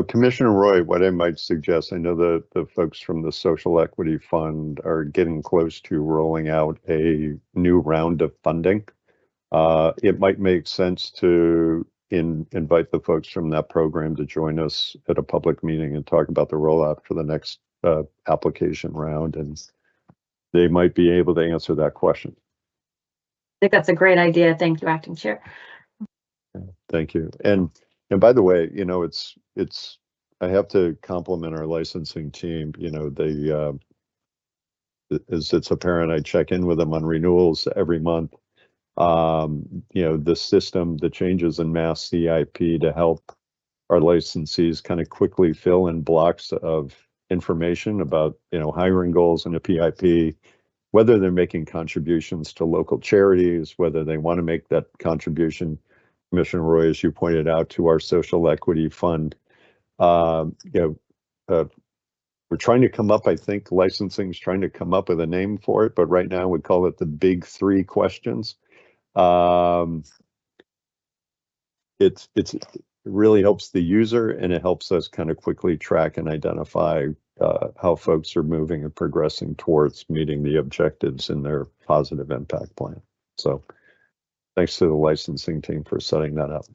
S2: Commissioner Roy, what I might suggest, I know the folks from the Social Equity Fund are getting close to rolling out a new round of funding. It might make sense to invite the folks from that program to join us at a public meeting and talk about the rollout for the next application round, and they might be able to answer that question.
S3: I think that's a great idea. Thank you, Acting Chair.
S2: Thank you. And by the way, it's I have to compliment our licensing team. They as it's apparent, I check in with them on renewals every month. The system, the changes in Mass CIP to help our licensees kind of quickly fill in blocks of information about, hiring goals in a PIP, whether they're making contributions to local charities, whether they want to make that contribution, Commissioner Roy, as you pointed out, to our Social Equity Fund. We're trying to come up, I think licensing is trying to come up with a name for it, but right now we call it the big 3 questions. It really helps the user, and it helps us kind of quickly track and identify how folks are moving and progressing towards meeting the objectives in their positive impact plan. So thanks to the licensing team for setting that up.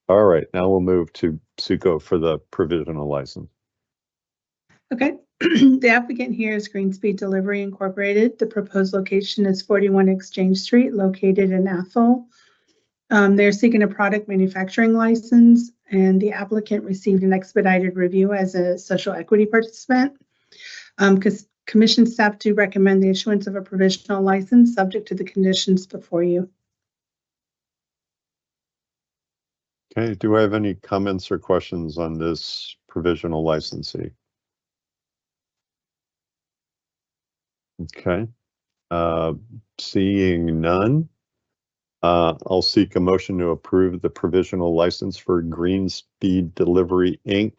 S2: All right, now we'll move to Suko for the provisional license.
S10: Okay, the applicant here is Greenspeed Delivery Incorporated. The proposed location is 41 Exchange Street, located in Athol. They're seeking a product manufacturing license, and the applicant received an expedited review as a social equity participant. Commission staff do recommend the issuance of a provisional license subject to the conditions before you.
S2: Okay, do I have any comments or questions on this provisional licensee? Okay, seeing none, I'll seek a motion to approve the provisional license for Greenspeed Delivery, Inc.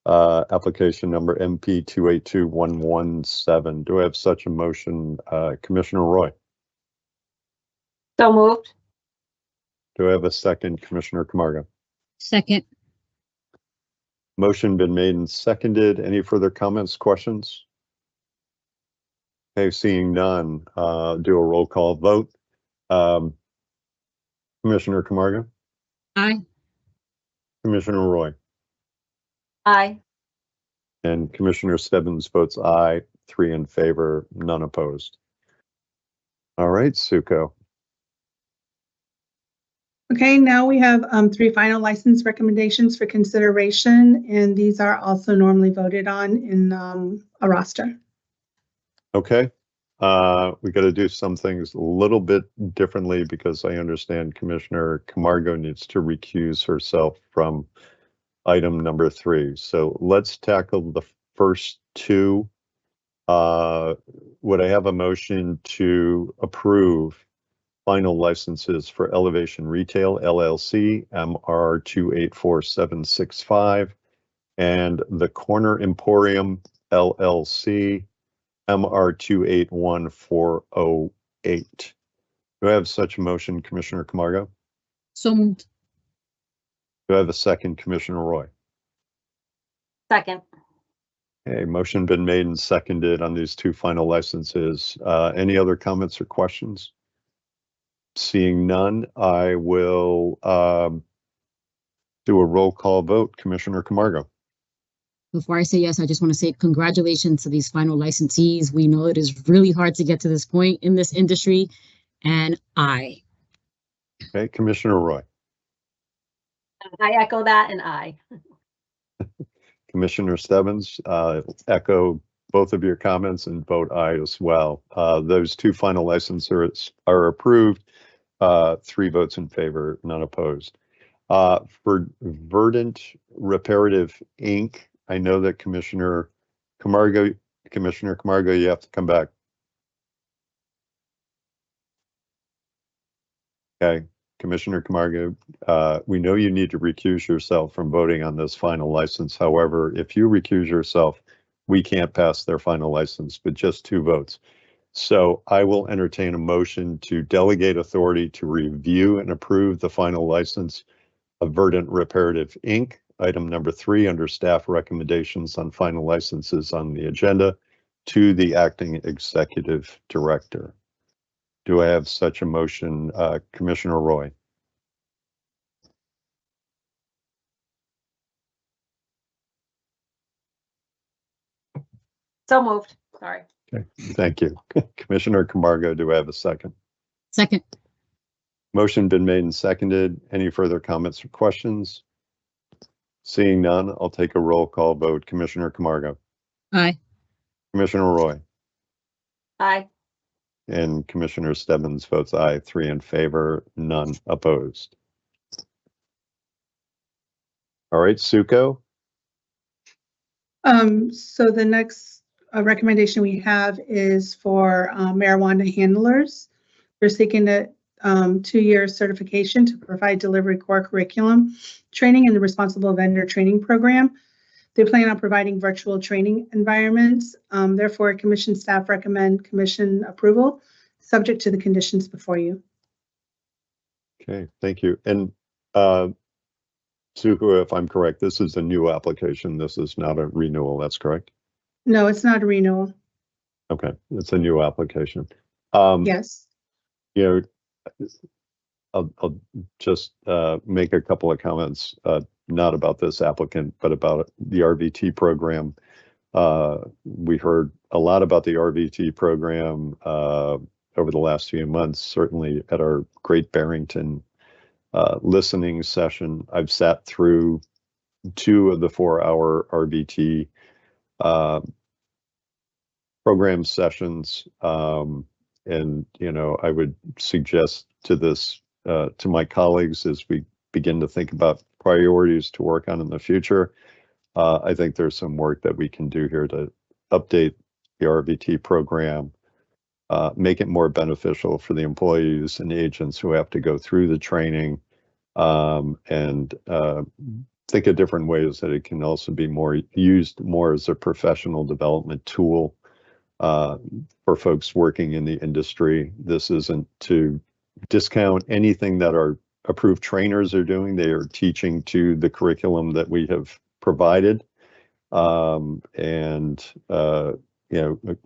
S2: Application number MP 282117. Do I have such a motion, Commissioner Roy?
S3: So moved.
S2: Do I have a second, Commissioner Camargo?
S4: Second.
S2: Motion been made and seconded. Any further comments, questions? Okay, seeing none, do a roll call vote. Commissioner Camargo?
S4: Aye.
S2: Commissioner Roy?
S3: Aye.
S2: And Commissioner Stebbins votes aye, 3 in favor, none opposed. All right, Suko.
S10: Okay, now we have 3 final license recommendations for consideration, and these are also normally voted on in a roster.
S2: Okay, we got to do some things a little bit differently because I understand Commissioner Camargo needs to recuse herself from item number 3. So let's tackle the first 2. Would I have a motion to approve final licenses for Elevation Retail LLC, MR 284765, and the Corner Emporium LLC, MR 281408. Do I have such a motion, Commissioner Camargo?
S4: So moved.
S2: Do I have a second, Commissioner Roy?
S3: Second.
S2: Okay, motion been made and seconded on these 2 final licenses. Any other comments or questions? Seeing none, I will do a roll call vote. Commissioner Camargo?
S4: Before I say yes, I just want to say congratulations to these final licensees. We know it is really hard to get to this point in this industry, and aye.
S2: Okay, Commissioner Roy?
S3: I echo that, and aye.
S2: Commissioner Stebbins, echo both of your comments and vote aye as well. Those 2 final licenses are approved. 3 votes in favor, none opposed. For Verdant Reparative Inc., I know that Commissioner Camargo, you have to come back. Okay, Commissioner Camargo, we know you need to recuse yourself from voting on this final license. However, if you recuse yourself, we can't pass their final license, but just 2 votes. So I will entertain a motion to delegate authority to review and approve the final license of Verdant Reparative Inc. Item number 3 under staff recommendations on final licenses on the agenda to the acting executive director. Do I have such a motion, Commissioner Roy?
S3: So moved. Sorry.
S2: Okay, thank you. Commissioner Camargo, do I have a second?
S4: Second.
S2: Motion been made and seconded. Any further comments or questions? Seeing none, I'll take a roll call vote. Commissioner Camargo,
S4: Aye.
S2: Commissioner Roy,
S3: Aye.
S2: and Commissioner Stebbins votes aye. 3 in favor, none opposed. All right, Suko.
S10: So the next recommendation we have is for marijuana handlers. They're seeking a 2-year certification to provide delivery core curriculum training in the responsible vendor training program. They plan on providing virtual training environments. Therefore, commission staff recommend commission approval, subject to the conditions before you.
S2: Okay, thank you. And Suko, if I'm correct, this is a new application. This is not a renewal. That's correct?
S10: No, it's not a renewal.
S2: Okay, it's a new application.
S10: Yes.
S2: You know, I'll just make a couple of comments, not about this applicant, but about the RVT program. We heard a lot about the RVT program over the last few months, certainly at our Great Barrington listening session. I've sat through 2 of the 4-hour RVT program sessions. And, you know, I would suggest to this, to my colleagues, as we begin to think about priorities to work on in the future, I think there's some work that we can do here to update the RVT program, make it more beneficial for the employees and agents who have to go through the training, and think of different ways that it can also be used more as a professional development tool for folks working in the industry. This isn't to discount anything that our approved trainers are doing. They are teaching to the curriculum that we have provided. You know, a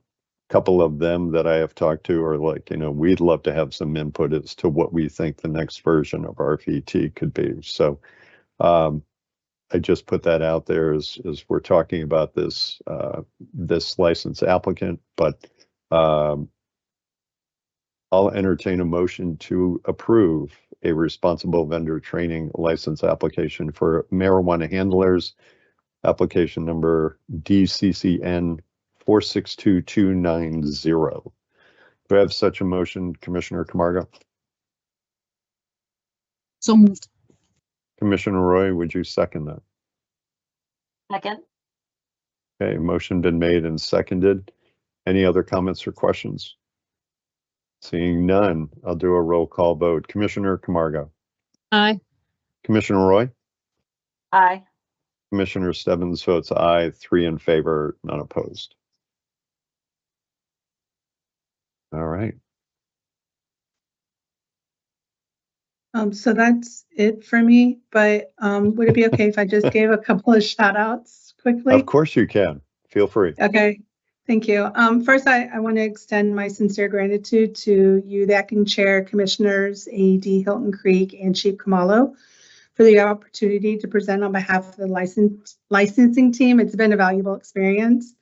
S2: couple of them that I have talked to are like, you know, we'd love to have some input as to what we think the next version of RVT could be. So I just put that out there as we're talking about this this license applicant, but I'll entertain a motion to approve a responsible vendor training license application for marijuana handlers, application number DCCN 462290. Do I have such a motion, Commissioner Camargo?
S4: So moved.
S2: Commissioner Roy, would you second that?
S3: Second.
S2: Okay, motion been made and seconded. Any other comments or questions? Seeing none, I'll do a roll call vote. Commissioner Camargo,
S4: Aye.
S2: Commissioner Roy,
S3: Aye.
S2: Commissioner Stebbins votes aye. 3 in favor, none opposed. All right.
S10: So that's it for me, but would it be okay if I just gave a couple of shout outs quickly?
S2: Of course you can. Feel free.
S10: Okay, thank you. First, I want to extend my sincere gratitude to you, the acting chair, commissioners, AED Hilton Creek, and Chief Kamalo for the opportunity to present on behalf of the licensing team. It's been a valuable experience.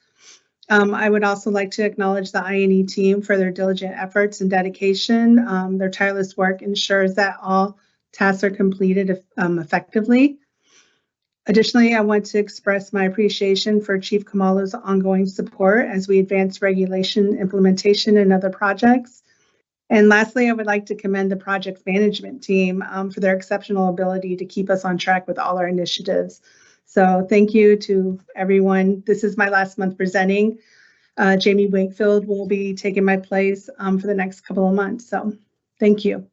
S10: I would also like to acknowledge the INE team for their diligent efforts and dedication. Their tireless work ensures that all tasks are completed effectively. Additionally, I want to express my appreciation for Chief Kamalo's ongoing support as we advance regulation implementation and other projects. And lastly, I would like to commend the project management team for their exceptional ability to keep us on track with all our initiatives. So thank you to everyone. This is my last month presenting. Jamie Wakefield will be taking my place for the next couple of months. So thank you.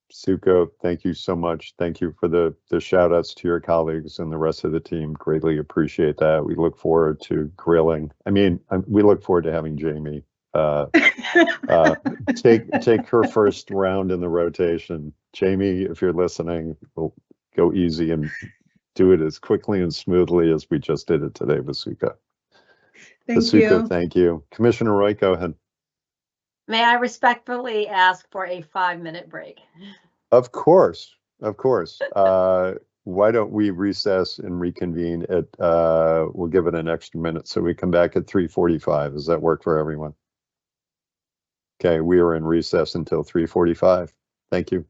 S2: Suko, thank you so much. Thank you for the shout outs to your colleagues and the rest of the team. Greatly appreciate that. We look forward to grilling. I mean, we look forward to having Jamie take her first round in the rotation. Jamie, if you're listening, we'll go easy and do it as quickly and smoothly as we just did it today with Suko.
S10: Thank you.
S2: Thank you. Commissioner Roy, go ahead.
S3: May I respectfully ask for a 5-minute break?
S2: Of course, of course. Why don't we recess and reconvene at, we'll give it an extra minute, so we come back at 3:45. Does that work for everyone? Okay, we are in recess until 3:45. Thank you.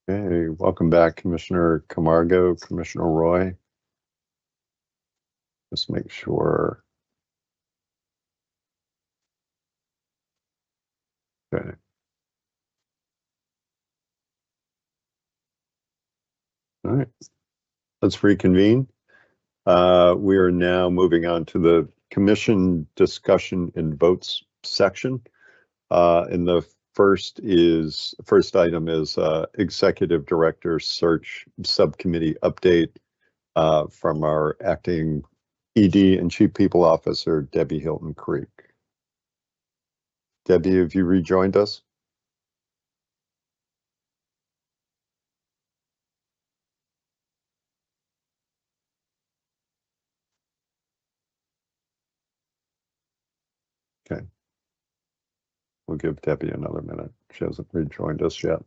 S2: Okay, welcome back, Commissioner Camargo, Commissioner Roy. Just make sure. Okay. All right, let's reconvene. We are now moving on to the commission discussion and votes section. And the first item is executive director search subcommittee update from our acting ED and chief people officer, Debbie Hilton Creek. Debbie, have you rejoined us? Okay. We'll give Debbie another minute. She hasn't rejoined us yet.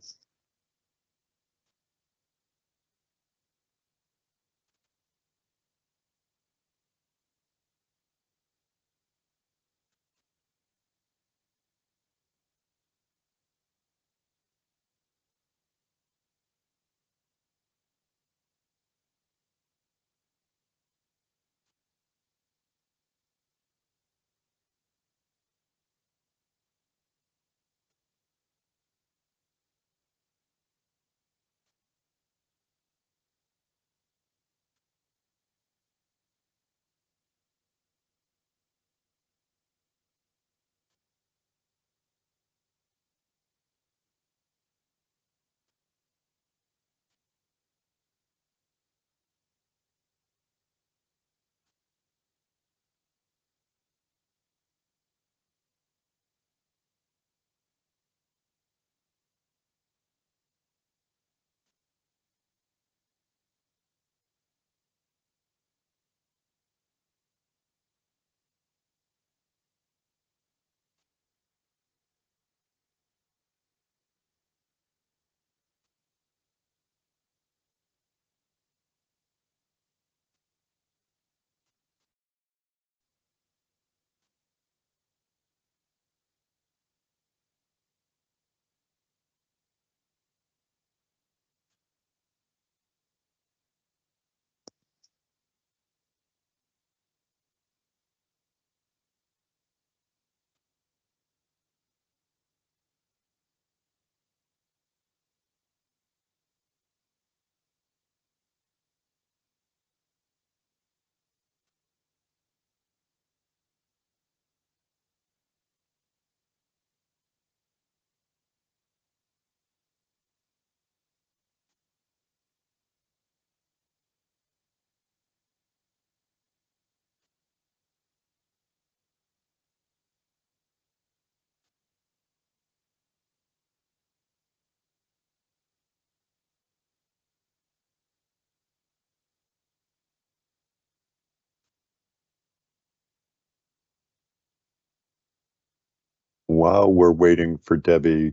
S2: While we're waiting for Debbie,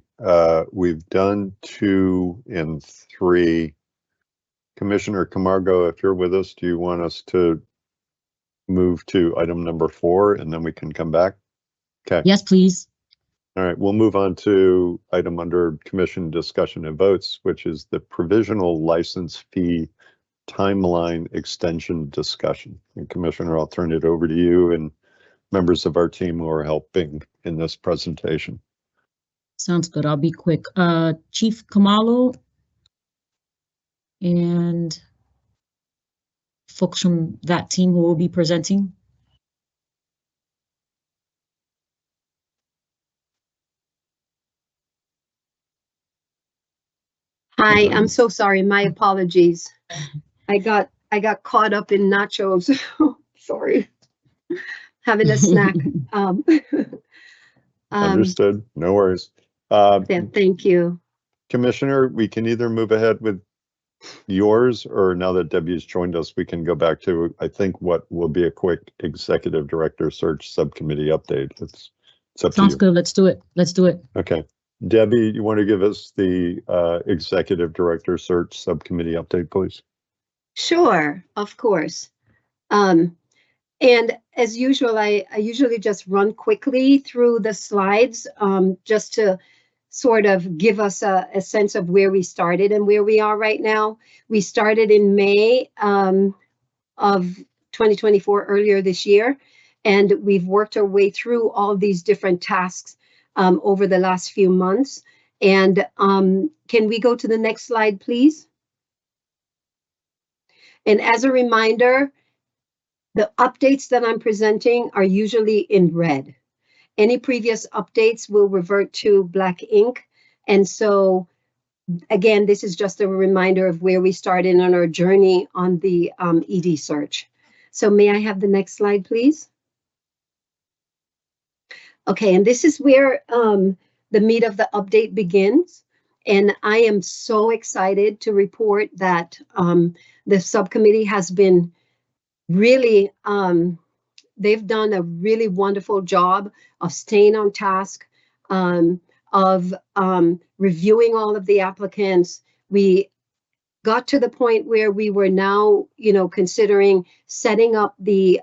S2: we've done 2 and 3. Commissioner Camargo, if you're with us, do you want us to move to item number 4 and then we can come back? Okay.
S4: Yes, please.
S2: All right, we'll move on to item under commission discussion and votes, which is the provisional license fee timeline extension discussion. And Commissioner, I'll turn it over to you and members of our team who are helping in this presentation.
S4: Sounds good. I'll be quick. Chief Kamalo and folks from that team who will be presenting.
S5: Hi, I'm so sorry. My apologies. I got caught up in nachos. Sorry. Having a snack.
S2: Understood. No worries.
S5: Yeah, thank you.
S2: Commissioner, we can either move ahead with yours, or now that Debbie's joined us, we can go back to, I think, what will be a quick executive director search subcommittee update. It's up to you.
S4: Sounds good. Let's do it. Let's do it.
S2: Okay. Debbie, you want to give us the executive director search subcommittee update, please?
S5: Sure, of course. And as usual, I usually just run quickly through the slides just to sort of give us a sense of where we started and where we are right now. We started in May of 2024, earlier this year, and we've worked our way through all these different tasks over the last few months. And can we go to the next slide, please? And as a reminder, the updates that I'm presenting are usually in red. Any previous updates will revert to black ink. And so, again, this is just a reminder of where we started on our journey on the ED search. So may I have the next slide, please? Okay, and this is where the meat of the update begins. And I am so excited to report that the subcommittee has been really, they've done a really wonderful job of staying on task, of reviewing all of the applicants. We got to the point where we were now, considering setting up the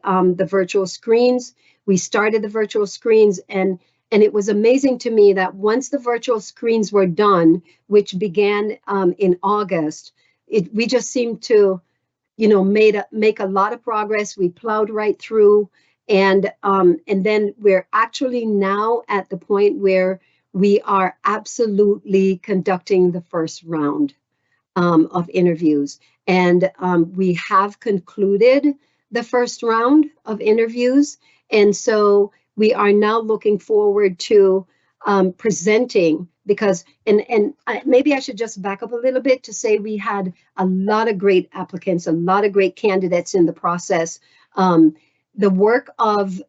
S5: virtual screens. We started the virtual screens, and it was amazing to me that once the virtual screens were done, which began in August, we just seemed to, make a lot of progress. We plowed right through, and then we're actually now at the point where we are absolutely conducting the first round of interviews. And we have concluded the first round of interviews. And so we are now looking forward to presenting, because, and maybe I should just back up a little bit to say we had a lot of great applicants, a lot of great candidates in the process. The work of,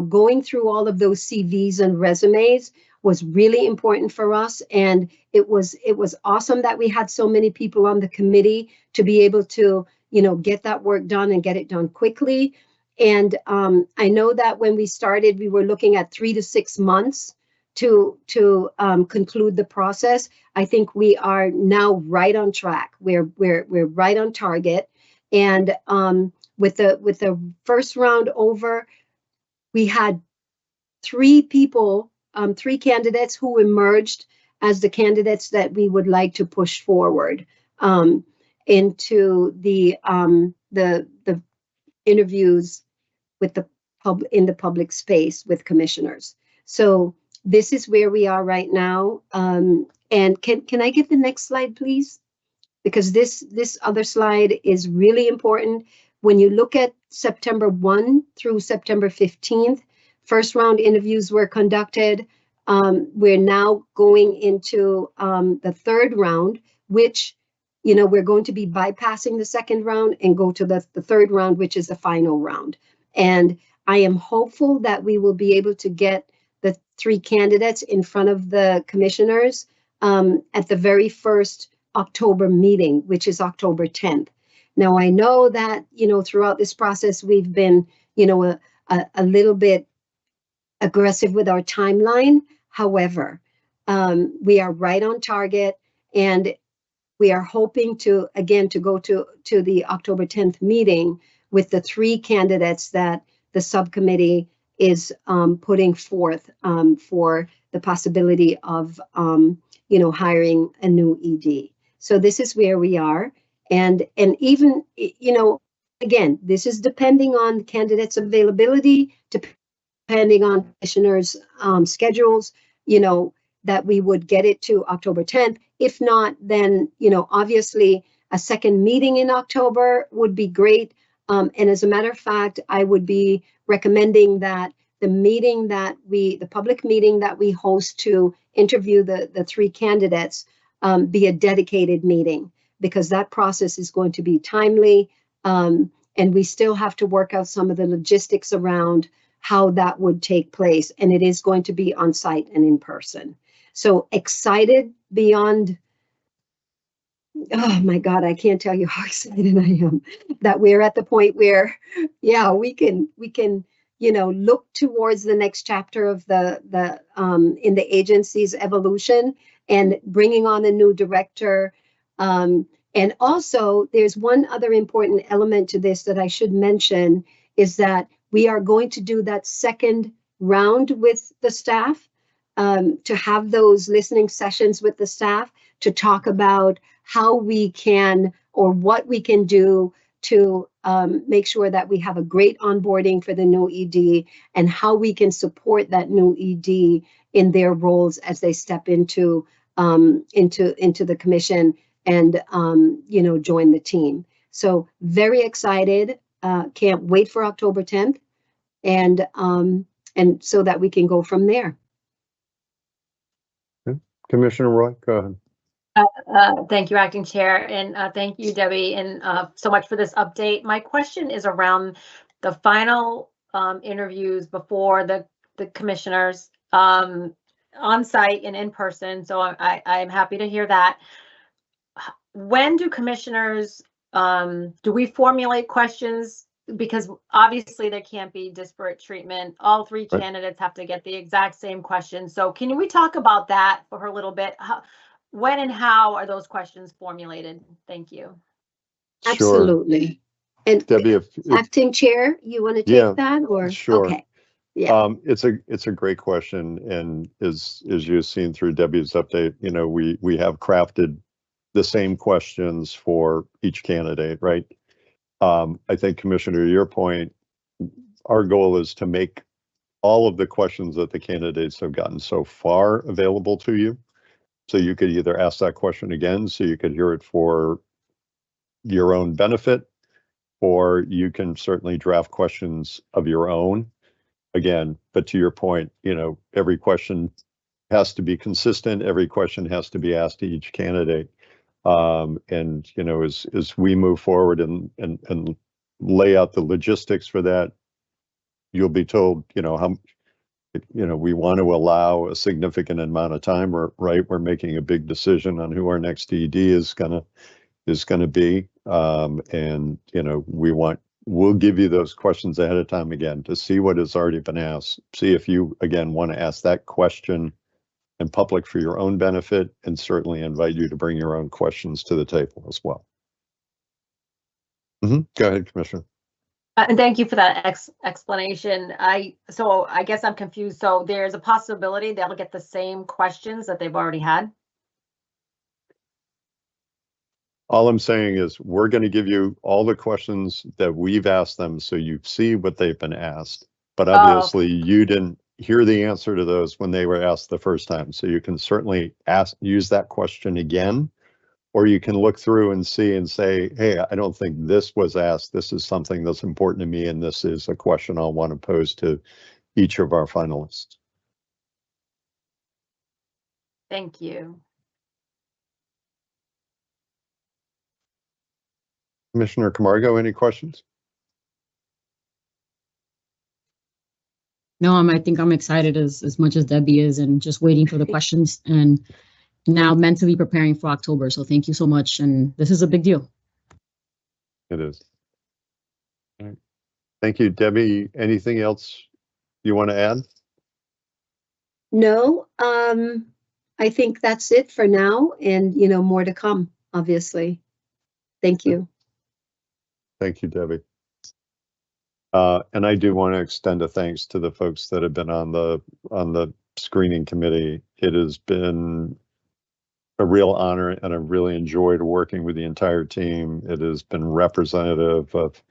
S5: going through all of those CVs and resumes was really important for us. And it was awesome that we had so many people on the committee to be able to, get that work done and get it done quickly. And I know that when we started, we were looking at 3 to 6 months to conclude the process. I think we are now right on track. We're right on target. And with the first round over, we had 3 people, 3 candidates who emerged as the candidates that we would like to push forward into the interviews with in the public space with commissioners. So this is where we are right now. And can I get the next slide, please? Because this other slide is really important. When you look at September 1 through September 15th, first round interviews were conducted. We're now going into the third round, which, we're going to be bypassing the second round and go to the third round, which is the final round. And I am hopeful that we will be able to get the 3 candidates in front of the commissioners at the very first October meeting, which is October 10th. Now, I know that, throughout this process, we've been, a little bit aggressive with our timeline. However, we are right on target, and we are hoping to go to the October 10th meeting with the 3 candidates that the subcommittee is putting forth for the possibility of, hiring a new ED. So this is where we are. And even, again, this is depending on candidates' availability, depending on commissioners' schedules, that we would get it to October 10th. If not, then, obviously a second meeting in October would be great. And as a matter of fact, I would be recommending that the public meeting that we host to interview the 3 candidates be a dedicated meeting, because that process is going to be timely. And we still have to work out some of the logistics around how that would take place. And it is going to be on site and in person. So excited beyond, oh my God, I can't tell you how excited I am that we're at the point where, yeah, we can, look towards the next chapter of in the agency's evolution and bringing on a new director. And also, there's one other important element to this that I should mention, is that we are going to do that second round with the staff to have those listening sessions with the staff to talk about how we can or what we can do to make sure that we have a great onboarding for the new ED and how we can support that new ED in their roles as they step into the commission and join the team. So very excited. Can't wait for October 10th, and so that we can go from there.
S2: Commissioner Roy, go ahead.
S3: Thank you, Acting Chair, and thank you, Debbie, and so much for this update. My question is around the final interviews before the commissioners on site and in person. So I'm happy to hear that. When do commissioners, do we formulate questions? Because obviously there can't be disparate treatment. All three candidates have to get the exact same question. So can we talk about that for a little bit? When and how are those questions formulated? Thank you.
S2: Sure.
S5: Absolutely. And
S2: Debbie,
S5: Acting Chair, you want to take that or?
S2: Sure.
S5: Okay. Yeah.
S2: It's a great question, and as you've seen through Debbie's update, we have crafted the same questions for each candidate, right? I think, Commissioner, to your point, our goal is to make all of the questions that the candidates have gotten so far available to you. So you could either ask that question again, so you could hear it for your own benefit, or you can certainly draft questions of your own. Again, but to your point, every question has to be consistent. Every question has to be asked to each candidate. And as we move forward and lay out the logistics for that, you'll be told, how, we want to allow a significant amount of time. We're making a big decision on who our next ED is gonna be, and we'll give you those questions ahead of time again to see what has already been asked. See if you again want to ask that question in public for your own benefit, and certainly invite you to bring your own questions to the table as well. Go ahead, Commissioner.
S3: And thank you for that explanation. So I guess I'm confused. So there's a possibility they'll get the same questions that they've already had?
S2: All I'm saying is we're going to give you all the questions that we've asked them, so you see what they've been asked. But obviously you didn't hear the answer to those when they were asked the first time. So you can certainly use that question again, or you can look through and see and say, hey, I don't think this was asked. This is something that's important to me, and this is a question I'll want to pose to each of our finalists.
S3: Thank you.
S2: Commissioner Camargo, any questions?
S4: No, I think I'm excited as much as Debbie is, and just waiting for the questions and now mentally preparing for October. So thank you so much. And this is a big deal.
S2: It is. All right. Thank you, Debbie. Anything else you want to add?
S5: No, I think that's it for now, and more to come, obviously. Thank you.
S2: Thank you, Debbie. And I do want to extend a thanks to the folks that have been on the screening committee. It has been a real honor, and I've really enjoyed working with the entire team. It has been representative of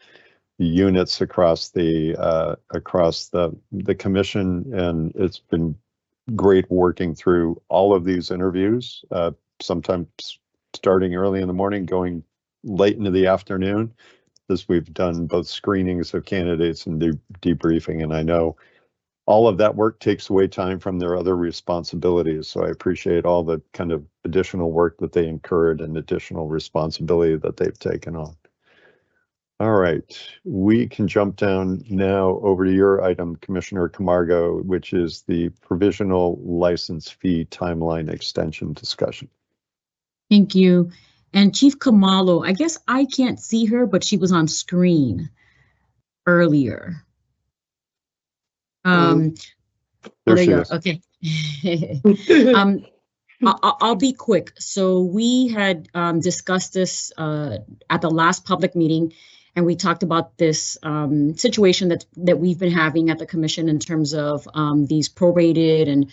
S2: units across the commission, and it's been great working through all of these interviews. Sometimes starting early in the morning, going late into the afternoon, as we've done both screenings of candidates and debriefing. And I know all of that work takes away time from their other responsibilities. So I appreciate all the kind of additional work that they incurred and additional responsibility that they've taken on. All right, we can jump down now over to your item, Commissioner Camargo, which is the provisional license fee timeline extension discussion.
S4: Thank you. And Chief Kamalo, I guess I can't see her, but she was on screen earlier.
S2: There
S4: you
S2: she
S4: go.
S2: is.
S4: Okay. I'll be quick. So we had discussed this at the last public meeting, and we talked about this situation that we've been having at the commission in terms of these prorated and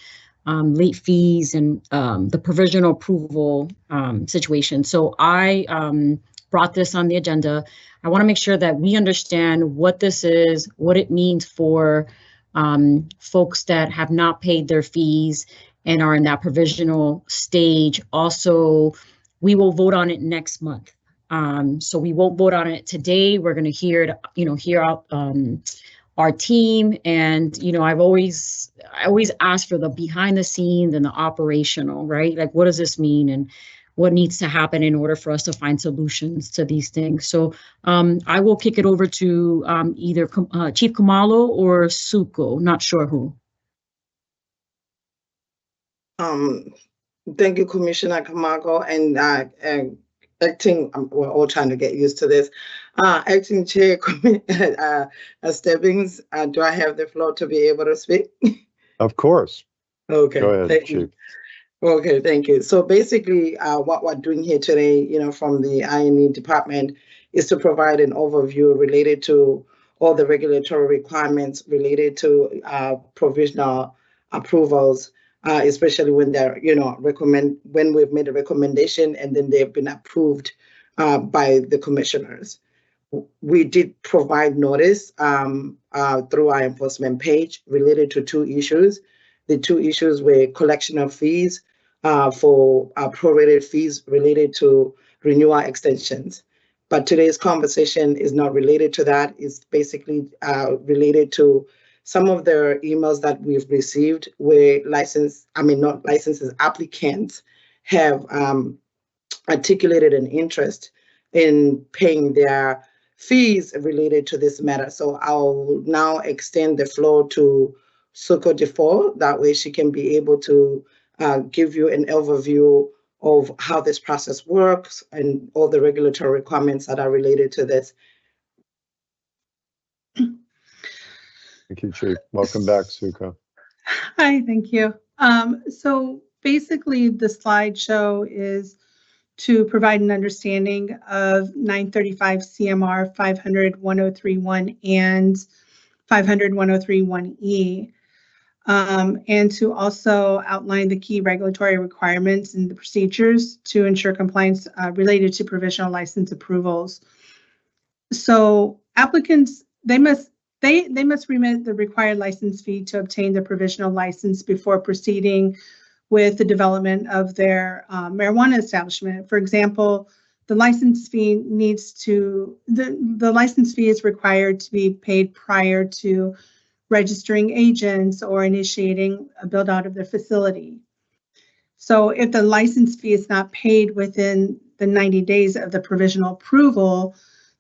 S4: late fees and the provisional approval situation. So I brought this on the agenda. I want to make sure that we understand what this is, what it means for folks that have not paid their fees and are in that provisional stage. Also, we will vote on it next month. So we won't vote on it today. We're going to hear out our team, and I always ask for the behind the scenes and the operational, right? Like, what does this mean, and what needs to happen in order for us to find solutions to these things? So I will kick it over to either Chief Kamalo or Suko, not sure who.
S11: Thank you, Commissioner Camargo, and acting. We're all trying to get used to this. Acting Chair Stebbings, do I have the floor to be able to speak?
S2: Of course.
S11: Okay.
S2: Go ahead,
S11: thank
S2: Chief.
S11: you. Okay, thank you. So basically, what we're doing here today, from the I&E department, is to provide an overview related to all the regulatory requirements related to provisional approvals, especially when they're, when we've made a recommendation and then they've been approved by the commissioners. We did provide notice through our enforcement page related to two issues. The two issues were collection of fees for prorated fees related to renewal extensions. But today's conversation is not related to that. It's basically related to some of the emails that we've received where applicants have articulated an interest in paying their fees related to this matter. So I'll now extend the floor to Suko Defoe. That way she can be able to give you an overview of how this process works and all the regulatory requirements that are related to this.
S2: Thank you, Chief. Welcome back, Suko.
S10: Hi, thank you. So basically the slideshow is to provide an understanding of 935 CMR 500-1031 and 500-1031E. And to also outline the key regulatory requirements and the procedures to ensure compliance related to provisional license approvals. So applicants, they must remit the required license fee to obtain the provisional license before proceeding with the development of their marijuana establishment. For example, the license fee the license fee is required to be paid prior to registering agents or initiating a build out of the facility. So if the license fee is not paid within the 90 days of the provisional approval,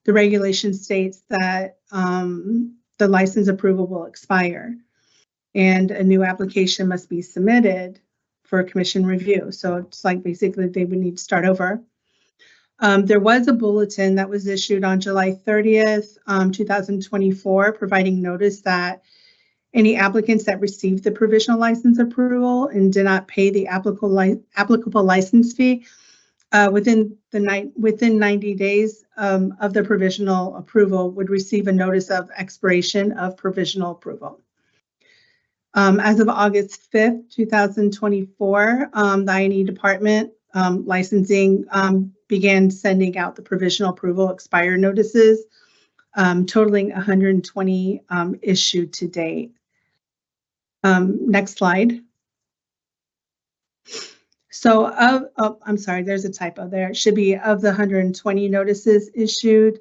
S10: the regulation states that the license approval will expire and a new application must be submitted for commission review. So it's like basically they would need to start over. There was a bulletin that was issued on July 30th, 2024, providing notice that any applicants that received the provisional license approval and did not pay the applicable license fee within 90 days of the provisional approval would receive a notice of expiration of provisional approval. As of August 5th, 2024, the I&E department licensing began sending out the provisional approval expired notices, totaling 120 issued to date. Next slide. So I'm sorry, there's a typo there. It should be of the 120 notices issued,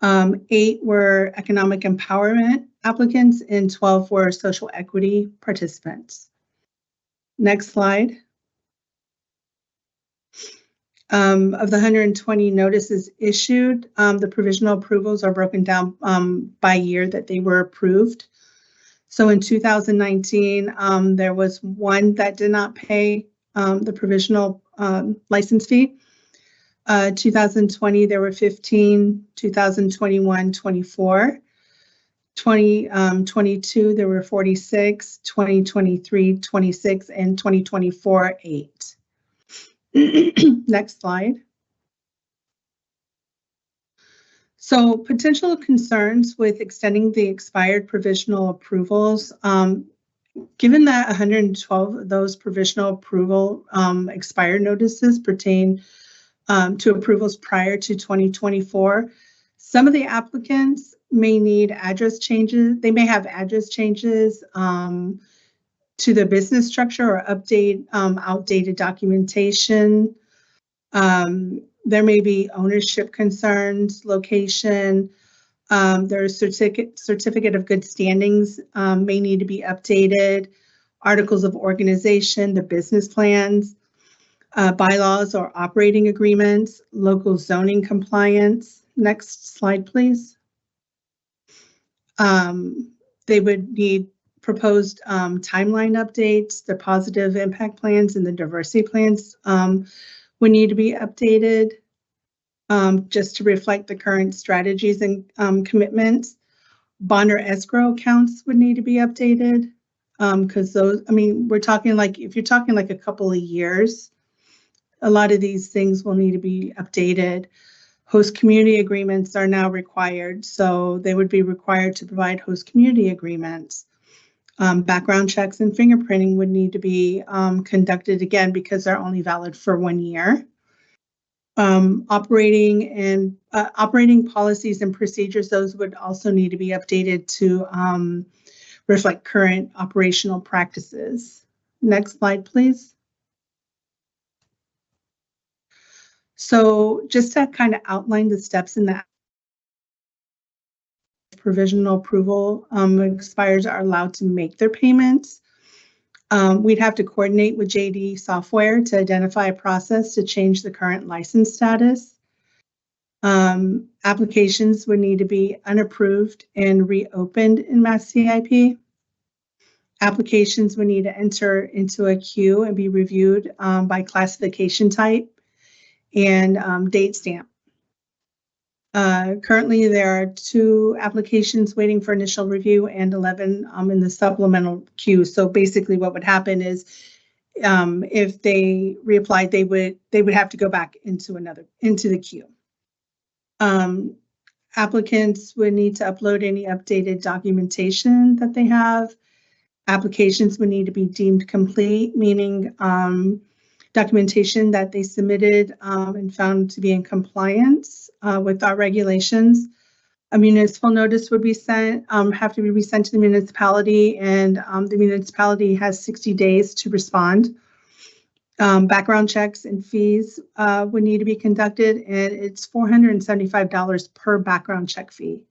S10: 8 were economic empowerment applicants and 12 were social equity participants. Next slide. Of the 120 notices issued, the provisional approvals are broken down by year that they were approved. So in 2019, there was 1 that did not pay the provisional license fee. 2020, there were 15, 2021, 24. 2022, there were 46, 2023, 26, and 2024, 8. Next slide. So potential concerns with extending the expired provisional approvals Given that 112 of those provisional approval expired notices pertain to approvals prior to 2024, some of the applicants may need address changes. They may have address changes to the business structure or update outdated documentation. There may be ownership concerns, location. Their certificate of good standings may need to be updated. Articles of organization, the business plans, bylaws or operating agreements, local zoning compliance. Next slide, please. They would need proposed timeline updates, the positive impact plans and the diversity plans would need to be updated just to reflect the current strategies and commitments. Bond or escrow accounts would need to be updated because those, I mean, we're talking like, if you're talking like a couple of years, a lot of these things will need to be updated. Host community agreements are now required, so they would be required to provide host community agreements. Background checks and fingerprinting would need to be conducted again because they're only valid for 1 year. Operating policies and procedures, those would also need to be updated to reflect current operational practices. Next slide, please. So just to kind of outline the steps in the provisional approval, expires are allowed to make their payments. We'd have to coordinate with JD Software to identify a process to change the current license status. Applications would need to be unapproved and reopened in Mass CIP. Applications would need to enter into a queue and be reviewed by classification type and date stamp. Currently, there are 2 applications waiting for initial review and 11 in the supplemental queue. So basically what would happen is if they reapplied, they would have to go back into the queue. Applicants would need to upload any updated documentation that they have. Applications would need to be deemed complete, meaning documentation that they submitted and found to be in compliance with our regulations. A municipal notice would be sent, have to be sent to the municipality, and the municipality has 60 days to respond. Background checks and fees would need to be conducted, and it's $475 per background check fee.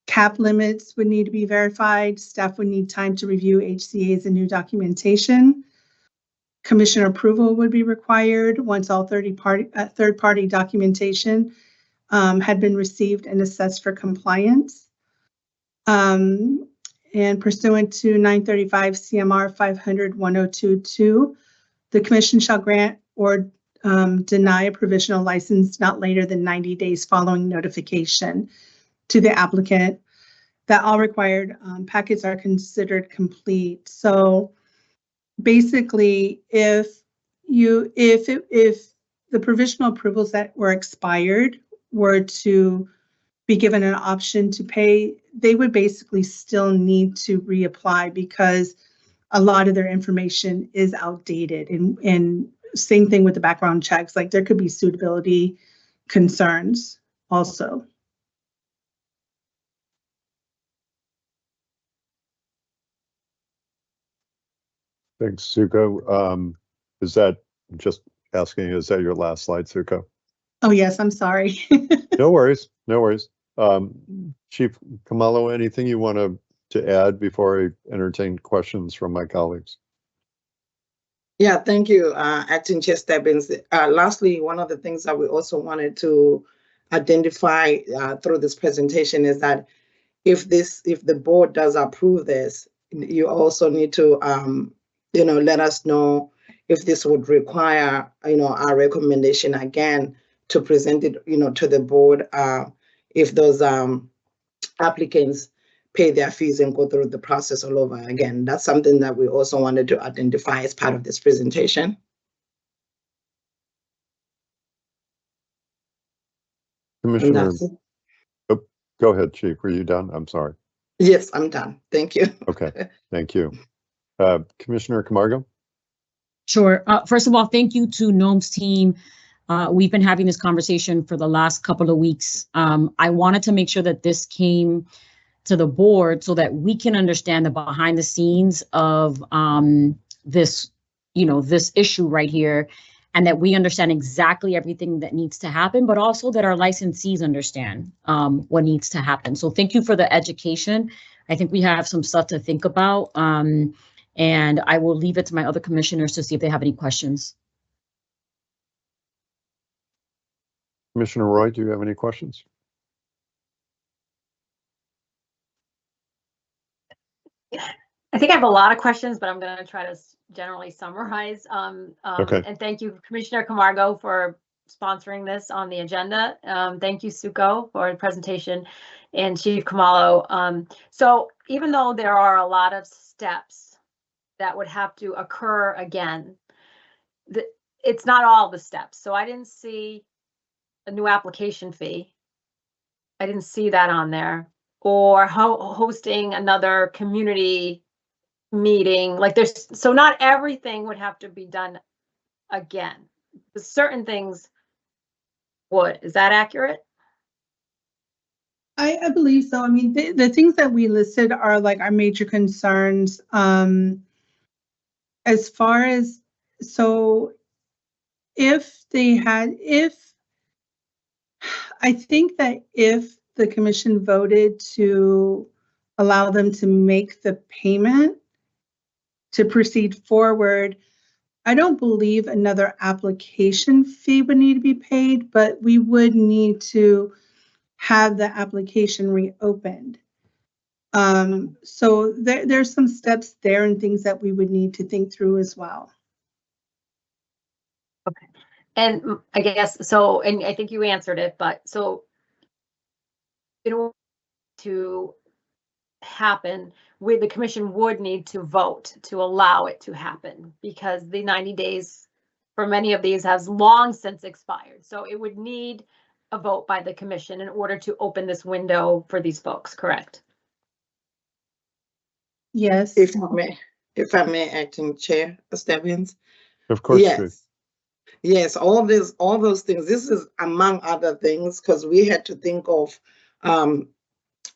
S10: Cap limits would need to be verified. Staff would need time to review HCA's and new documentation. Commissioner approval would be required once all third-party documentation had been received and assessed for compliance. And pursuant to 935 CMR 500-1022, the commission shall grant or deny a provisional license not later than 90 days following notification to the applicant that all required packets are considered complete. So basically, if the provisional approvals that were expired were to be given an option to pay, they would basically still need to reapply because a lot of their information is outdated. And same thing with the background checks, like there could be suitability concerns also.
S2: Thanks, Suko. Is that just asking, is that your last slide, Suko?
S10: Oh, yes, I'm sorry.
S2: No worries, no worries. Chief Kamalo, anything you want to add before I entertain questions from my colleagues?
S11: Yeah, thank you, Acting Chair Stebbins. Lastly, one of the things that we also wanted to identify through this presentation is that if the board does approve this, you also need to let us know if this would require, our recommendation again to present it, to the board if those applicants pay their fees and go through the process all over again. That's something that we also wanted to identify as part of this presentation.
S2: Commissioner, oh, go ahead, Chief. Were you done? I'm sorry.
S11: Yes, I'm done. Thank you.
S2: Okay, thank you. Commissioner Camargo?
S4: Sure. First of all, thank you to Gnome's team. We've been having this conversation for the last couple of weeks. I wanted to make sure that this came to the board so that we can understand the behind the scenes of this, this issue right here, and that we understand exactly everything that needs to happen, but also that our licensees understand what needs to happen. So thank you for the education. I think we have some stuff to think about. And I will leave it to my other commissioners to see if they have any questions.
S2: Commissioner Roy, do you have any questions?
S3: I think I have a lot of questions, but I'm going to try to generally summarize.
S2: Okay.
S3: And thank you, Commissioner Camargo, for sponsoring this on the agenda. Thank you, Suko, for the presentation, and Chief Kamalo. So even though there are a lot of steps that would have to occur again, it's not all the steps. So I didn't see a new application fee. I didn't see that on there, or hosting another community meeting. Like so not everything would have to be done again. Certain things would. Is that accurate?
S10: I believe so. I mean, the things that we listed are like our major concerns. As far as, so I think that if the commission voted to allow them to make the payment to proceed forward, I don't believe another application fee would need to be paid, but we would need to have the application reopened. So there's some steps there and things that we would need to think through as well.
S3: Okay. And I guess, so, and I think you answered it, but so in order to happen, the commission would need to vote to allow it to happen, because the 90 days for many of these has long since expired. So it would need a vote by the commission in order to open this window for these folks, correct?
S10: Yes.
S11: If I may, Acting Chair Stebbins.
S2: Of course.
S11: Yes. Yes, all those things. This is among other things, because we had to think of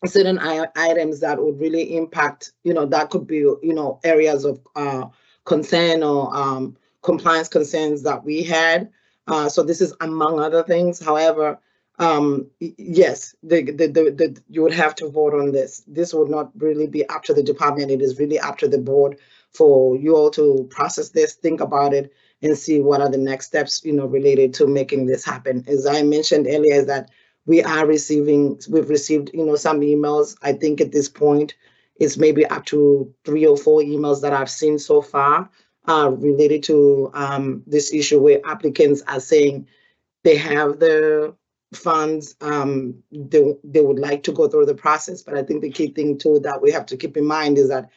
S11: certain items that would really impact, that could be, areas of concern or compliance concerns that we had. So this is among other things. However, yes, you would have to vote on this. This would not really be up to the department. It is really up to the board for you all to process this, think about it, and see what are the next steps, related to making this happen. As I mentioned earlier, is that we've received, some emails. I think at this point, it's maybe up to 3 or 4 emails that I've seen so far related to this issue, where applicants are saying they have the funds, they would like to go through the process. But I think the key thing too that we have to keep in mind is that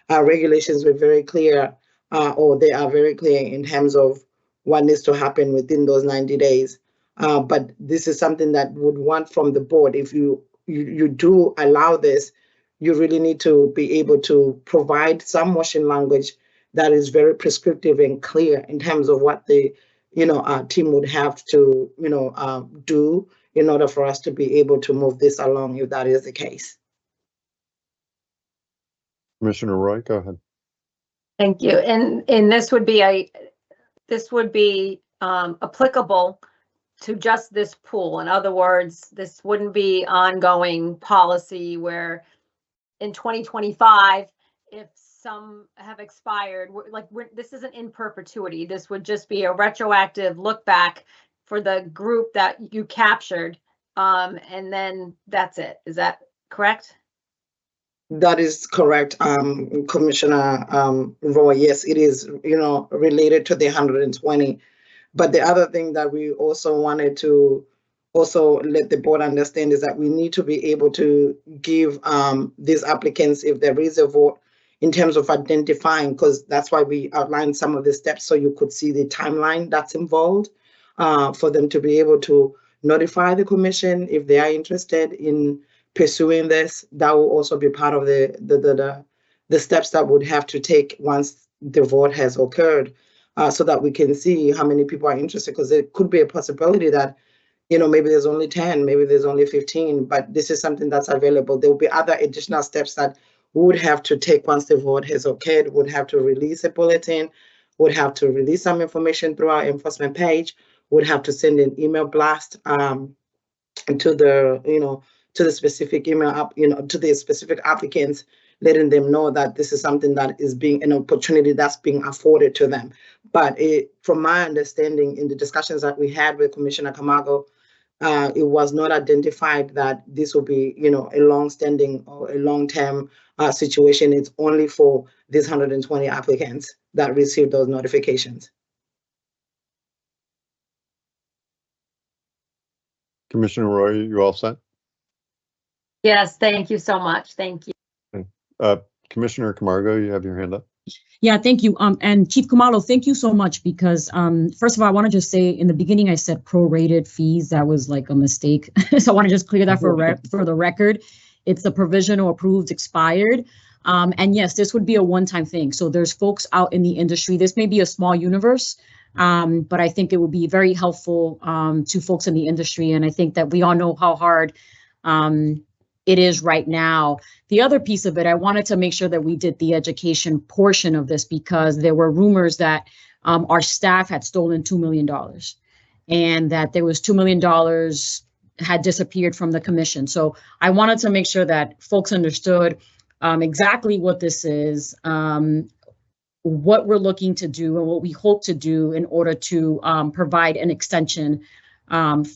S11: our regulations were very clear, or they are very clear in terms of what needs to happen within those 90 days. But this is something that would want from the board. If you do allow this, you really need to be able to provide some motion language that is very prescriptive and clear in terms of what the our team would have to do in order for us to be able to move this along, if that is the case.
S2: Commissioner Roy, go ahead.
S3: Thank you. And this would be applicable to just this pool. In other words, this wouldn't be ongoing policy where in 2025, if some have expired, this isn't in perpetuity. This would just be a retroactive look back for the group that you captured, and then that's it. Is that correct?
S11: That is correct, Commissioner Roy. Yes, it is, related to the 120. But the other thing that we also wanted to also let the board understand is that we need to be able to give these applicants, if there is a vote, in terms of identifying, because that's why we outlined some of the steps, so you could see the timeline that's involved, for them to be able to notify the commission if they are interested in pursuing this. That will also be part of the steps that would have to take once the vote has occurred, so that we can see how many people are interested, because it could be a possibility that, you know, maybe there's only 10, maybe there's only 15, but this is something that's available. There will be other additional steps that we would have to take once the vote has occurred. Would have to release a bulletin, would have to release some information through our enforcement page, would have to send an email blast to the, you know, to the specific email up, you know, to the specific applicants, letting them know that this is something that is being an opportunity that's being afforded to them. But from my understanding, in the discussions that we had with Commissioner Camargo, it was not identified that this will be, you know, a long-standing or a long-term situation. It's only for these 120 applicants that received those notifications.
S2: Commissioner Roy, you all set?
S3: Yes, thank you so much. Thank you.
S2: Commissioner Camargo, you have your hand up.
S4: Yeah, thank you. And Chief Khumalo, thank you so much, because first of all, I want to just say in the beginning I said prorated fees. That was like a mistake. So I want to just clear that for the record. It's the provisional approved expired. And yes, this would be a one-time thing. So there's folks out in the industry. This may be a small universe, but I think it will be very helpful to folks in the industry. And I think that we all know how hard it is right now. The other piece of it, I wanted to make sure that we did the education portion of this, because there were rumors that our staff had stolen $2 million and that there was $2 million had disappeared from the commission. So I wanted to make sure that folks understood exactly what this is, what we're looking to do and what we hope to do in order to provide an extension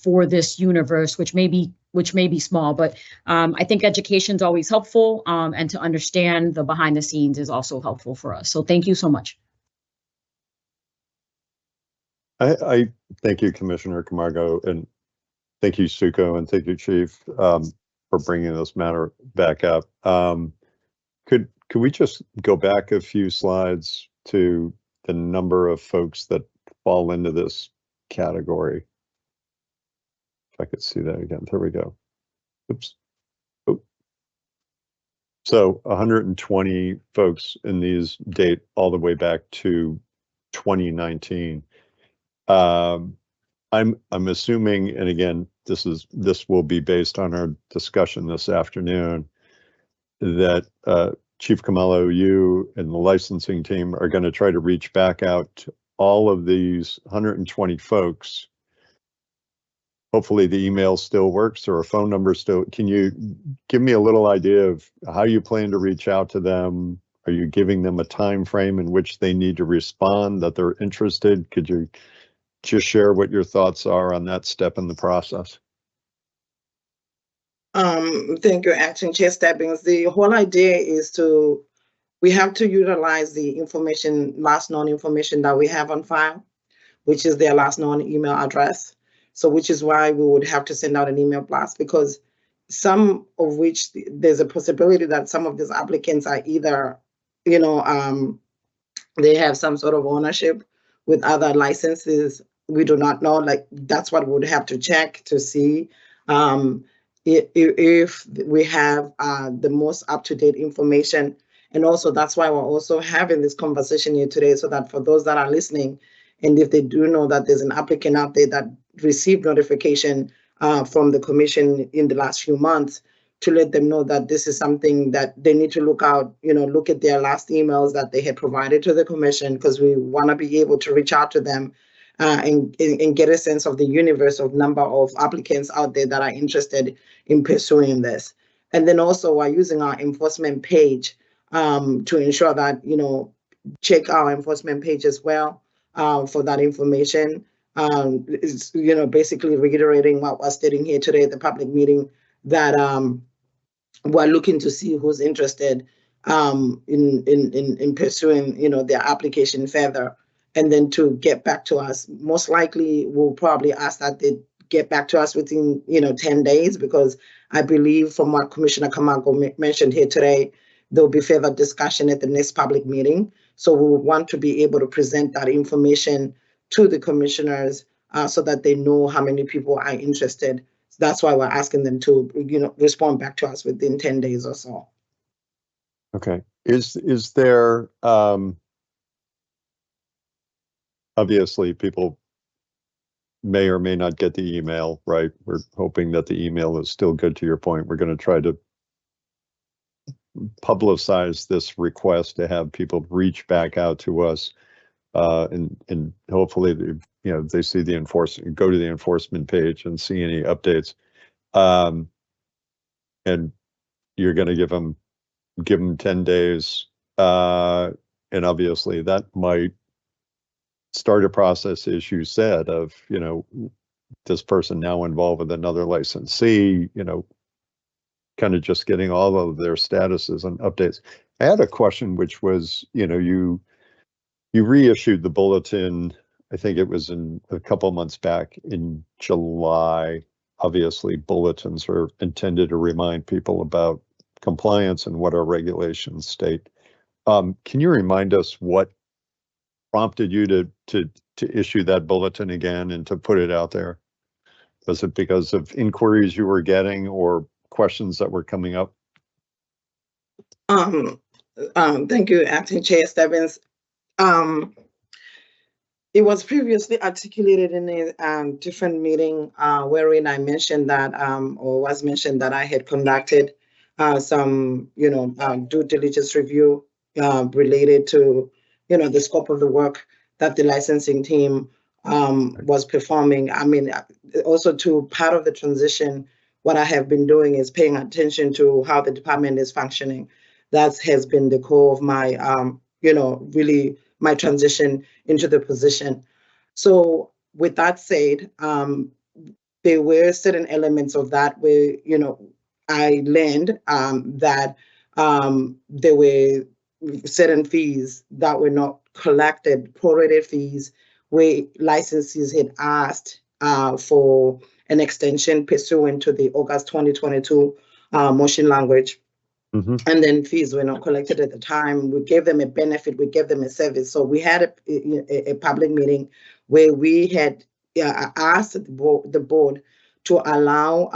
S4: for this universe, which may be small, but I think education is always helpful, and to understand the behind the scenes is also helpful for us. So thank you so much.
S2: I thank you, Commissioner Camargo, and thank you, Suko, and thank you, Chief, for bringing this matter back up. Could we just go back a few slides to the number of folks that fall into this category? If I could see that again, there we go. Oops. Oh. So 120 folks in these date all the way back to 2019. I'm assuming, and again, this will be based on our discussion this afternoon, that Chief Khumalo, you and the licensing team are going to try to reach back out to all of these 120 folks. Hopefully the email still works, or a phone number still. Can you give me a little idea of how you plan to reach out to them? Are you giving them a time frame in which they need to respond, that they're interested? Could you just share what your thoughts are on that step in the process?
S11: Thank you, Acting Chair Stebbings. The whole idea is we have to utilize the last known information that we have on file, which is their last known email address. So which is why we would have to send out an email blast, because some of which there's a possibility that some of these applicants are either, you know, they have some sort of ownership with other licenses. We do not know. Like, that's what we would have to check to see if we have the most up-to-date information. And also that's why we're also having this conversation here today, so that for those that are listening, and if they do know that there's an applicant out there that received notification from the commission in the last few months, to let them know that this is something that they need to look out, you know, look at their last emails that they had provided to the commission, because we want to be able to reach out to them and get a sense of the universe of number of applicants out there that are interested in pursuing this. And then also we're using our enforcement page to ensure that, you know, check our enforcement page as well for that information. It's, you know, basically reiterating what we're stating here today at the public meeting, that we're looking to see who's interested in pursuing, you know, their application further, and then to get back to us. Most likely, we'll probably ask that they get back to us within, you know, 10 days, because I believe from what Commissioner Camargo mentioned here today, there'll be further discussion at the next public meeting. So we want to be able to present that information to the commissioners so that they know how many people are interested. That's why we're asking them to, respond back to us within 10 days or so.
S2: Okay. Is there, obviously people may or may not get the email, right? We're hoping that the email is still good, to your point. We're going to try to publicize this request to have people reach back out to us, and hopefully, they see the go to the enforcement page and see any updates. And you're going to give them 10 days, and obviously that might start a process, as you said, of this person now involved with another licensee, kind of just getting all of their statuses and updates. I had a question, which was, you reissued the bulletin, I think it was in a couple months back in July. Obviously, bulletins are intended to remind people about compliance and what our regulations state. Can you remind us what prompted you to issue that bulletin again and to put it out there? Was it because of inquiries you were getting or questions that were coming up?
S11: Thank you, Acting Chair Stebbins. It was previously articulated in a different meeting wherein I mentioned that, or was mentioned that I had conducted some, due diligence review related to, the scope of the work that the licensing team was performing. I mean, also to part of the transition, what I have been doing is paying attention to how the department is functioning. That has been the core of my, really my transition into the position. So with that said, there were certain elements of that where, I learned that there were certain fees that were not collected, prorated fees, where licensees had asked for an extension pursuant to the August 2022 motion language. And then fees were not collected at the time. We gave them a benefit, we gave them a service. So we had a public meeting where we had asked the board to allow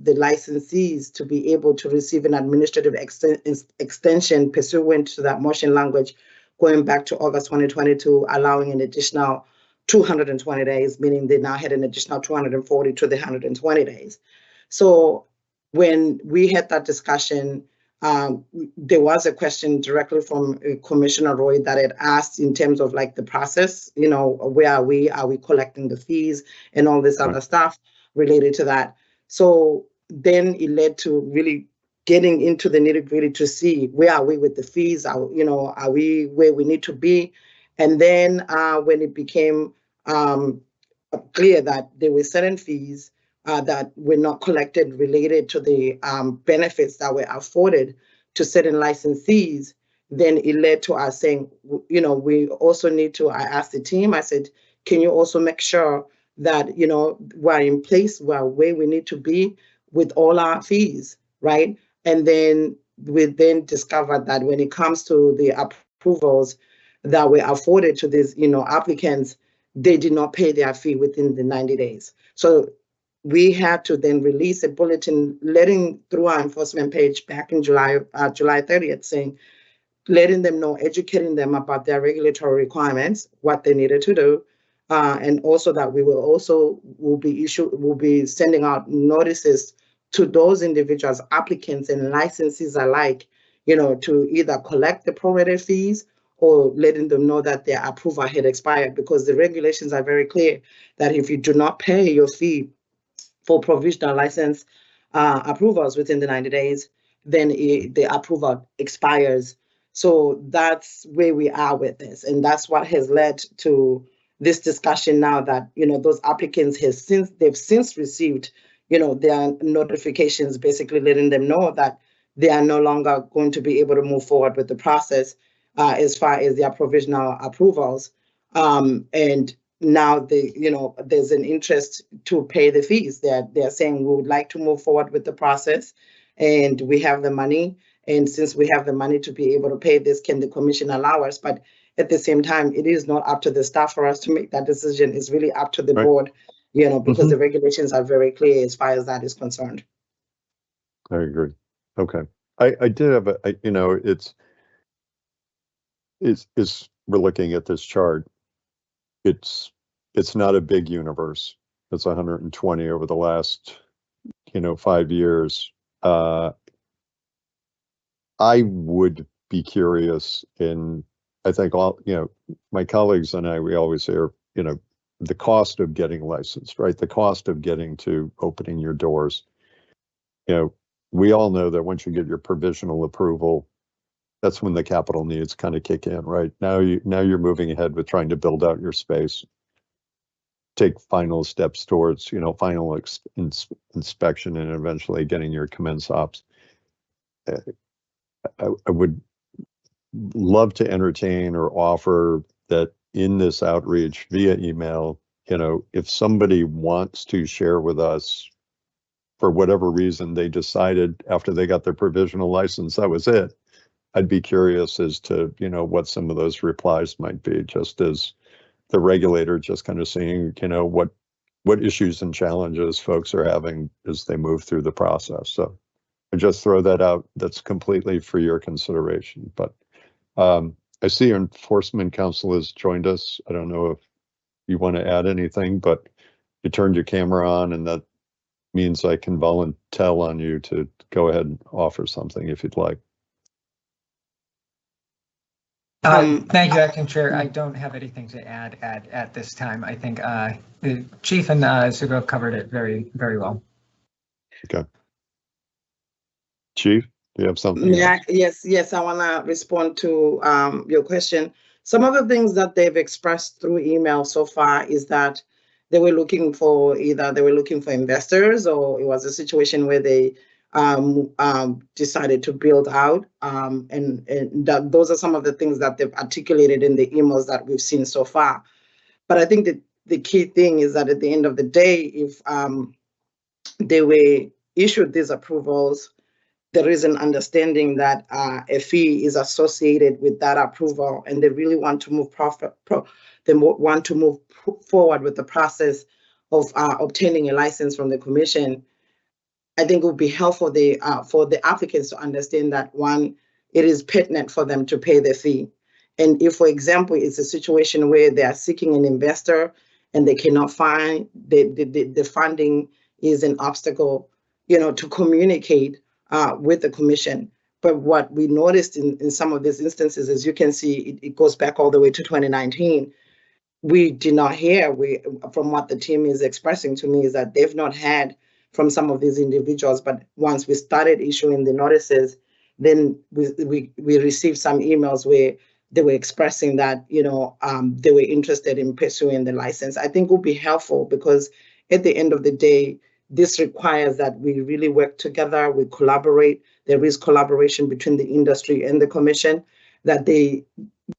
S11: the licensees to be able to receive an administrative extension pursuant to that motion language going back to August 2022, allowing an additional 220 days, meaning they now had an additional 240 to the 120 days. So when we had that discussion, there was a question directly from Commissioner Roy that had asked in terms of like the process, where are we collecting the fees and all this other stuff related to that. So then it led to really getting into the nitty-gritty to see where are we with the fees, are we where we need to be? And then when it became clear that there were certain fees that were not collected related to the benefits that were afforded to certain licensees, then it led to us saying, we also need to, I asked the team, I said, can you also make sure that, we're in place, we're where we need to be with all our fees, right? And then we then discovered that when it comes to the approvals that were afforded to these, applicants, they did not pay their fee within the 90 days. So we had to then release a bulletin letting through our enforcement page back in July 30th, saying, letting them know, educating them about their regulatory requirements, what they needed to do, and also that we will be sending out notices to those individuals, applicants and licensees alike, to either collect the prorated fees or letting them know that their approval had expired, because the regulations are very clear that if you do not pay your fee for provisional license approvals within the 90 days, then the approval expires. So that's where we are with this. And that's what has led to this discussion now that, those applicants they've since received, their notifications basically letting them know that they are no longer going to be able to move forward with the process as far as their provisional approvals. And now there's an interest to pay the fees. They're saying we would like to move forward with the process and we have the money. And since we have the money to be able to pay this, can the commission allow us? But at the same time, it is not up to the staff for us to make that decision. It's really up to the board, because the regulations are very clear as far as that is concerned.
S2: I agree. Okay. I did have it's we're looking at this chart. It's not a big universe. It's 120 over the last, 5 years. I would be curious I think all, my colleagues and I, we always hear, the cost of getting licensed, right? The cost of getting to opening your doors. We all know that once you get your provisional approval, that's when the capital needs kind of kick in, right? Now you're moving ahead with trying to build out your space, take final steps towards, final inspection and eventually getting your commence ops. I would love to entertain or offer that in this outreach via email, if somebody wants to share with us for whatever reason they decided after they got their provisional license, that was it. I'd be curious as to, what some of those replies might be, just as the regulator just kind of seeing, what issues and challenges folks are having as they move through the process. So I just throw that out. That's completely for your consideration. But I see your enforcement counsel has joined us. I don't know if you want to add anything, but you turned your camera on, and that means I can volunteer on you to go ahead and offer something if you'd like.
S12: Thank you, Acting Chair. I don't have anything to add at this time. I think the Chief and Sugo covered it very, very well.
S2: Okay. Chief, do you have something?
S11: Yeah, yes, I want to respond to your question. Some of the things that they've expressed through email so far is that they were looking for investors, or it was a situation where they decided to build out, and that those are some of the things that they've articulated in the emails that we've seen so far. But I think that the key thing is that at the end of the day, if they were issued these approvals, there is an understanding that a fee is associated with that approval, and they really want to move forward with the process of obtaining a license from the commission. I think it would be helpful for the applicants to understand that, one, it is pertinent for them to pay the fee. And if, for example, it's a situation where they are seeking an investor and they cannot find the funding is an obstacle, to communicate with the commission. But what we noticed in some of these instances, as you can see, it goes back all the way to 2019. We did not hear, from what the team is expressing to me, is that they've not had from some of these individuals. But once we started issuing the notices, then we received some emails where they were expressing that, they were interested in pursuing the license. I think it would be helpful because at the end of the day, this requires that we really work together, we collaborate. There is collaboration between the industry and the commission, that they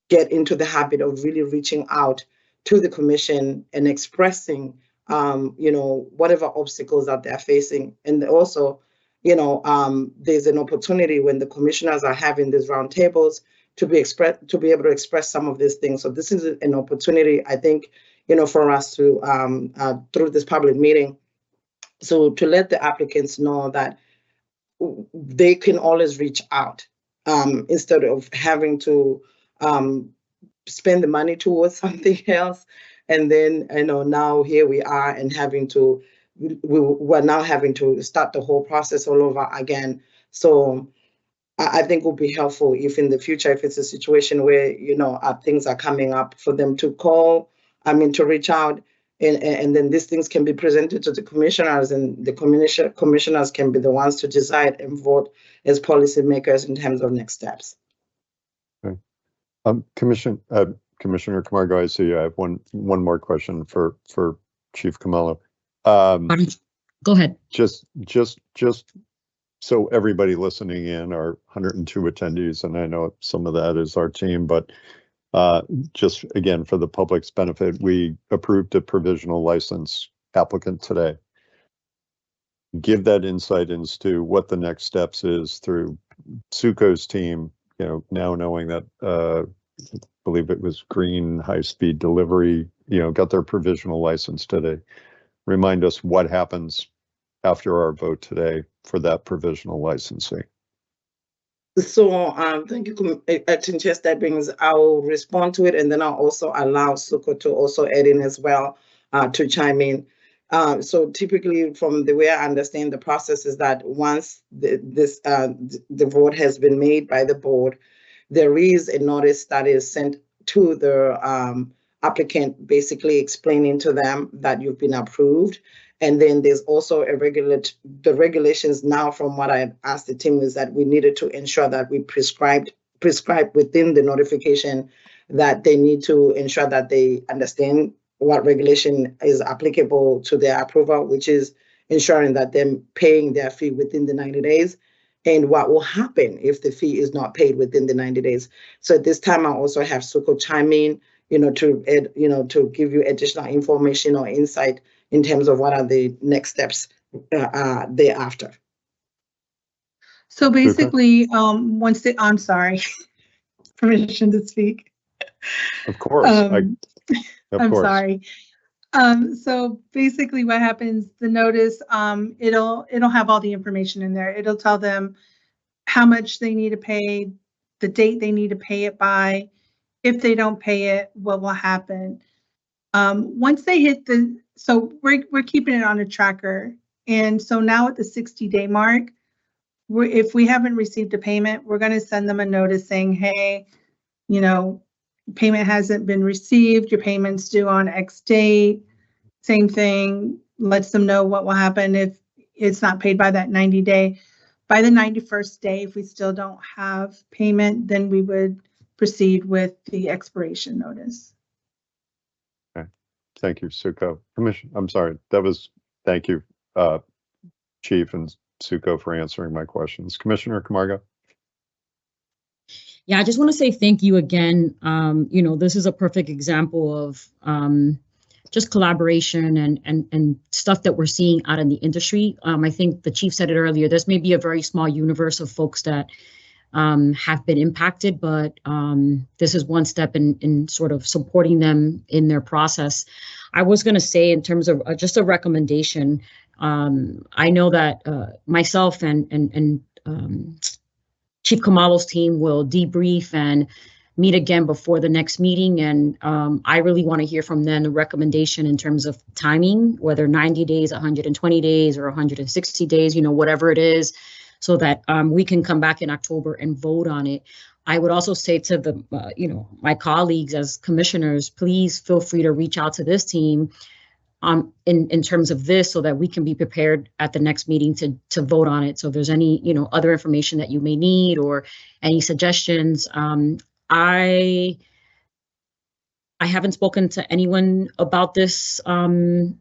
S11: get into the habit of really reaching out to the commission and expressing, whatever obstacles that they're facing. And also, there's an opportunity when the commissioners are having these roundtables to be able to express some of these things. So this is an opportunity, I think, for us to, through this public meeting, so to let the applicants know that they can always reach out, instead of having to spend the money towards something else. And then, now here we are and we're now having to start the whole process all over again. So I think it would be helpful if in the future, if it's a situation where, things are coming up, for them to to reach out, and then these things can be presented to the commissioners, and the commissioners can be the ones to decide and vote as policymakers in terms of next steps.
S2: Okay. Commissioner Camargo, I see I have one more question for Chief Kamalo.
S4: Go ahead.
S2: Just so everybody listening in, our 102 attendees, and I know some of that is our team, but just again, for the public's benefit, we approved a provisional license applicant today. Give that insight into what the next steps is through Suko's team, now knowing that, I believe it was Green High Speed Delivery, got their provisional license today. remind us what happens after our vote today for that provisional licensing.
S11: So thank you, Acting Chair Stebbings. I'll respond to it, and then I'll also allow Suko to also add in as well, to chime in. So typically, from the way I understand the process, is that once the vote has been made by the board, there is a notice that is sent to the applicant, basically explaining to them that you've been approved. And then there's also the regulations now, from what I asked the team, is that we needed to ensure that we prescribe within the notification that they need to ensure that they understand what regulation is applicable to their approval, which is ensuring that they're paying their fee within the 90 days, and what will happen if the fee is not paid within the 90 days. So at this time, I also have Suko chime in, to give you additional information or insight in terms of what are the next steps thereafter.
S10: So basically, I'm sorry, permission to speak.
S2: Of course.
S10: I'm
S2: course.
S10: sorry. So basically what happens, the notice, it'll have all the information in there. It'll tell them how much they need to pay, the date they need to pay it by. If they don't pay it, what will happen? Once they hit so we're keeping it on a tracker. And so now at the 60-day mark, if we haven't received a payment, we're going to send them a notice saying, hey, payment hasn't been received, your payment's due on X date. Same thing, lets them know what will happen if it's not paid by that 90 day. By the 91st day, if we still don't have payment, then we would proceed with the expiration notice.
S2: Okay, thank you, Suko. Thank you, Chief and Suko, for answering my questions. Commissioner Camargo?
S4: Yeah, I just want to say thank you again. This is a perfect example of just collaboration and stuff that we're seeing out in the industry. I think the chief said it earlier, this may be a very small universe of folks that have been impacted, but this is one step in sort of supporting them in their process. I was going to say, in terms of just a recommendation, I know that myself and Chief Kamalo's team will debrief and meet again before the next meeting. And I really want to hear from them the recommendation in terms of timing, whether 90 days, 120 days, or 160 days, whatever it is, so that we can come back in October and vote on it. I would also say to the, my colleagues as commissioners, please feel free to reach out to this team in terms of this, so that we can be prepared at the next meeting to vote on it. So if there's any, other information that you may need or any suggestions, I haven't spoken to anyone about this. Commissioner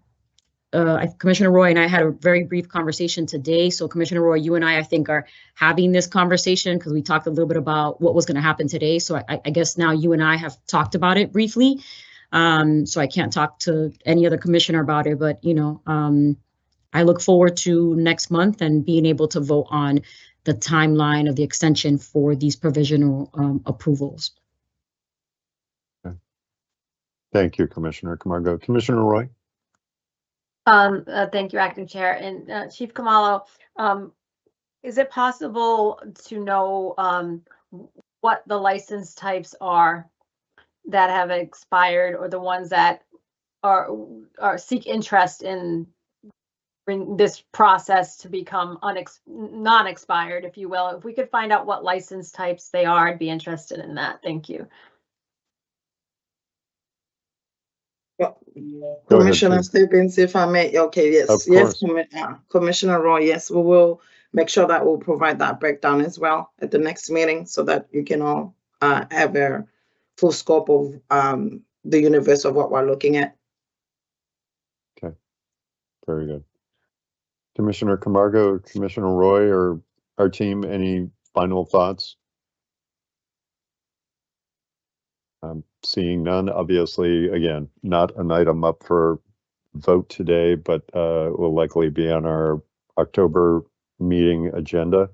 S4: Roy and I had a very brief conversation today. So Commissioner Roy, you and I think, are having this conversation because we talked a little bit about what was going to happen today. So I guess now you and I have talked about it briefly. So I can't talk to any other commissioner about it, but, I look forward to next month and being able to vote on the timeline of the extension for these provisional approvals.
S2: Okay. Thank you, Commissioner Camargo. Commissioner Roy?
S3: Thank you, Acting Chair. And Chief Kamalo, is it possible to know what the license types are that have expired, or the ones that are seek interest in this process to become non-expired, if you will? If we could find out what license types they are, I'd be interested in that. Thank you.
S11: Well, Commissioner Stebbins, if I may, okay, yes, Commissioner Roy, yes, we will make sure that we'll provide that breakdown as well at the next meeting, so that you can all have a full scope of the universe of what we're looking at.
S2: Okay, very good. Commissioner Camargo, Commissioner Roy, or our team, any final thoughts? Seeing none, obviously, again, not an item up for vote today, but will likely be on our October meeting agenda.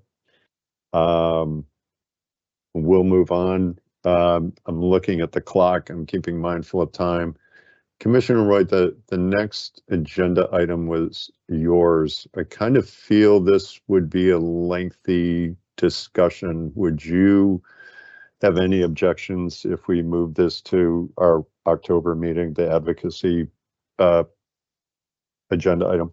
S2: We'll move on. I'm looking at the clock. I'm keeping mindful of time. Commissioner Roy, the next agenda item was yours. I kind of feel this would be a lengthy discussion. Would you have any objections if we move this to our October meeting, the advocacy agenda item?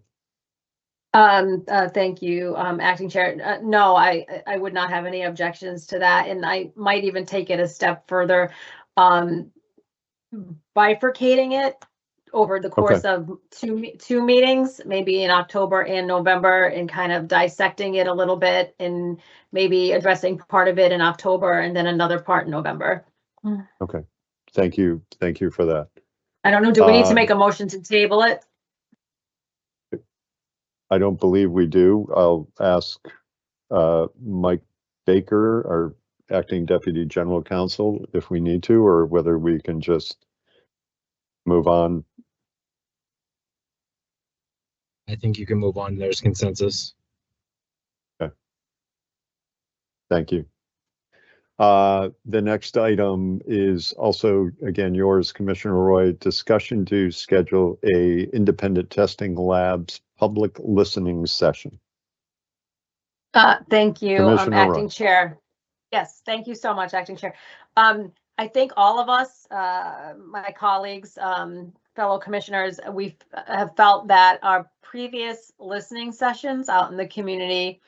S3: Thank you, Acting Chair. No, I would not have any objections to that, and I might even take it a step further, bifurcating it over the course of two meetings, maybe in October and November, and kind of dissecting it a little bit, and maybe addressing part of it in October and then another part in November.
S2: Okay, thank you for that.
S3: I don't know, do we need to make a motion to table it?
S2: I don't believe we do. I'll ask Mike Baker, our acting deputy general counsel, if we need to, or whether we can just move on.
S1: I think you can move on. There's consensus.
S2: Okay. Thank you. The next item is also, again, yours, Commissioner Roy. Discussion to schedule a independent testing labs public listening session.
S3: Thank you,
S2: Commissioner
S3: Acting
S2: Roy.
S3: Chair. Yes, thank you so much, Acting Chair. I think all of us, my colleagues, fellow commissioners, we have felt that our previous listening sessions out in the community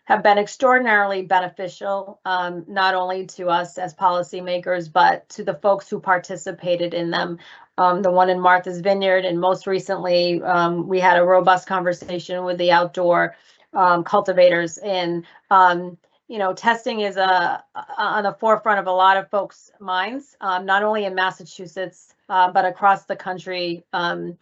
S3: have been extraordinarily beneficial, not only to us as policymakers, but to the folks who participated in them. The one in Martha's Vineyard, and most recently, we had a robust conversation with the outdoor cultivators. And you know, testing is on the forefront of a lot of folks' minds, not only in Massachusetts, but across the country in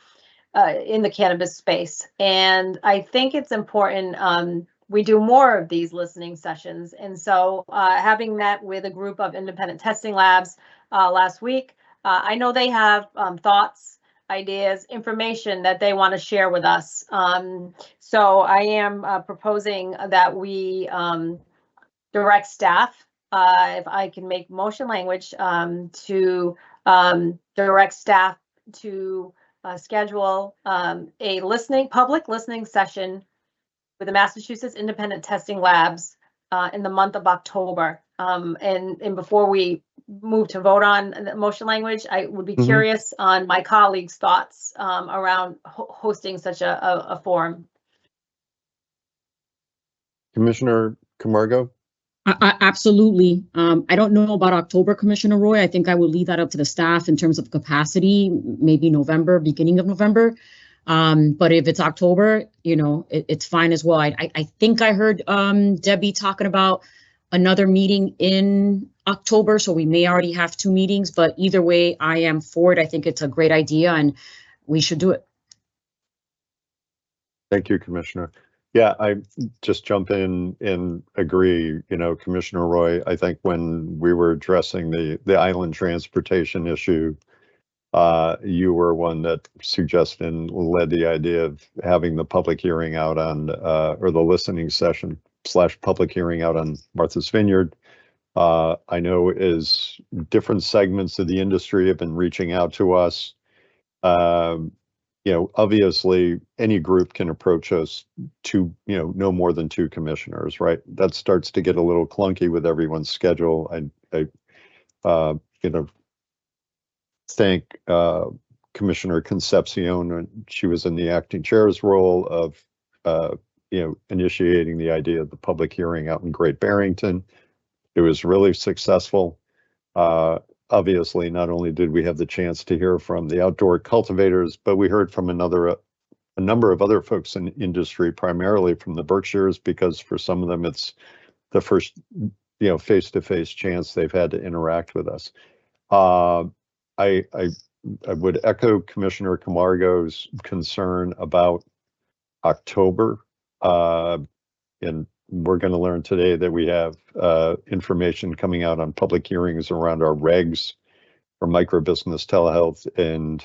S3: the cannabis space. And I think it's important we do more of these listening sessions. And so having met with a group of independent testing labs last week, I know they have thoughts, ideas, information that they want to share with us. So I am proposing that we direct staff, if I can make motion language, to direct staff to schedule a public listening session with the Massachusetts Independent Testing Labs in the month of October. And before we move to vote on the motion language, I would be curious on my colleagues' thoughts around hosting such a forum.
S2: Commissioner Camargo?
S4: Absolutely. I don't know about October, Commissioner Roy. I think I would leave that up to the staff in terms of capacity, maybe November, beginning of November. But if it's October, you know, it's fine as well. I think I heard Debbie talking about another meeting in October, so we may already have two meetings, but either way, I am for it. I think it's a great idea and we should do it.
S2: Thank you, Commissioner. Yeah, I just jump in and agree. You know, Commissioner Roy, I think when we were addressing the island transportation issue, you were one that suggested and led the idea of having the public hearing out on, or the listening session / public hearing out on Martha's Vineyard. I know as different segments of the industry have been reaching out to us. You know, obviously any group can approach us to, you know, no more than two commissioners, right? That starts to get a little clunky with everyone's schedule. I you know, thank Commissioner Concepcion, and she was in the acting chair's role of, you know, initiating the idea of the public hearing out in Great Barrington. It was really successful. Obviously, not only did we have the chance to hear from the outdoor cultivators, but we heard from a number of other folks in industry, primarily from the Berkshires, because for some of them, it's the first, you know, face-to-face chance they've had to interact with us. I would echo Commissioner Camargo's concern about October, and we're going to learn today that we have information coming out on public hearings around our regs for microbusiness telehealth and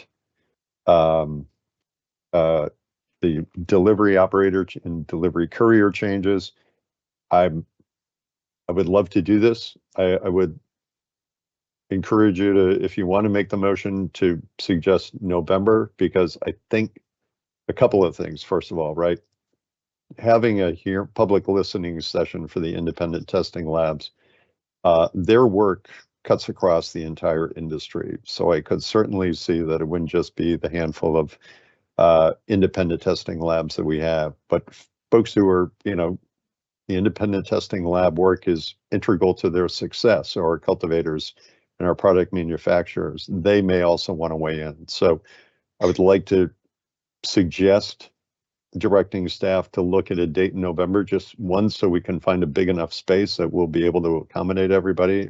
S2: the delivery operator and delivery courier changes. I would love to do this. I would encourage you to, if you want to make the motion, to suggest November, because I think a couple of things. First of all, right, having a public listening session for the independent testing labs, their work cuts across the entire industry. So I could certainly see that it wouldn't just be the handful of independent testing labs that we have, but folks who are, the independent testing lab work is integral to their success, or our cultivators and our product manufacturers. They may also want to weigh in. So I would like to suggest directing staff to look at a date in November, just one, so we can find a big enough space that we'll be able to accommodate everybody.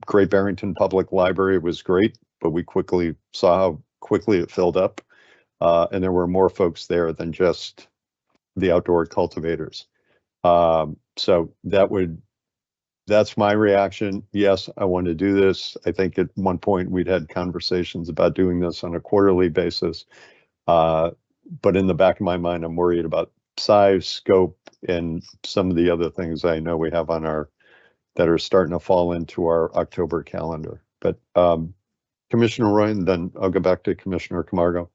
S2: Great Barrington Public Library was great, but we quickly saw how quickly it filled up. And there were more folks there than just the outdoor cultivators. So that's my reaction. Yes, I want to do this. I think at one point we'd had conversations about doing this on a quarterly basis. But in the back of my mind, I'm worried about size, scope, and some of the other things I know we have on that are starting to fall into our October calendar. But Commissioner Roy, and then I'll go back to Commissioner Camargo.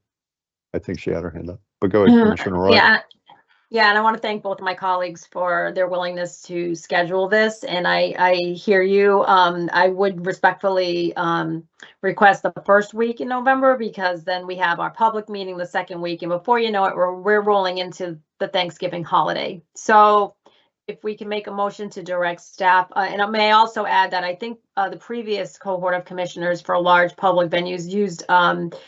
S2: I think she had her hand up, but go ahead, Commissioner Roy.
S3: Yeah, and I want to thank both of my colleagues for their willingness to schedule this. And I hear you. I would respectfully request the first week in November, because then we have our public meeting the second week, and before you know it, we're rolling into the Thanksgiving holiday. So if we can make a motion to direct staff, and I may also add that I think the previous cohort of commissioners for large public venues used UMass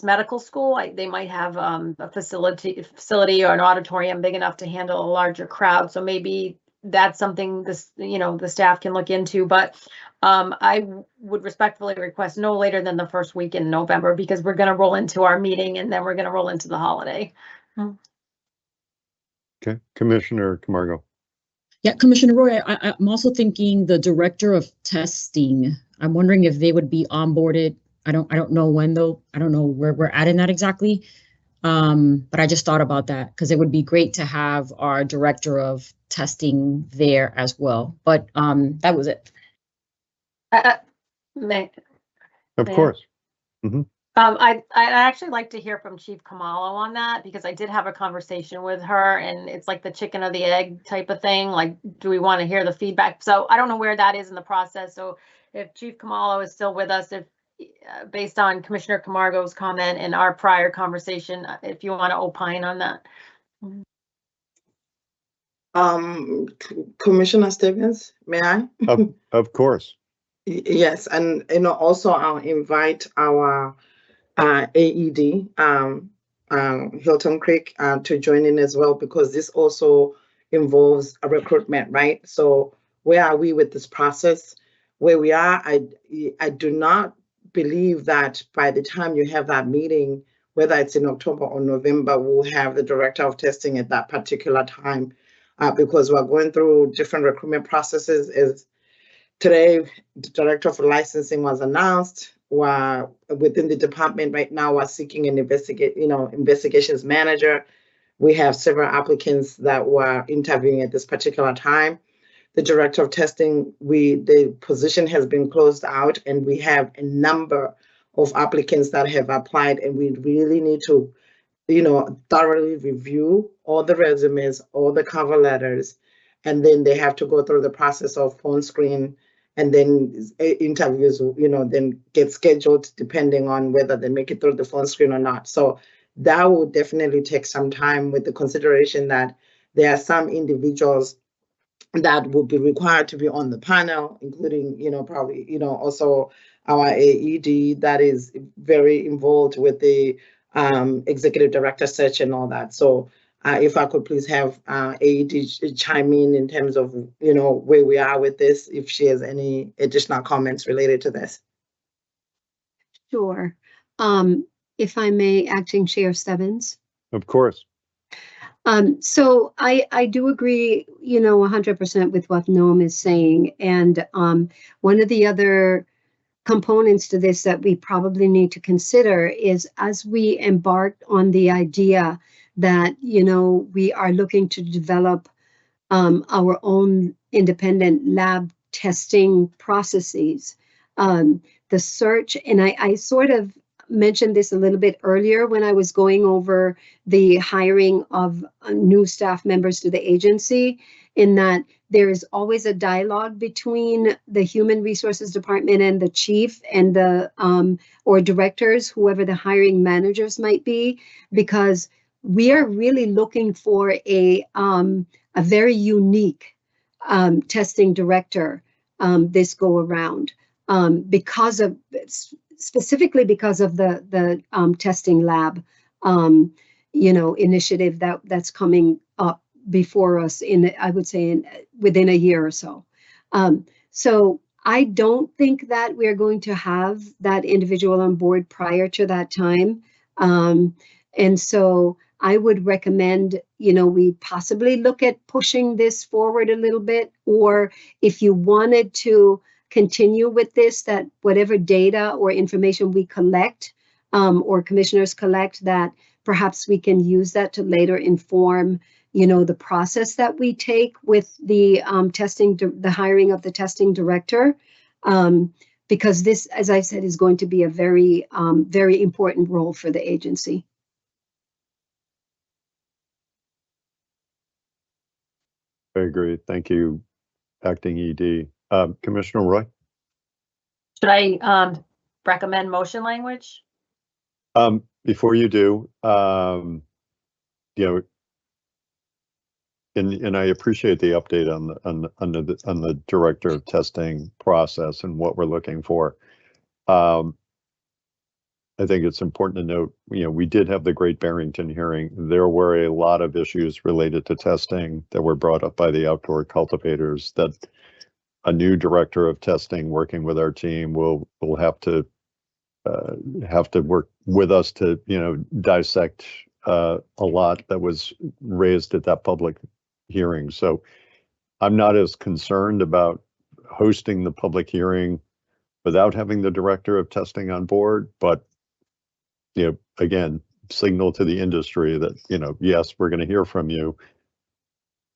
S3: Medical School. They might have a facility or an auditorium big enough to handle a larger crowd. So maybe that's something the staff can look into. But I would respectfully request no later than the first week in November, because we're going to roll into our meeting and then we're going to roll into the holiday.
S2: Okay, Commissioner Camargo.
S4: Yeah, Commissioner Roy, I'm also thinking the director of testing. I'm wondering if they would be onboarded. I don't know when though. I don't know where we're at in that exactly. But I just thought about that, because it would be great to have our director of testing there as well. But that was it.
S2: Of course. Mm-hmm.
S3: I'd actually like to hear from Chief Kamalo on that, because I did have a conversation with her, and it's like the chicken or the egg type of thing. Like, do we want to hear the feedback? So I don't know where that is in the process. So if Chief Kamalo is still with us, if based on Commissioner Camargo's comment and our prior conversation, if you want to opine on that.
S11: Commissioner Stevens, may I?
S2: Of course.
S11: Yes, and also I'll invite our AED, Hilton Creek, to join in as well, because this also involves a recruitment, right? So where are we with this process? Where we are, I do not believe that by the time you have that meeting, whether it's in October or November, we'll have the director of testing at that particular time, because we're going through different recruitment processes. As today, the director of licensing was announced. We're within the department right now, we're seeking an investigations manager. We have several applicants that were interviewing at this particular time. The director of testing, the position has been closed out, and we have a number of applicants that have applied, and we really need to, thoroughly review all the resumes, all the cover letters, and then they have to go through the process of phone screen, and then interviews, then get scheduled depending on whether they make it through the phone screen or not. So that will definitely take some time, with the consideration that there are some individuals that will be required to be on the panel, including, probably, also our AED that is very involved with the executive director search and all that. So if I could please have AED chime in terms of, where we are with this, if she has any additional comments related to this.
S5: Sure. If I may, Acting Chair Stebbins.
S2: Of course.
S5: So I do agree, 100% with what Noam is saying. And one of the other components to this that we probably need to consider is, as we embark on the idea that, we are looking to develop our own independent lab testing processes. The search, and I sort of mentioned this a little bit earlier when I was going over the hiring of new staff members to the agency, in that there is always a dialogue between the human resources department and the chief and the or directors, whoever the hiring managers might be, because we are really looking for a very unique testing director this go around, because of specifically because of the testing lab, initiative that's coming up before us I would say within a year or so. So I don't think that we're going to have that individual on board prior to that time. And so I would recommend, we possibly look at pushing this forward a little bit, or if you wanted to continue with this, that whatever data or information we collect, or commissioners collect, that perhaps we can use that to later inform, the process that we take with the the hiring of the testing director. Because this, as I said, is going to be a very, very important role for the agency.
S2: I agree. Thank you, Acting ED. Commissioner Roy?
S3: Should I recommend motion language?
S2: Before you do, and I appreciate the update on the director of testing process and what we're looking for. I think it's important to note, we did have the Great Barrington hearing. There were a lot of issues related to testing that were brought up by the outdoor cultivators that a new director of testing working with our team will have to work with us to, dissect a lot that was raised at that public hearing. So I'm not as concerned about hosting the public hearing without having the director of testing on board, but again, signal to the industry that, yes, we're going to hear from you,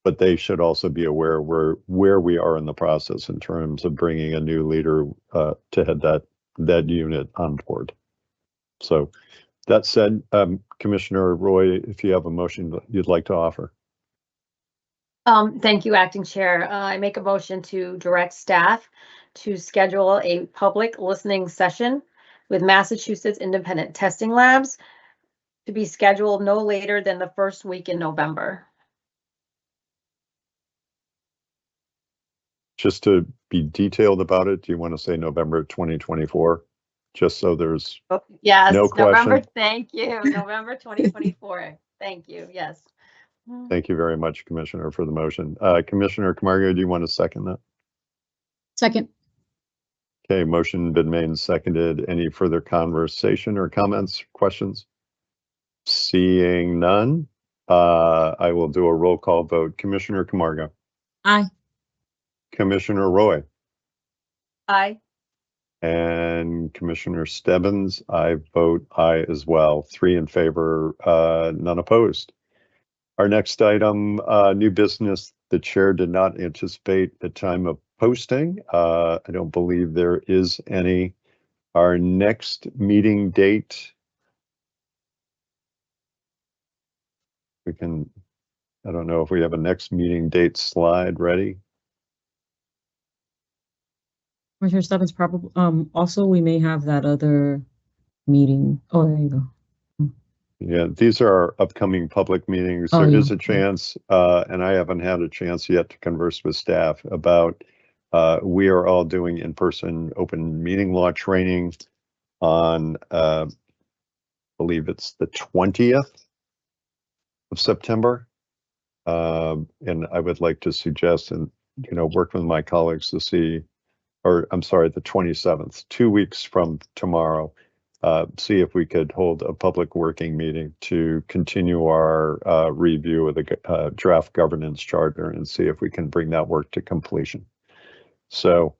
S2: but they should also be aware where we are in the process in terms of bringing a new leader to head that unit on board. So that said, Commissioner Roy, if you have a motion that you'd like to offer.
S3: Thank you, Acting Chair. I make a motion to direct staff to schedule a public listening session with Massachusetts Independent Testing Labs to be scheduled no later than the first week in November.
S2: Just to be detailed about it, do you want to say November 2024? Just so there's
S3: yes,
S2: no
S3: November.
S2: question.
S3: Thank you. November 2024. Thank you. Yes.
S2: Thank you very much, Commissioner, for the motion. Commissioner Camargo, do you want to second that?
S4: Second.
S2: Okay, motion been made and seconded. Any further conversation or comments, questions? Seeing none, I will do a roll call vote. Commissioner Camargo.
S4: Aye.
S2: Commissioner Roy.
S3: Aye.
S2: And Commissioner Stebbins, I vote aye as well. 3 in favor, none opposed. Our next item, new business. The chair did not anticipate the time of posting. I don't believe there is any. Our next meeting date, I don't know if we have a next meeting date slide ready.
S4: Commissioner Stebbins, probably, also, we may have that other meeting. Oh, there you go.
S2: Yeah, these are our upcoming public meetings. There is a chance, and I haven't had a chance yet to converse with staff about, we are all doing in-person open meeting law training on, I believe it's the 20th of September. And I would like to suggest and, work with my colleagues to see, or I'm sorry, the 27th, 2 weeks from tomorrow, see if we could hold a public working meeting to continue our review of the draft governance charter and see if we can bring that work to completion. So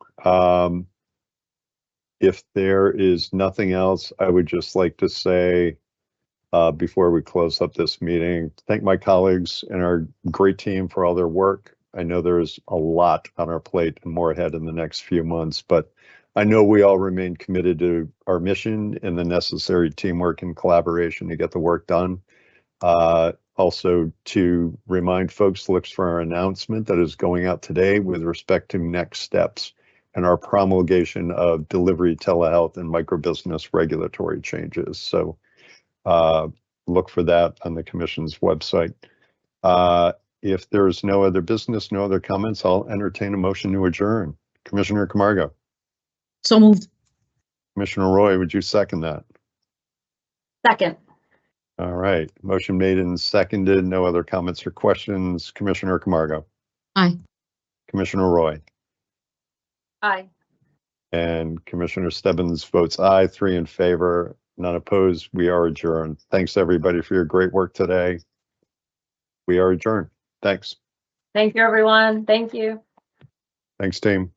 S2: if there is nothing else, I would just like to say, before we close up this meeting, thank my colleagues and our great team for all their work. I know there's a lot on our plate and more ahead in the next few months, but I know we all remain committed to our mission and the necessary teamwork and collaboration to get the work done. Also to remind folks, look for our announcement that is going out today with respect to next steps and our promulgation of delivery, telehealth, and microbusiness regulatory changes. So look for that on the Commission's website. If there's no other business, no other comments, I'll entertain a motion to adjourn. Commissioner Camargo.
S4: So moved.
S2: Commissioner Roy, would you second that?
S3: Second.
S2: All right, motion made and seconded. No other comments or questions. Commissioner Camargo.
S4: Aye.
S2: Commissioner Roy.
S3: Aye.
S2: And Commissioner Stebbins votes aye, 3 in favor, none opposed. We are adjourned. Thanks everybody for your great work today. We are adjourned. Thanks.
S3: Thank you, everyone. Thank you.
S2: Thanks, team.